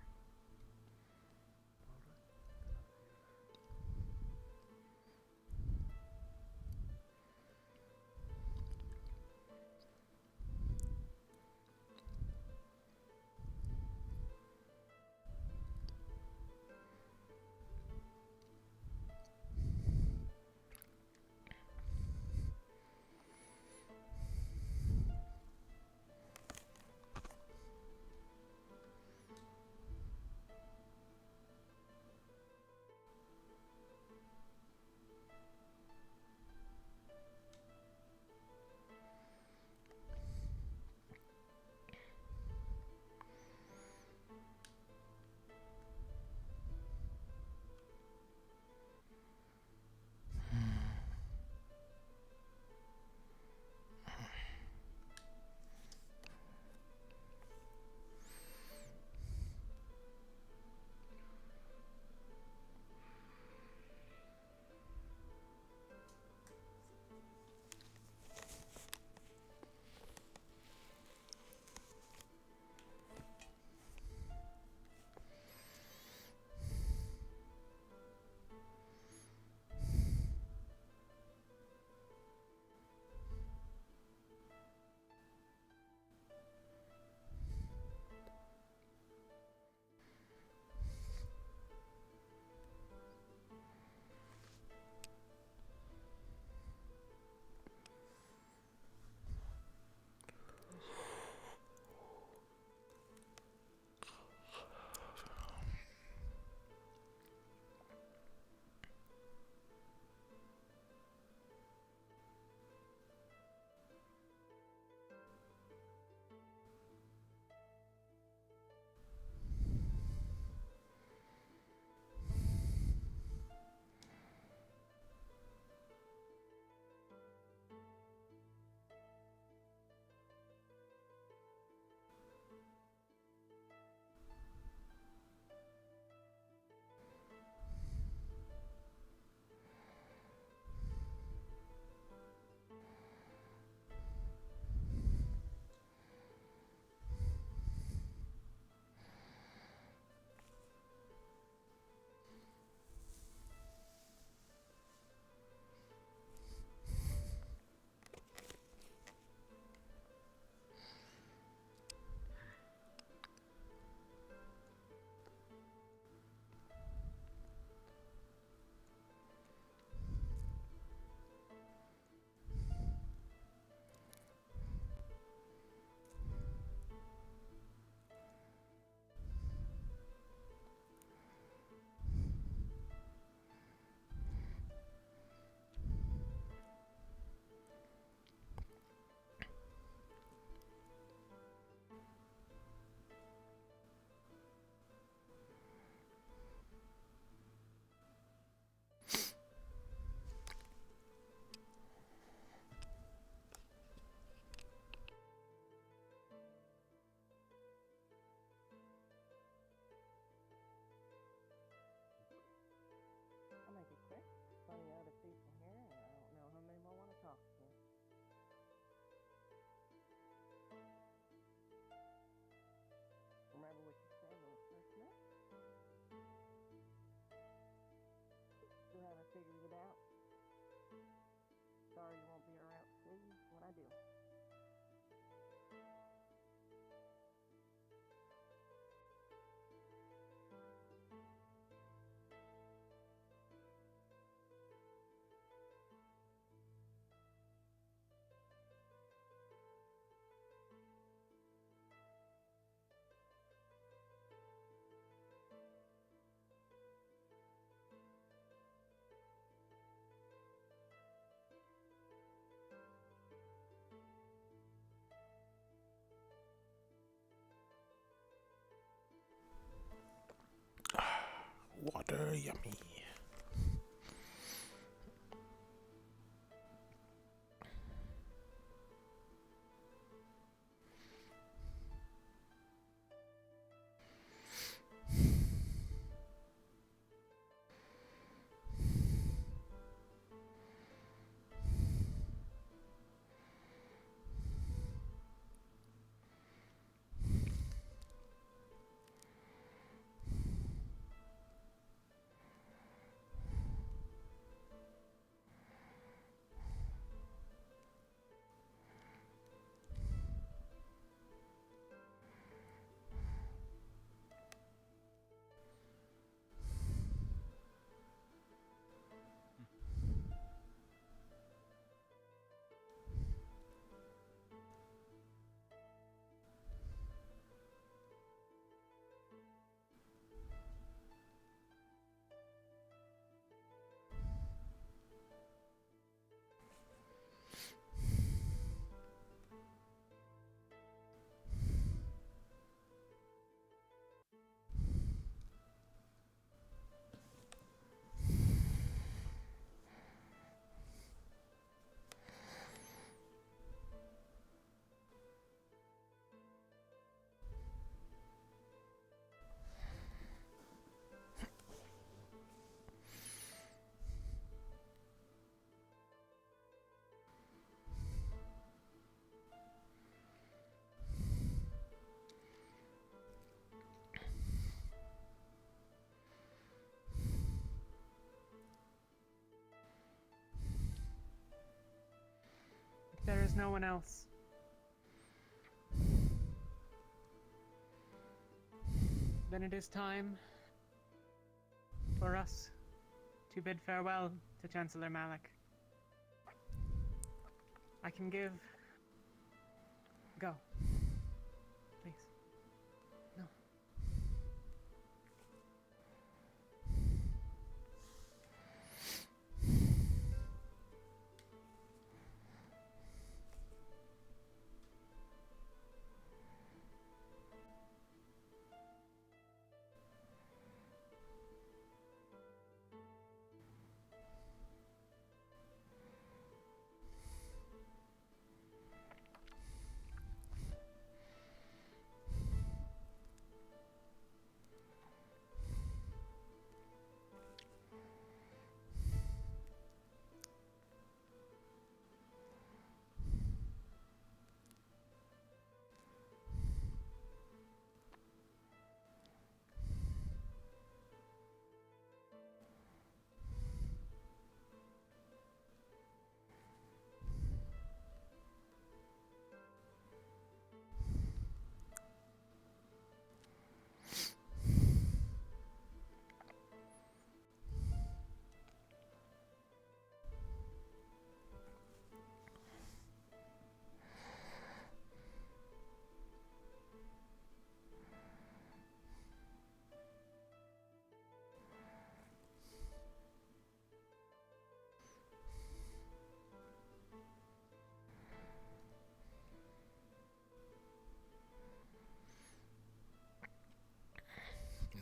I'll make it quick. Plenty of other people here, and I don't know how many more want to talk to me. Remember what you said when we first met? Still haven't figured it out. Sorry you won't be around to see what I do. Water, yummy. no one else. Then it is time for us to bid farewell to Chancellor Malik. I can give... Go. Please. No.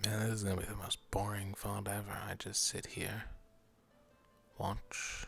Man, this is gonna be the most boring font ever. I just sit here, watch.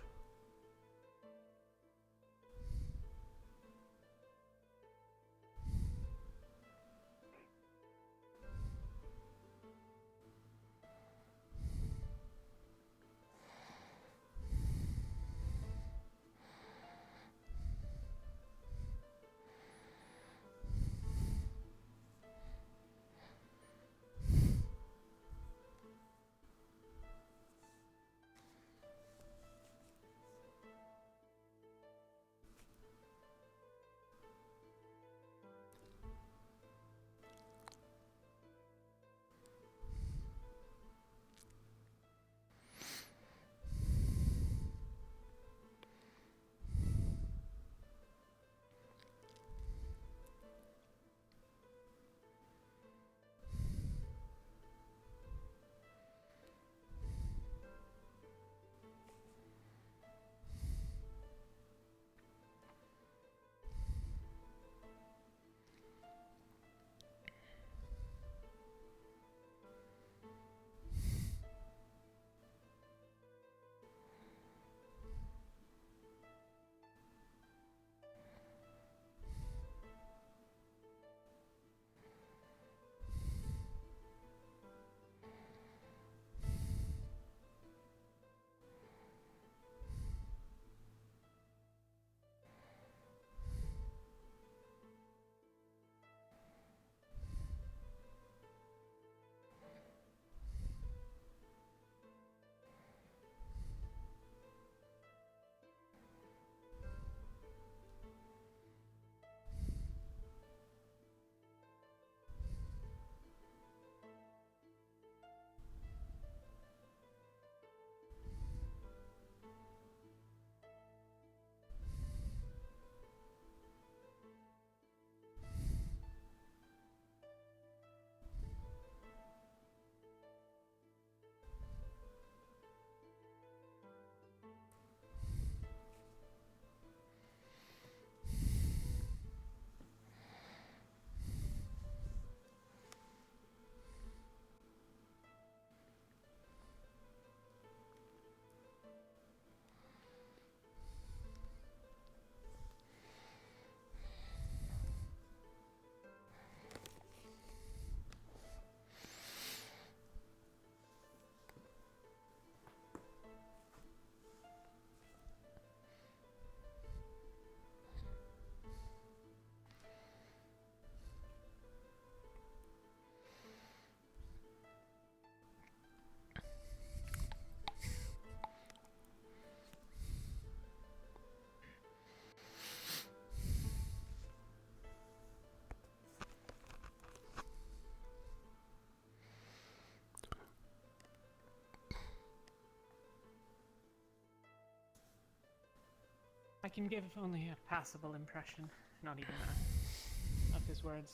can give only a passable impression, not even that, of his words.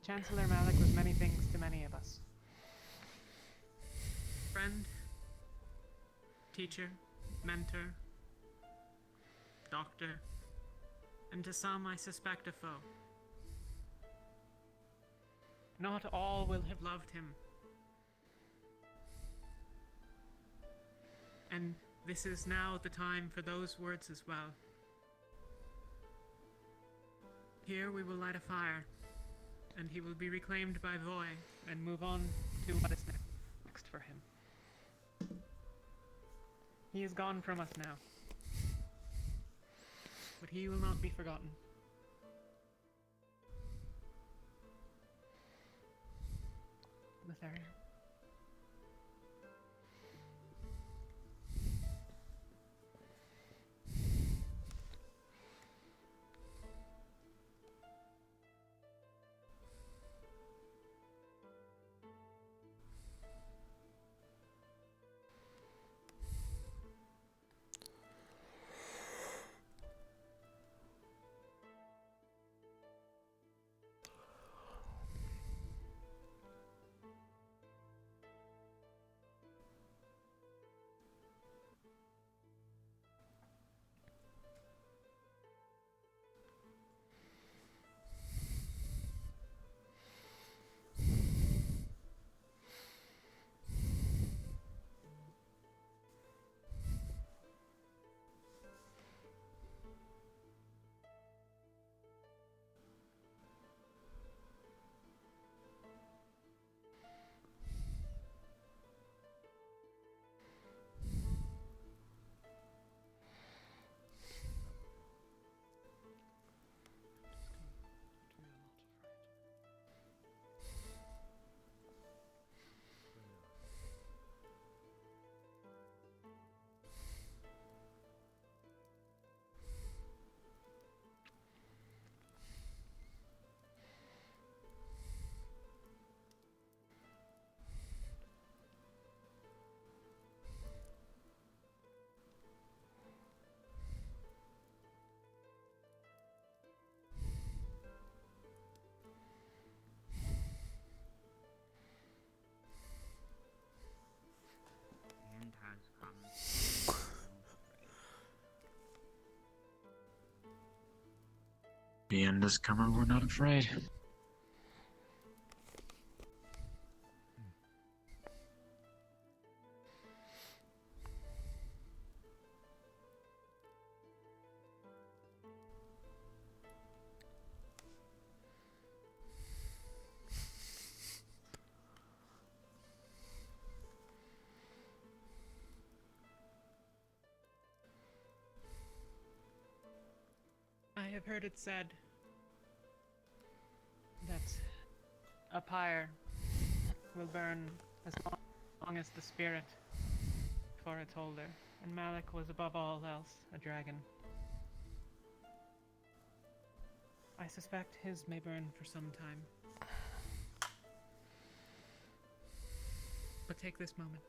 Chancellor Malik was many things to many of us. Friend, teacher, mentor, doctor, and to some I suspect a foe. Not all will have loved him. And this is now the time for those words as well. Here we will light a fire, and he will be reclaimed by Voy and move on to what is next for him. He is gone from us now, but he will not be forgotten. Lothario. End has come. The end has come and we're not afraid. I have heard it said that a pyre will burn as long as the spirit for its holder, and Malik was above all else a dragon. I suspect his may burn for some time. But take this moment.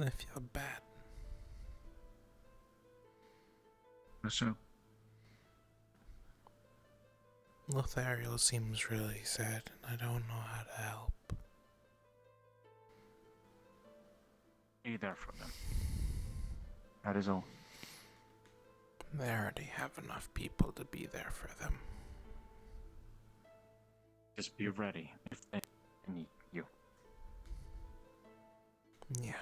I feel bad. So, Lothario seems really sad, and I don't know how to help. be there for them. That is all. They already have enough people to be there for them. Just be ready if they need you. Yeah.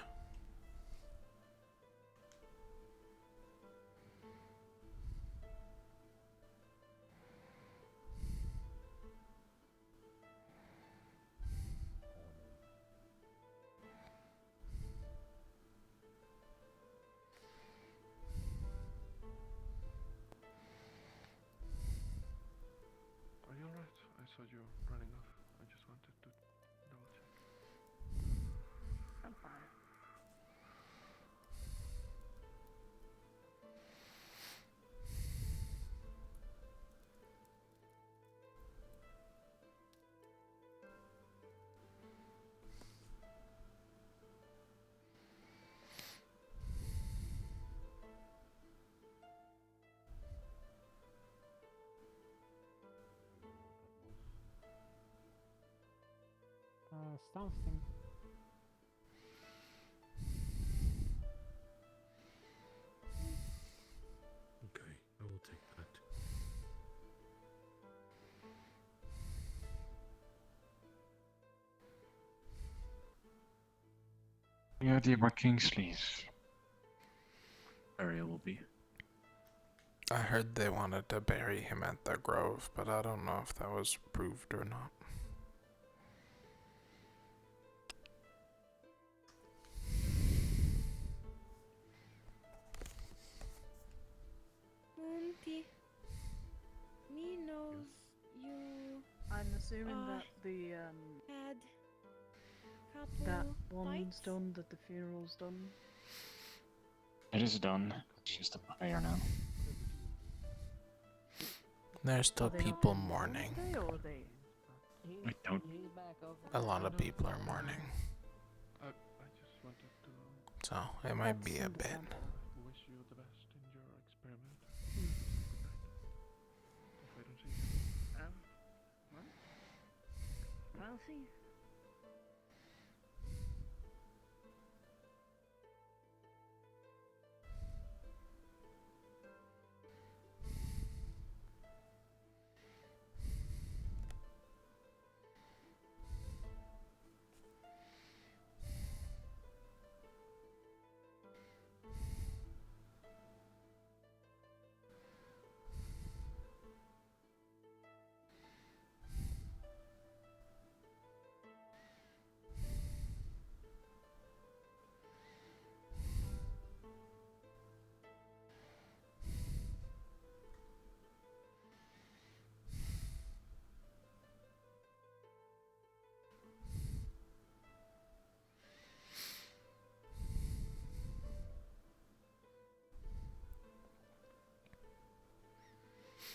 Are you alright? I saw you running off. I just wanted to double check. I'm fine. Something. Okay, I will take that. Any idea where Kingsley's area will be? I heard they wanted to bury him at the grove, but I don't know if that was proved or not. Monty, me knows you I'm assuming that the had couple that one fights. done, that the funeral's done. It is done. It's just a prayer now. There's still Are they not people in mourning. Wednesday, or are they? I don't. A lot of people are mourning. I just wanted to So it might be a bit. wish you the best in your experiment. Good night. If I don't see you. Well, I'll see.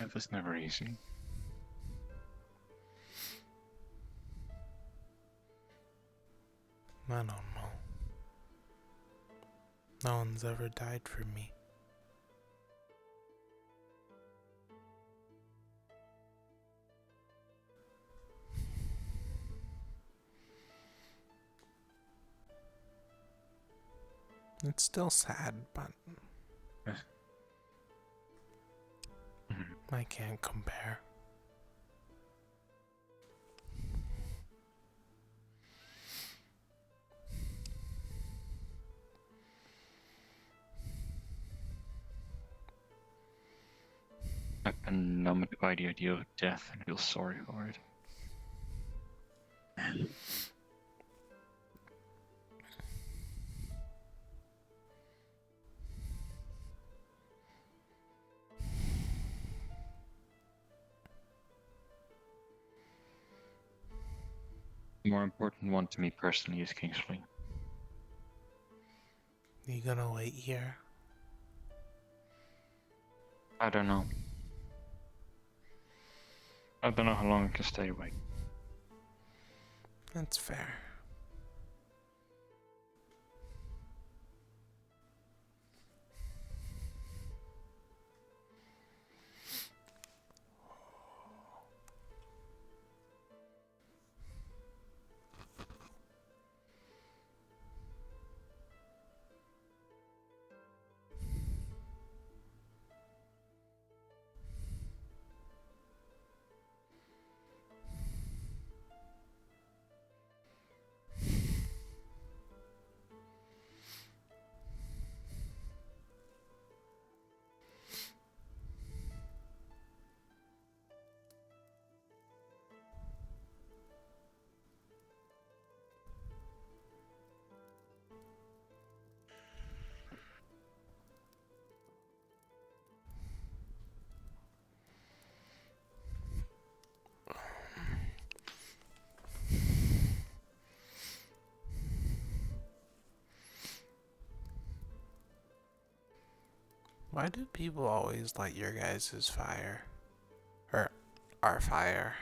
It was never easy. I don't know. No one's ever died for me. It's still sad, but I can't compare. I've been numbed by the idea of death and feel sorry for it. The more important one to me personally is Kingsley. You gonna wait here? I don't know. I don't know how long I can stay awake. That's fair. Why do people always light your guys' fire? Or our fire?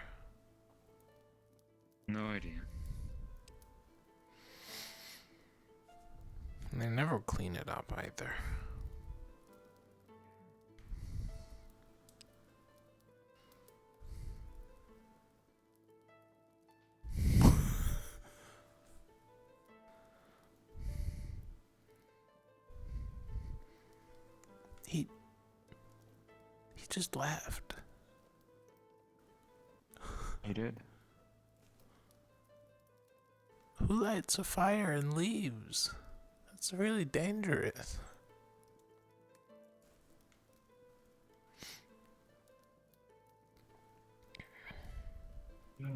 No idea. And they never clean it up either. He just left. He did. Who lights a fire and leaves? That's really dangerous. I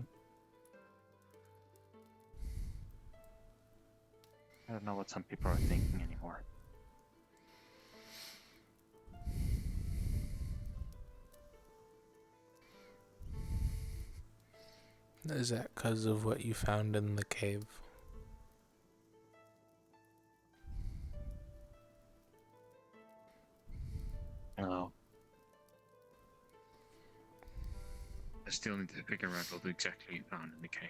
don't know what some people are thinking anymore. Is that because of what you found in the cave? No. I still need to figure out what exactly you found in the cave.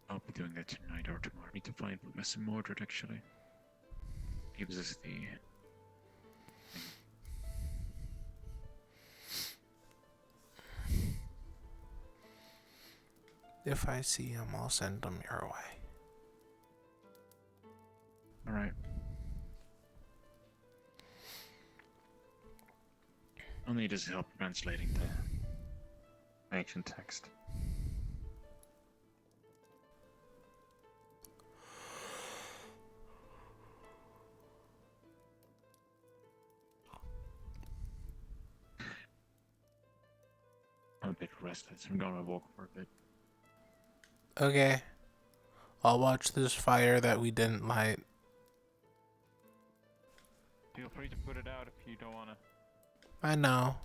I'll be doing that tonight or tomorrow. I need to find Professor Mordred actually. Gives us the... If I see him, I'll send him your way. Alright. I'll need his help translating the ancient text. I'm a bit restless. I'm going to walk for a bit. Okay. I'll watch this fire that we didn't light. Feel free to put it out if you don't want to. I know.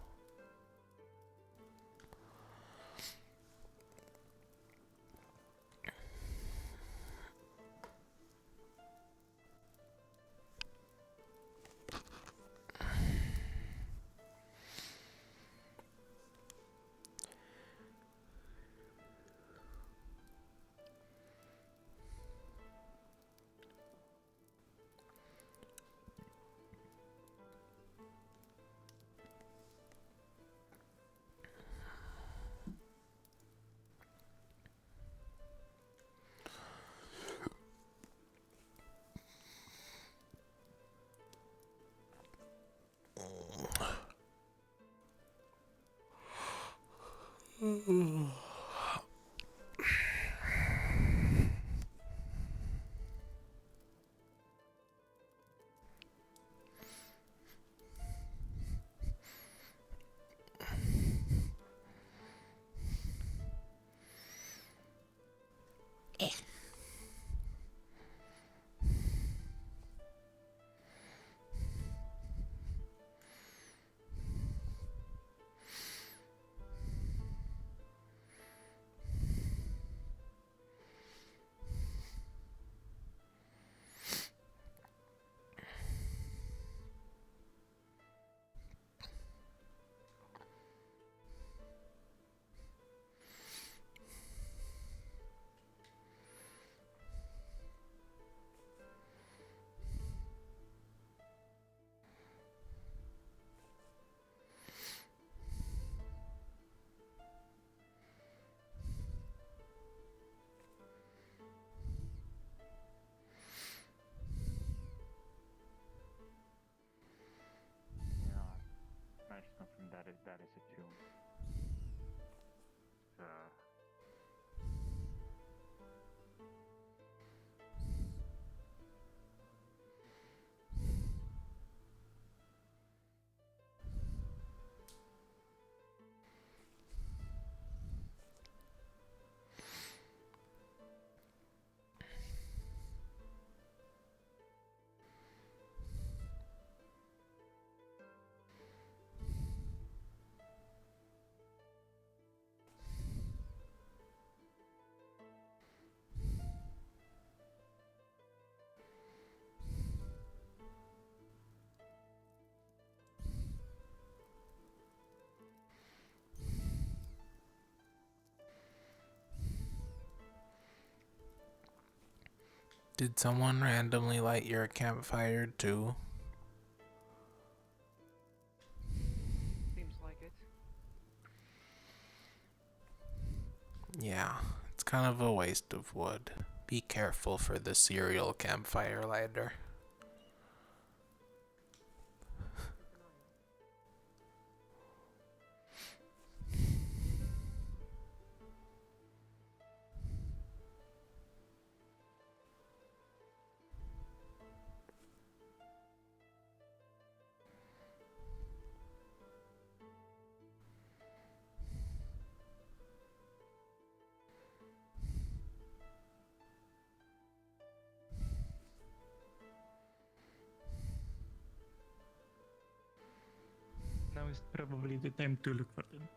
From that is a tomb. Did someone randomly light your campfire too? Seems like it. Yeah, it's kind of a waste of wood. Be careful for the serial campfire lighter. Now is probably the time to look for them.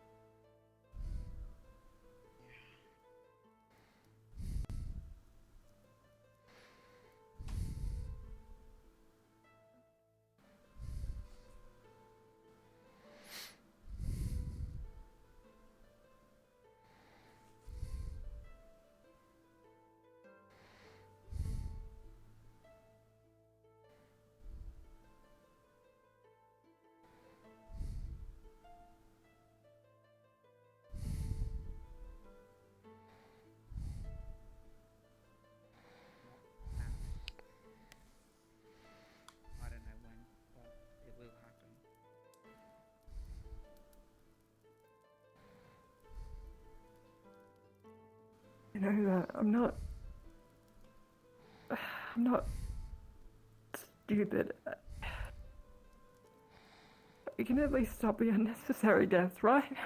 I don't know when, but it will happen. You know that I'm not stupid. You can at least stop the unnecessary deaths, right?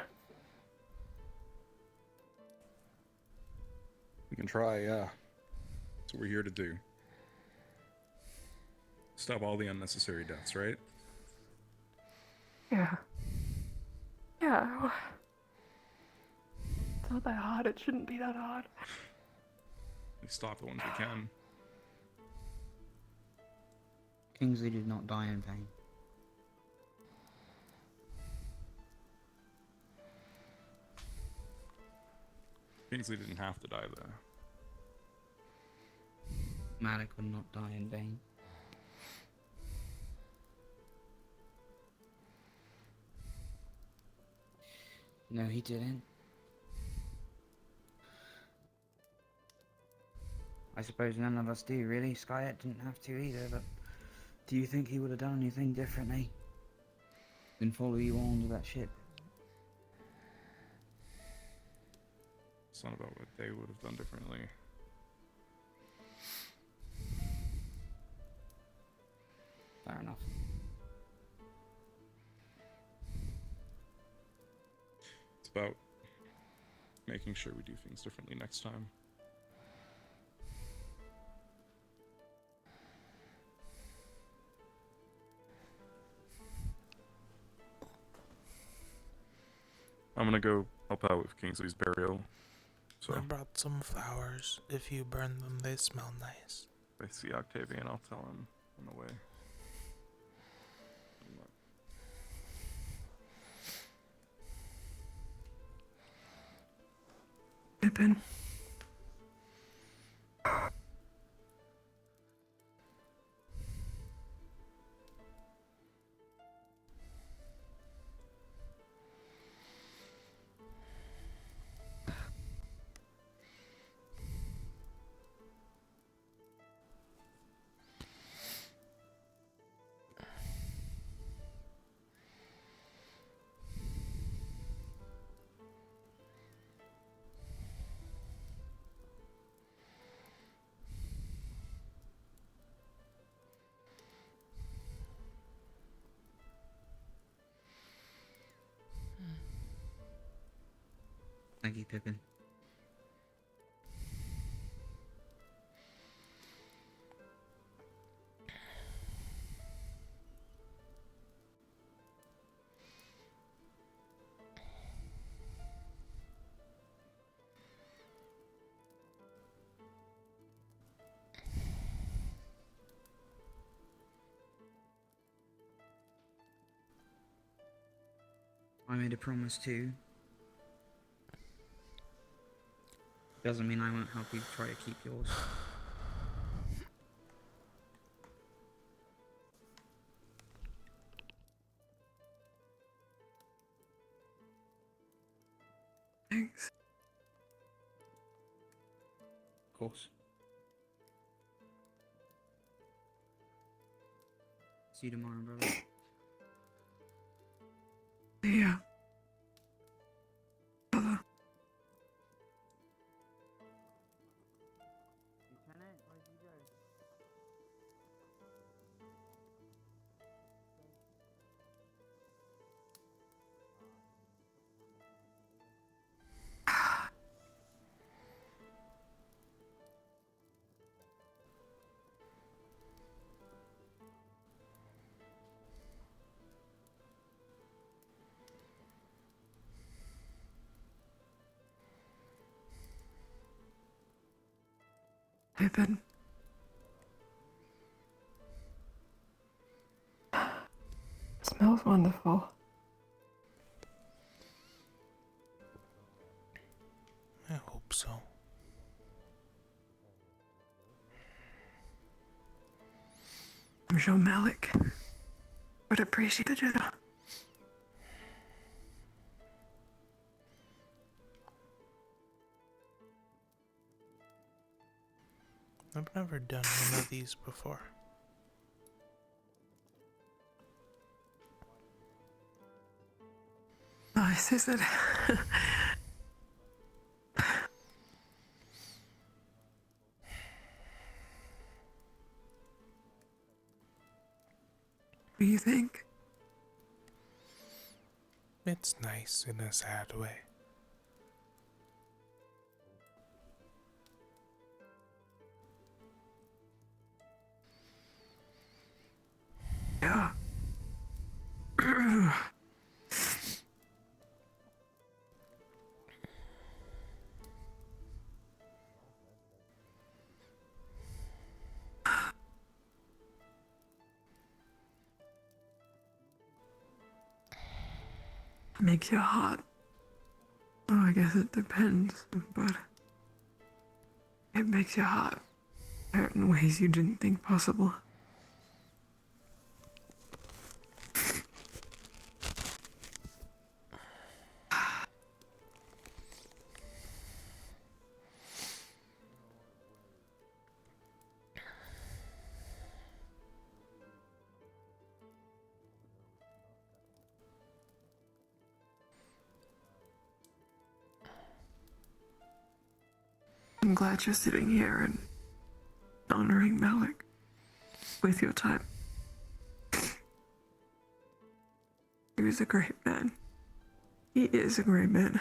We can try, yeah. That's what we're here to do. Stop all the unnecessary deaths, right? Yeah. Yeah. It's not that hard. It shouldn't be that hard. We stop the ones we can. Kingsley did not die in vain. Kingsley didn't have to die though. Malik would not die in vain. No, he didn't. I suppose none of us do, really. Skyet didn't have to either, but do you think he would have done anything differently than follow you on to that ship? It's not about what they would have done differently. Fair enough. It's about making sure we do things differently next time. I'm gonna go help out with Kingsley's burial. So I brought some flowers. If you burn them, they smell nice. if I see Octavian, I'll tell him on the way. Pippin. Thank you, Pippin. I made a promise too. Doesn't mean I won't help you try to keep yours. proceedings. Of course. See you tomorrow, brother. Yeah. Lieutenant, where'd you go? Pippin. Smells wonderful. I hope so. I'm sure Malik would appreciate the dinner. I've never done one of these before. Nice, is it? What do you think? It's nice in a sad way. Yeah. Makes you hot. Oh, I guess it depends, but it makes you hot. Hurt in ways you didn't think possible. I'm glad you're sitting here and honoring Malik with your time. He was a great man. He is a great man.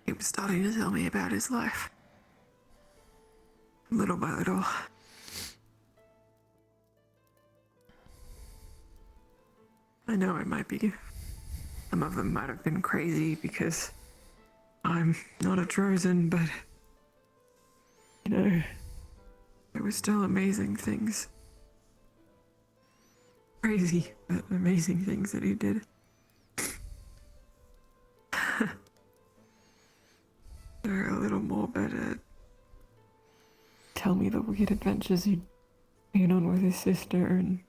He was starting to tell me about his life. Little by little. I know it might be. Some of them might have been crazy because I'm not a Trojan, but you know, there were still amazing things. Crazy, but amazing things that he did. They're a little more better. Tell me the weird adventures he'd been on with his sister and...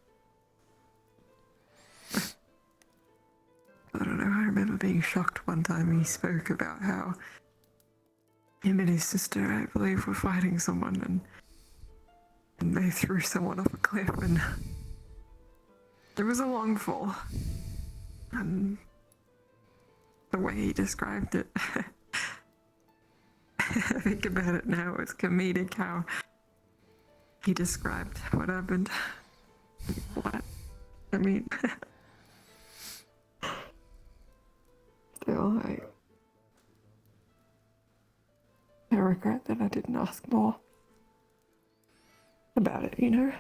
I don't know, I remember being shocked one time he spoke about how him and his sister, I believe, were fighting someone and they threw someone off a cliff and it was a long fall. And the way he described it, I think about it now, it's comedic how he described what happened. What? I mean... Still, I regret that I didn't ask more about it, you know?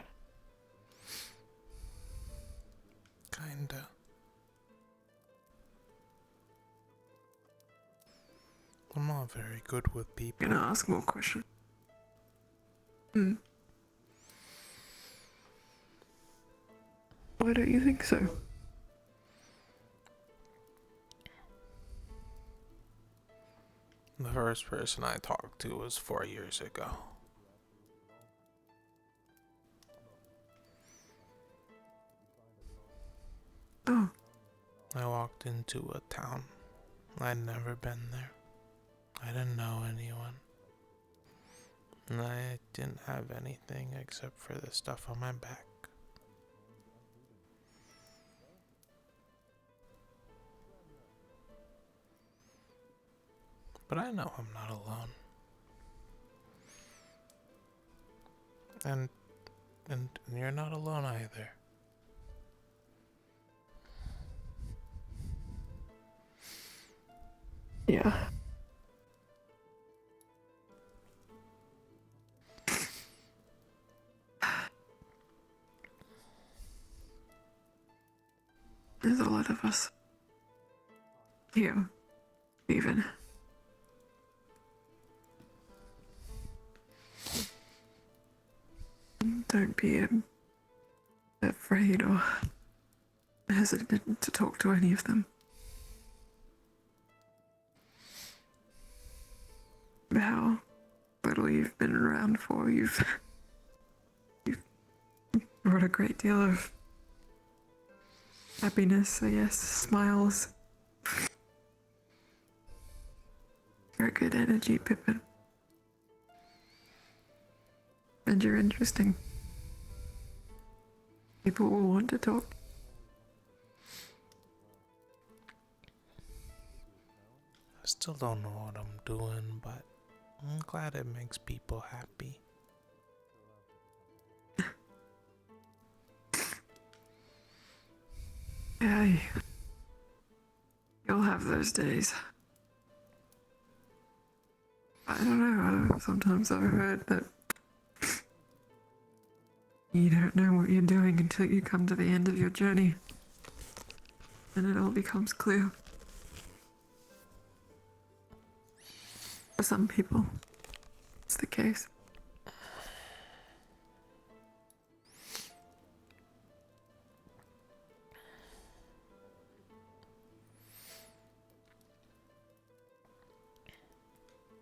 Kinda. I'm not very good with people. Gonna ask more questions. Why don't you think so? The first person I talked to was 4 years ago. Oh. I walked into a town. I'd never been there. I didn't know anyone. And I didn't have anything except for the stuff on my back. But I know I'm not alone. And you're not alone either. Yeah. There's a lot of us. Here, even. Don't be afraid or hesitant to talk to any of them. How little you've been around for, you've brought a great deal of happiness, I guess, smiles. You're a good energy, Pippin. And you're interesting. People will want to talk. I still don't know what I'm doing, but I'm glad it makes people happy. Yeah, you'll have those days. I don't know, sometimes I've heard that you don't know what you're doing until you come to the end of your journey. And it all becomes clear. For some people, it's the case.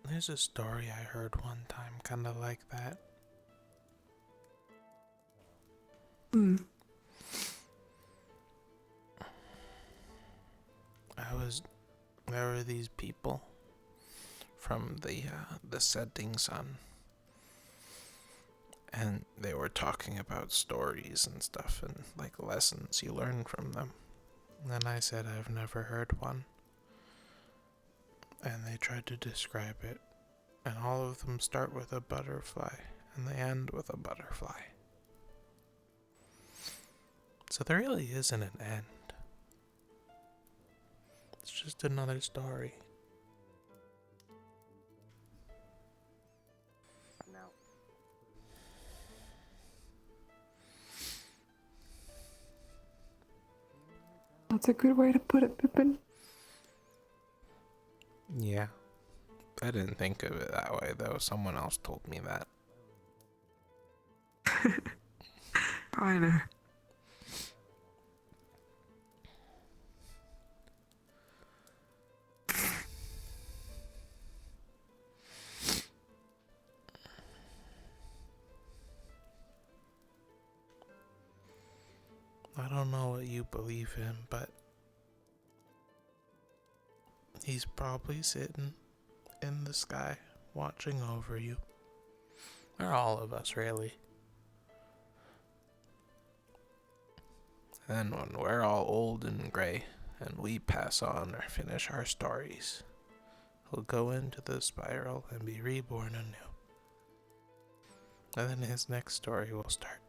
There's a story I heard one time, kind of like that. There were these people from the setting sun, and they were talking about stories and stuff and like lessons you learn from them. And I said I've never heard one, and they tried to describe it, and all of them start with a butterfly and they end with a butterfly. So there really isn't an end. It's just another story. No. That's a good way to put it, Pippin. Yeah. I didn't think of it that way, though. Someone else told me that. I know. I don't know what you believe in, but he's probably sitting in the sky watching over you. Or all of us, really. And when we're all old and gray and we pass on or finish our stories, he'll go into the spiral and be reborn anew. And then his next story will start.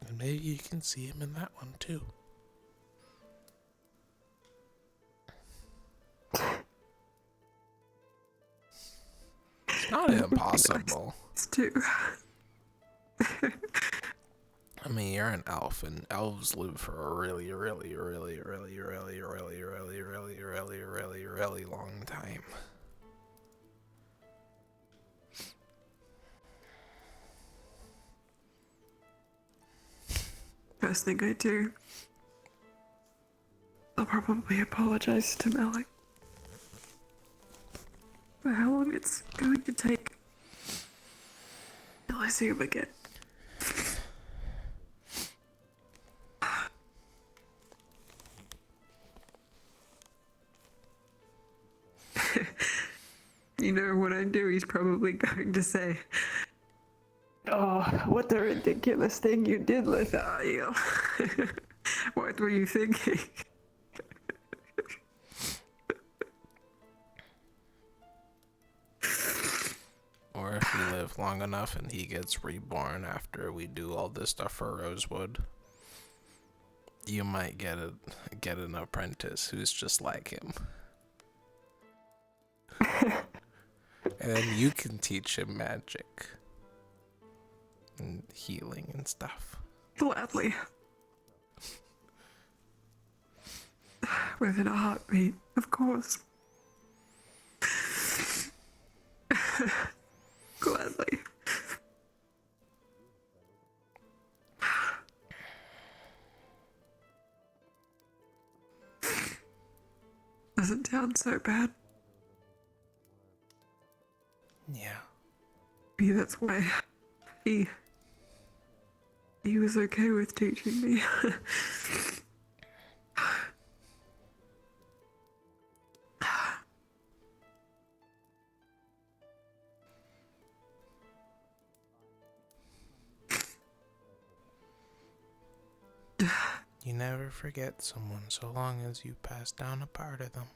And maybe you can see him in that one too. It's not impossible. It's too. I mean, you're an elf, and elves live for a really, really, really, really, really, really, really, really, really, really, really long time. First thing I do, I'll probably apologize to Malik for how long it's going to take till I see him again. You know what I do, he's probably going to say, "Oh, what a ridiculous thing you did, Lothario." What were you thinking? Or if we live long enough and he gets reborn after we do all this stuff for Rosewood, you might get an apprentice who's just like him. And then you can teach him magic and healing and stuff. Gladly. Within a heartbeat, of course. Gladly. Doesn't sound so bad. Yeah. Maybe that's why he was okay with teaching me. You never forget someone so long as you pass down a part of them.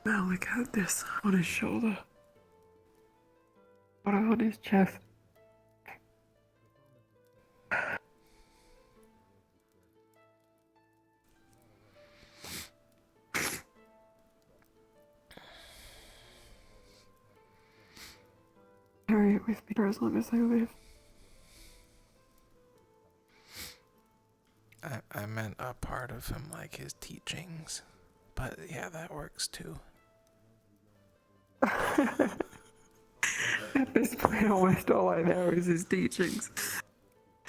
Malik had this on his shoulder. Or on his chest. Carry it with me for as long as I live. I meant a part of him, like his teachings. But yeah, that works too. At this point, almost all I know is his teachings.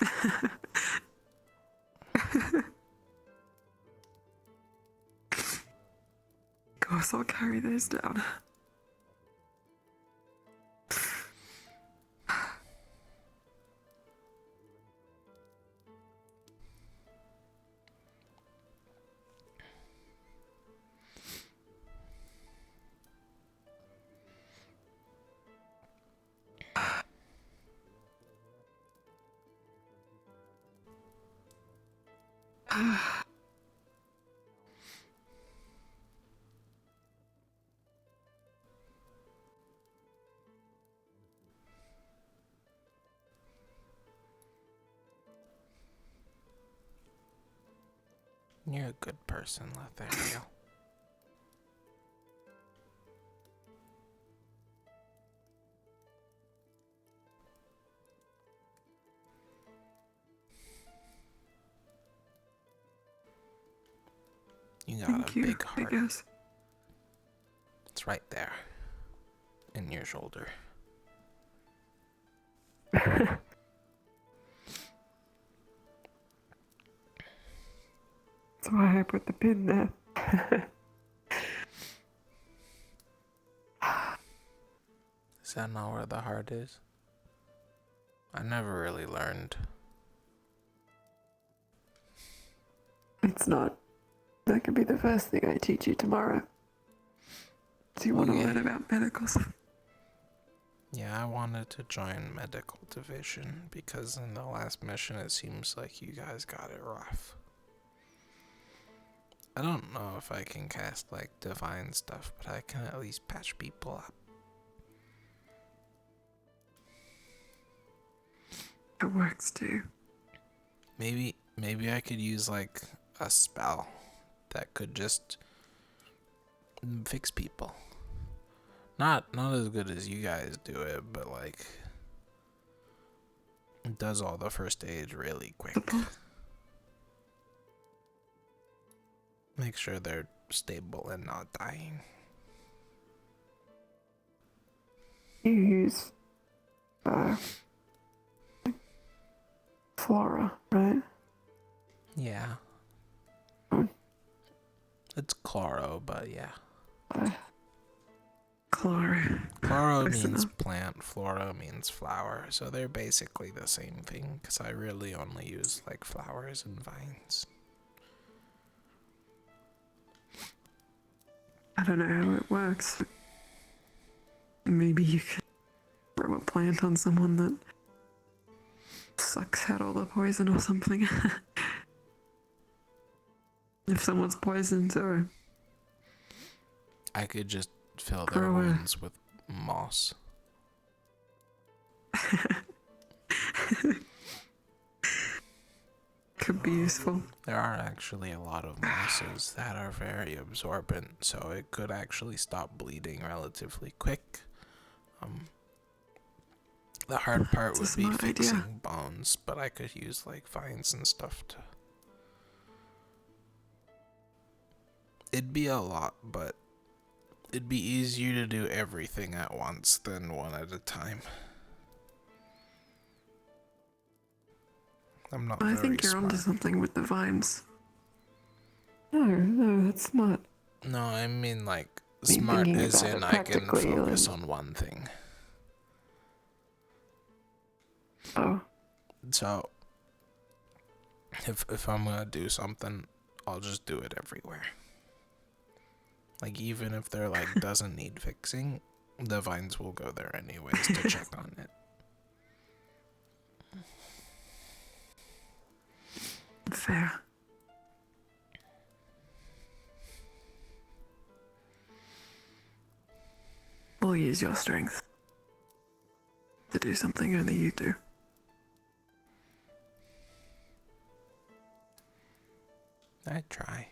Of course, I'll carry those down. You're a good person, Lothario. You got Thank a you, big heart. I guess. It's right there. In your shoulder. That's why I put the pin there. Is that not where the heart is? I never really learned. It's not. That could be the first thing I teach you tomorrow. Do you want to learn about medical stuff? Yeah, I wanted to join medical division because in the last mission it seems like you guys got it rough. I don't know if I can cast like divine stuff, but I can at least patch people up. It works too. Maybe I could use like a spell that could just fix people. Not as good as you guys do it, but like it does all the first aid really quick. Make sure they're stable and not dying. You use flora, right? Yeah. It's chloro, but yeah. Chloro. Chloro means plant, flora means flower, so they're basically the same thing, because I really only use like flowers and vines. I don't know how it works. Maybe you could throw a plant on someone that sucks out all the poison or something. If someone's poisoned, or I could just fill their wounds with moss. could be useful. There are actually a lot of mosses that are very absorbent, so it could actually stop bleeding relatively quick. The hard part would be fixing bones, but I could use like vines and stuff to... It'd be a lot, but it'd be easier to do everything at once than one at a time. I'm not I very think you're smart. onto something with the vines. No, that's smart. No, I mean like Me smart thinking as about in it I can practically, focus like- on one thing. Oh. So if I'm gonna do something, I'll just do it everywhere. Like even if they're like doesn't need fixing, the vines will go there anyways to check on it. Fair. We'll use your strength to do something only you do. I try.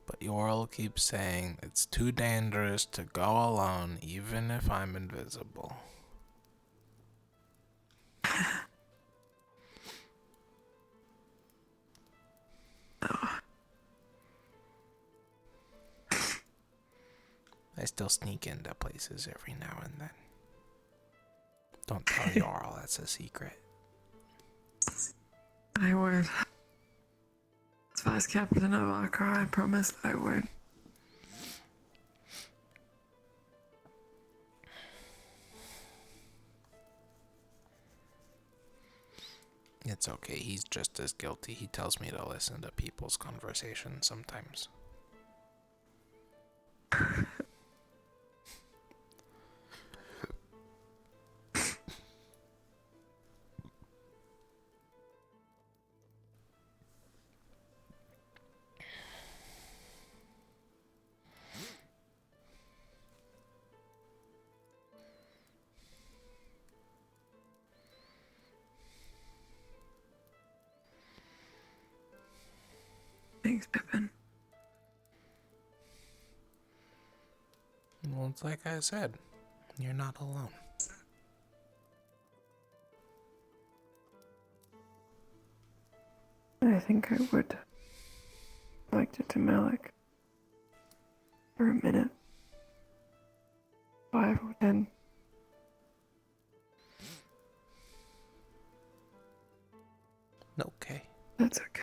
But Yorl keeps saying it's too dangerous to go alone even if I'm invisible. I still sneak into places every now and then. Don't tell Yorl, that's a secret. I would. As vice captain of Akra, I promised I would. It's okay, he's just as guilty. He tells me to listen to people's conversations sometimes. Thanks, Pippin. Well, it's like I said, you're not alone. I think I would like to Malik for a minute. 5 or 10. Okay. That's okay.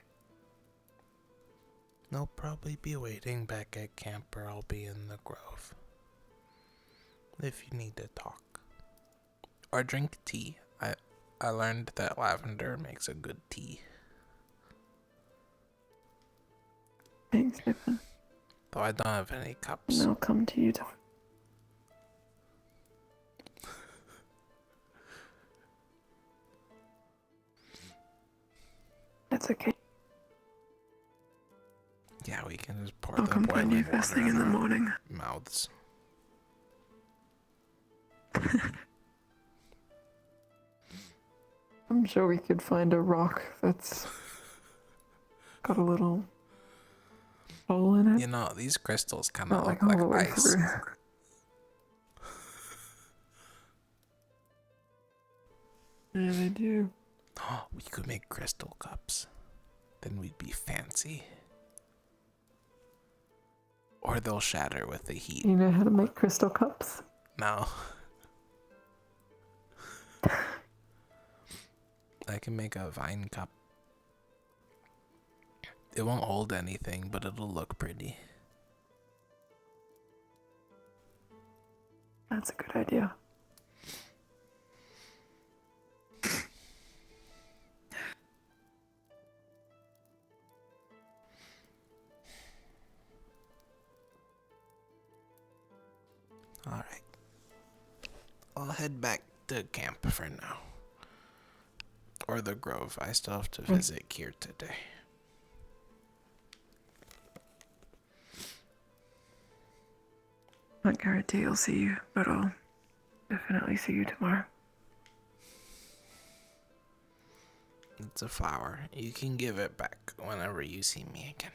They'll probably be waiting back at camp, or I'll be in the grove. If you need to talk. Or drink tea. I learned that lavender makes a good tea. Thanks, Pippin. Though I don't have any cups. And I'll come to you, That's okay. Yeah, we can just pour I'll the come find boiling you first water thing in the our morning. mouths. I'm sure we could find a rock that's got a little hole in it. You know, these crystals kind Not of like look all the like way ice. through. Yeah, they do. We could make crystal cups. Then we'd be fancy. Or they'll shatter with the heat. You know how to make crystal cups? No. I can make a vine cup. It won't hold anything, but it'll look pretty. That's a good idea. Alright. I'll head back to camp for now. Or the grove. I still have to visit Kier today. Can't guarantee I'll see you, but I'll definitely see you tomorrow. It's a flower. You can give it back whenever you see me again.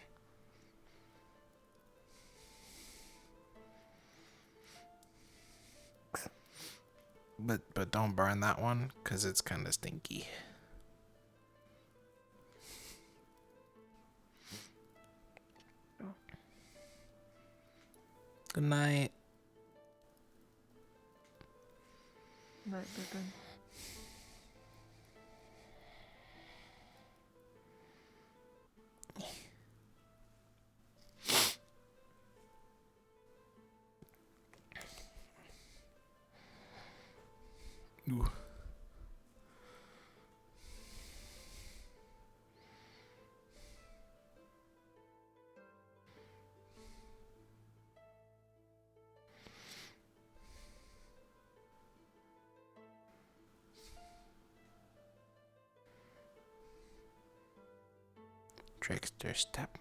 But don't burn that one, because it's kind of stinky. Good night. Night, baby. Ooh. Trickster step.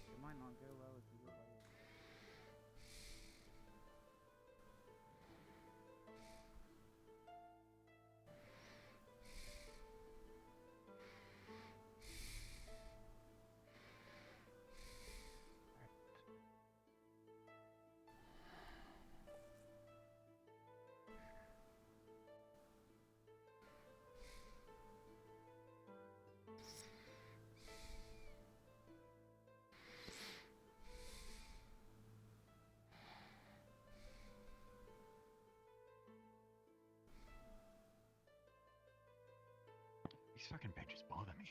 It might not go well if you look like it. These fucking pictures bother me.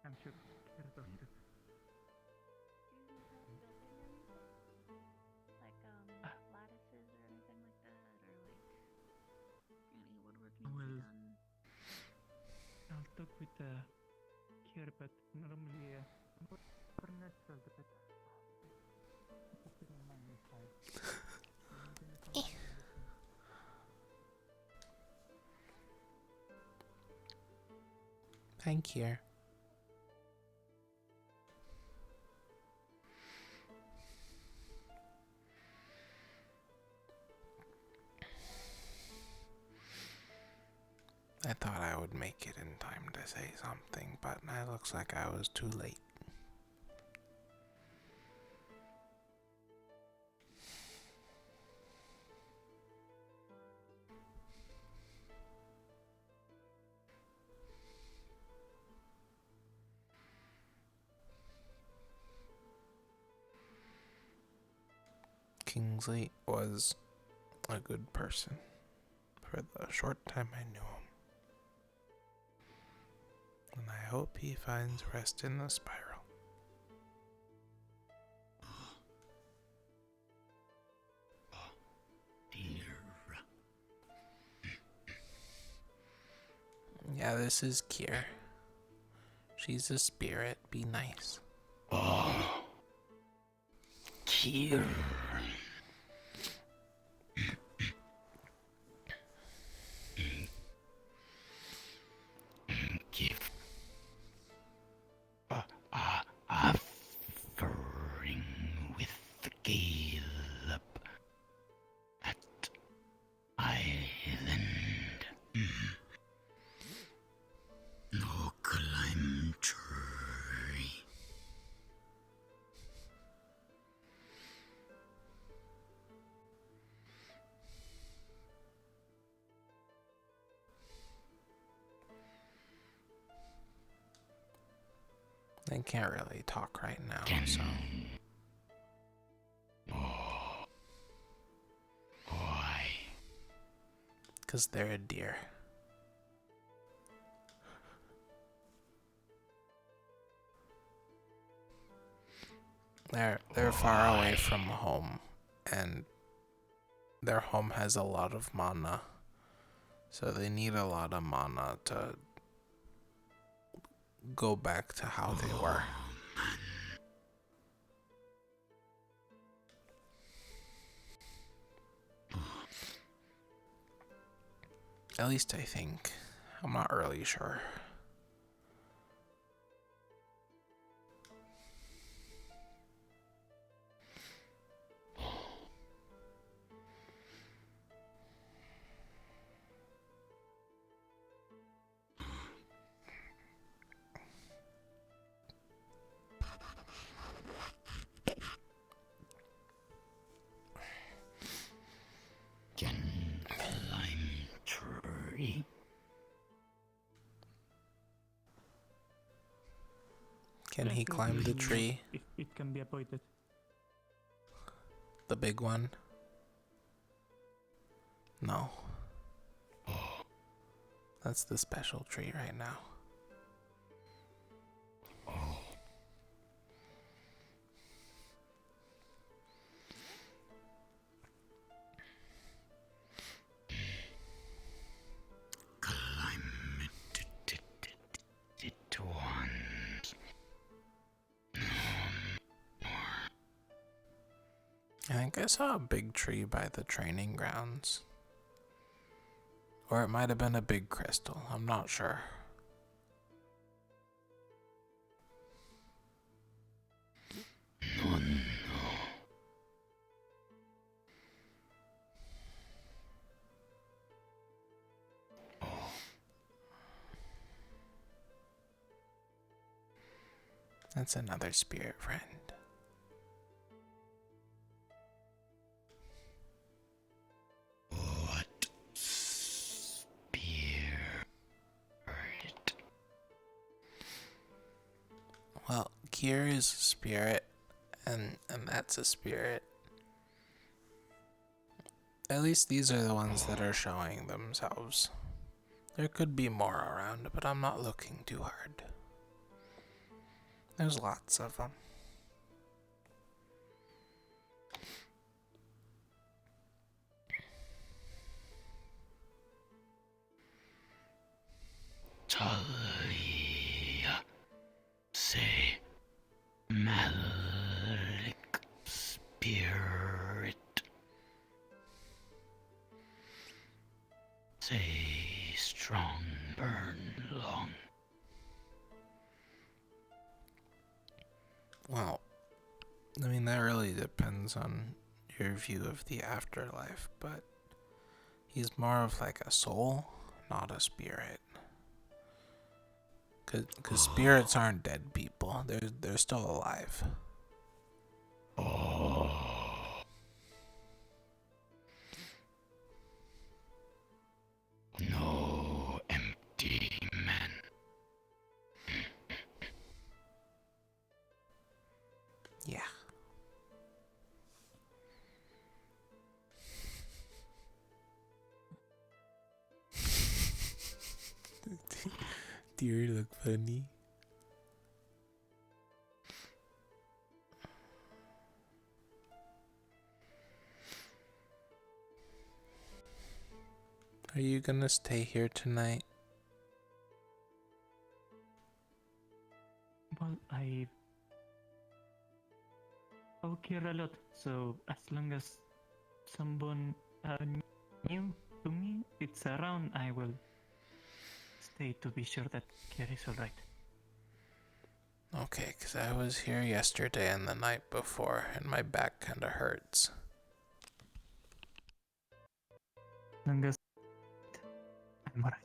I'm sure Kira does too. Like lattices or anything like that, or like any woodwork needs to Well, be done. I'll talk with Kira, but normally Burnett does the bit. Thank you. I thought I would would make it in time to say something, but it looks like I was too late. Kingsley was a good person for the short time I knew him. And I hope he finds rest in the spiral. Yeah, this is Kier. She's a spirit. Be nice. Oh, Kier. Give offering with the Caleb at Island. No climb tree. They can't really talk right now, so. Why? 'Cause they're a deer. They're far away from home, and their home has a lot of mana, so they need a lot of mana to go back to how they were. At least I think. I'm not really sure. Can climb tree. Can he climb the tree? It can be avoided. The big one? No. That's the special tree right now. It once. I think I saw a big tree by the training grounds. Or it might have been a big crystal. I'm not sure. Oh, no. That's another spirit friend. What spirit? Well, Kier is a spirit, and that's a spirit. At least these are the ones that are showing themselves. There could be more around, but I'm not looking too hard. There's lots of them. Talia say Malik spirit. Say strong burn long. Well, I mean, that really depends on your view of the afterlife, but he's more of like a soul, not a spirit. Cause spirits aren't dead people. They're still alive. No empty man. Yeah. Do you look funny? Are you gonna stay here tonight? Well, I work here a lot, so as long as someone new to me it's around, I will stay to be sure that care is alright. Okay, because I was here yesterday and the night before, and my back kind of hurts. As long as I'm alright.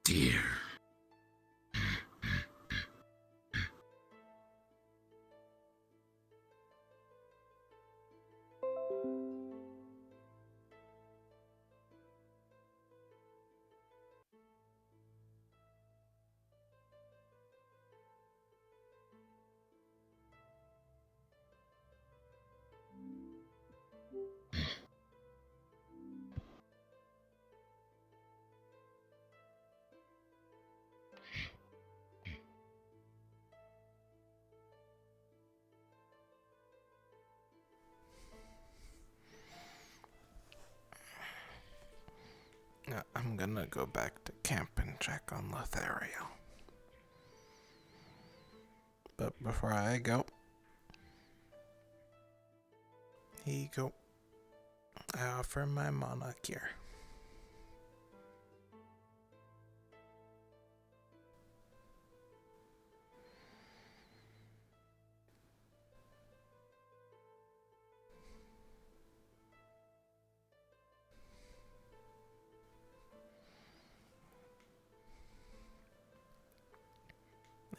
Dear. I'm gonna go back to camp and check on Lothario. But before I go, here you go. I offer my mana cure.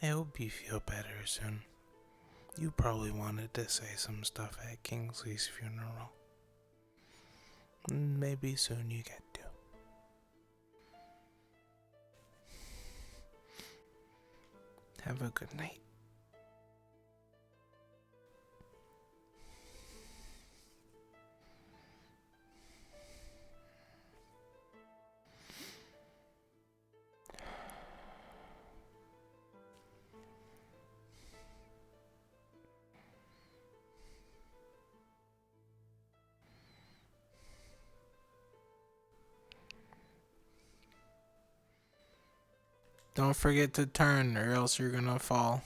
I hope you feel better soon. You probably wanted to say some stuff at Kingsley's funeral. Maybe soon you get to. Have a good night. Don't forget to turn or else you're gonna fall.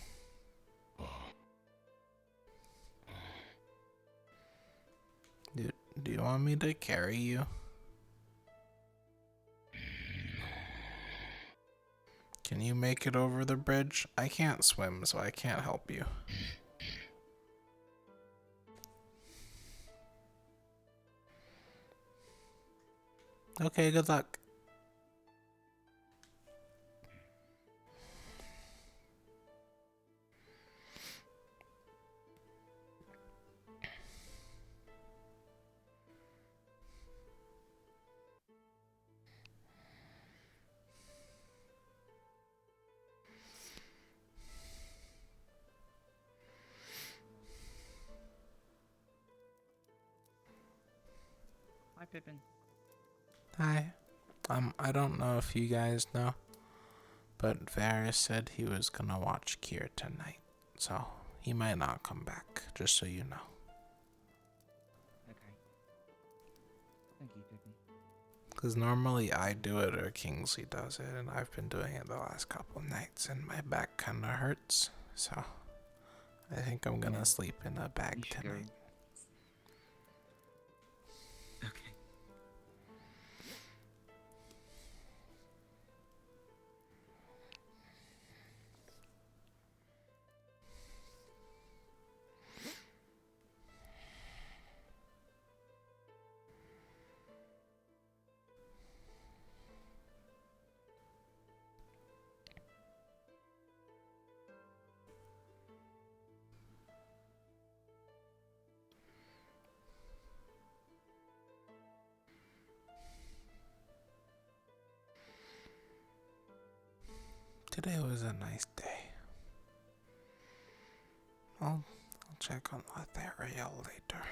Do you want me to carry you? Can you make it over the bridge? I can't swim, so I can't help you. Okay, good luck. Hi, Pippin. Hi. I don't know if you guys know, but Varys said he was gonna watch Kier tonight, so he might not come back, just so you know. Okay. Thank you, Pippin. Because normally I do it or Kingsley does it, and I've been doing it the last couple nights, and my back kinda hurts, so I think I'm gonna sleep in a bag tonight. Today was a nice day. I'll check on that area later.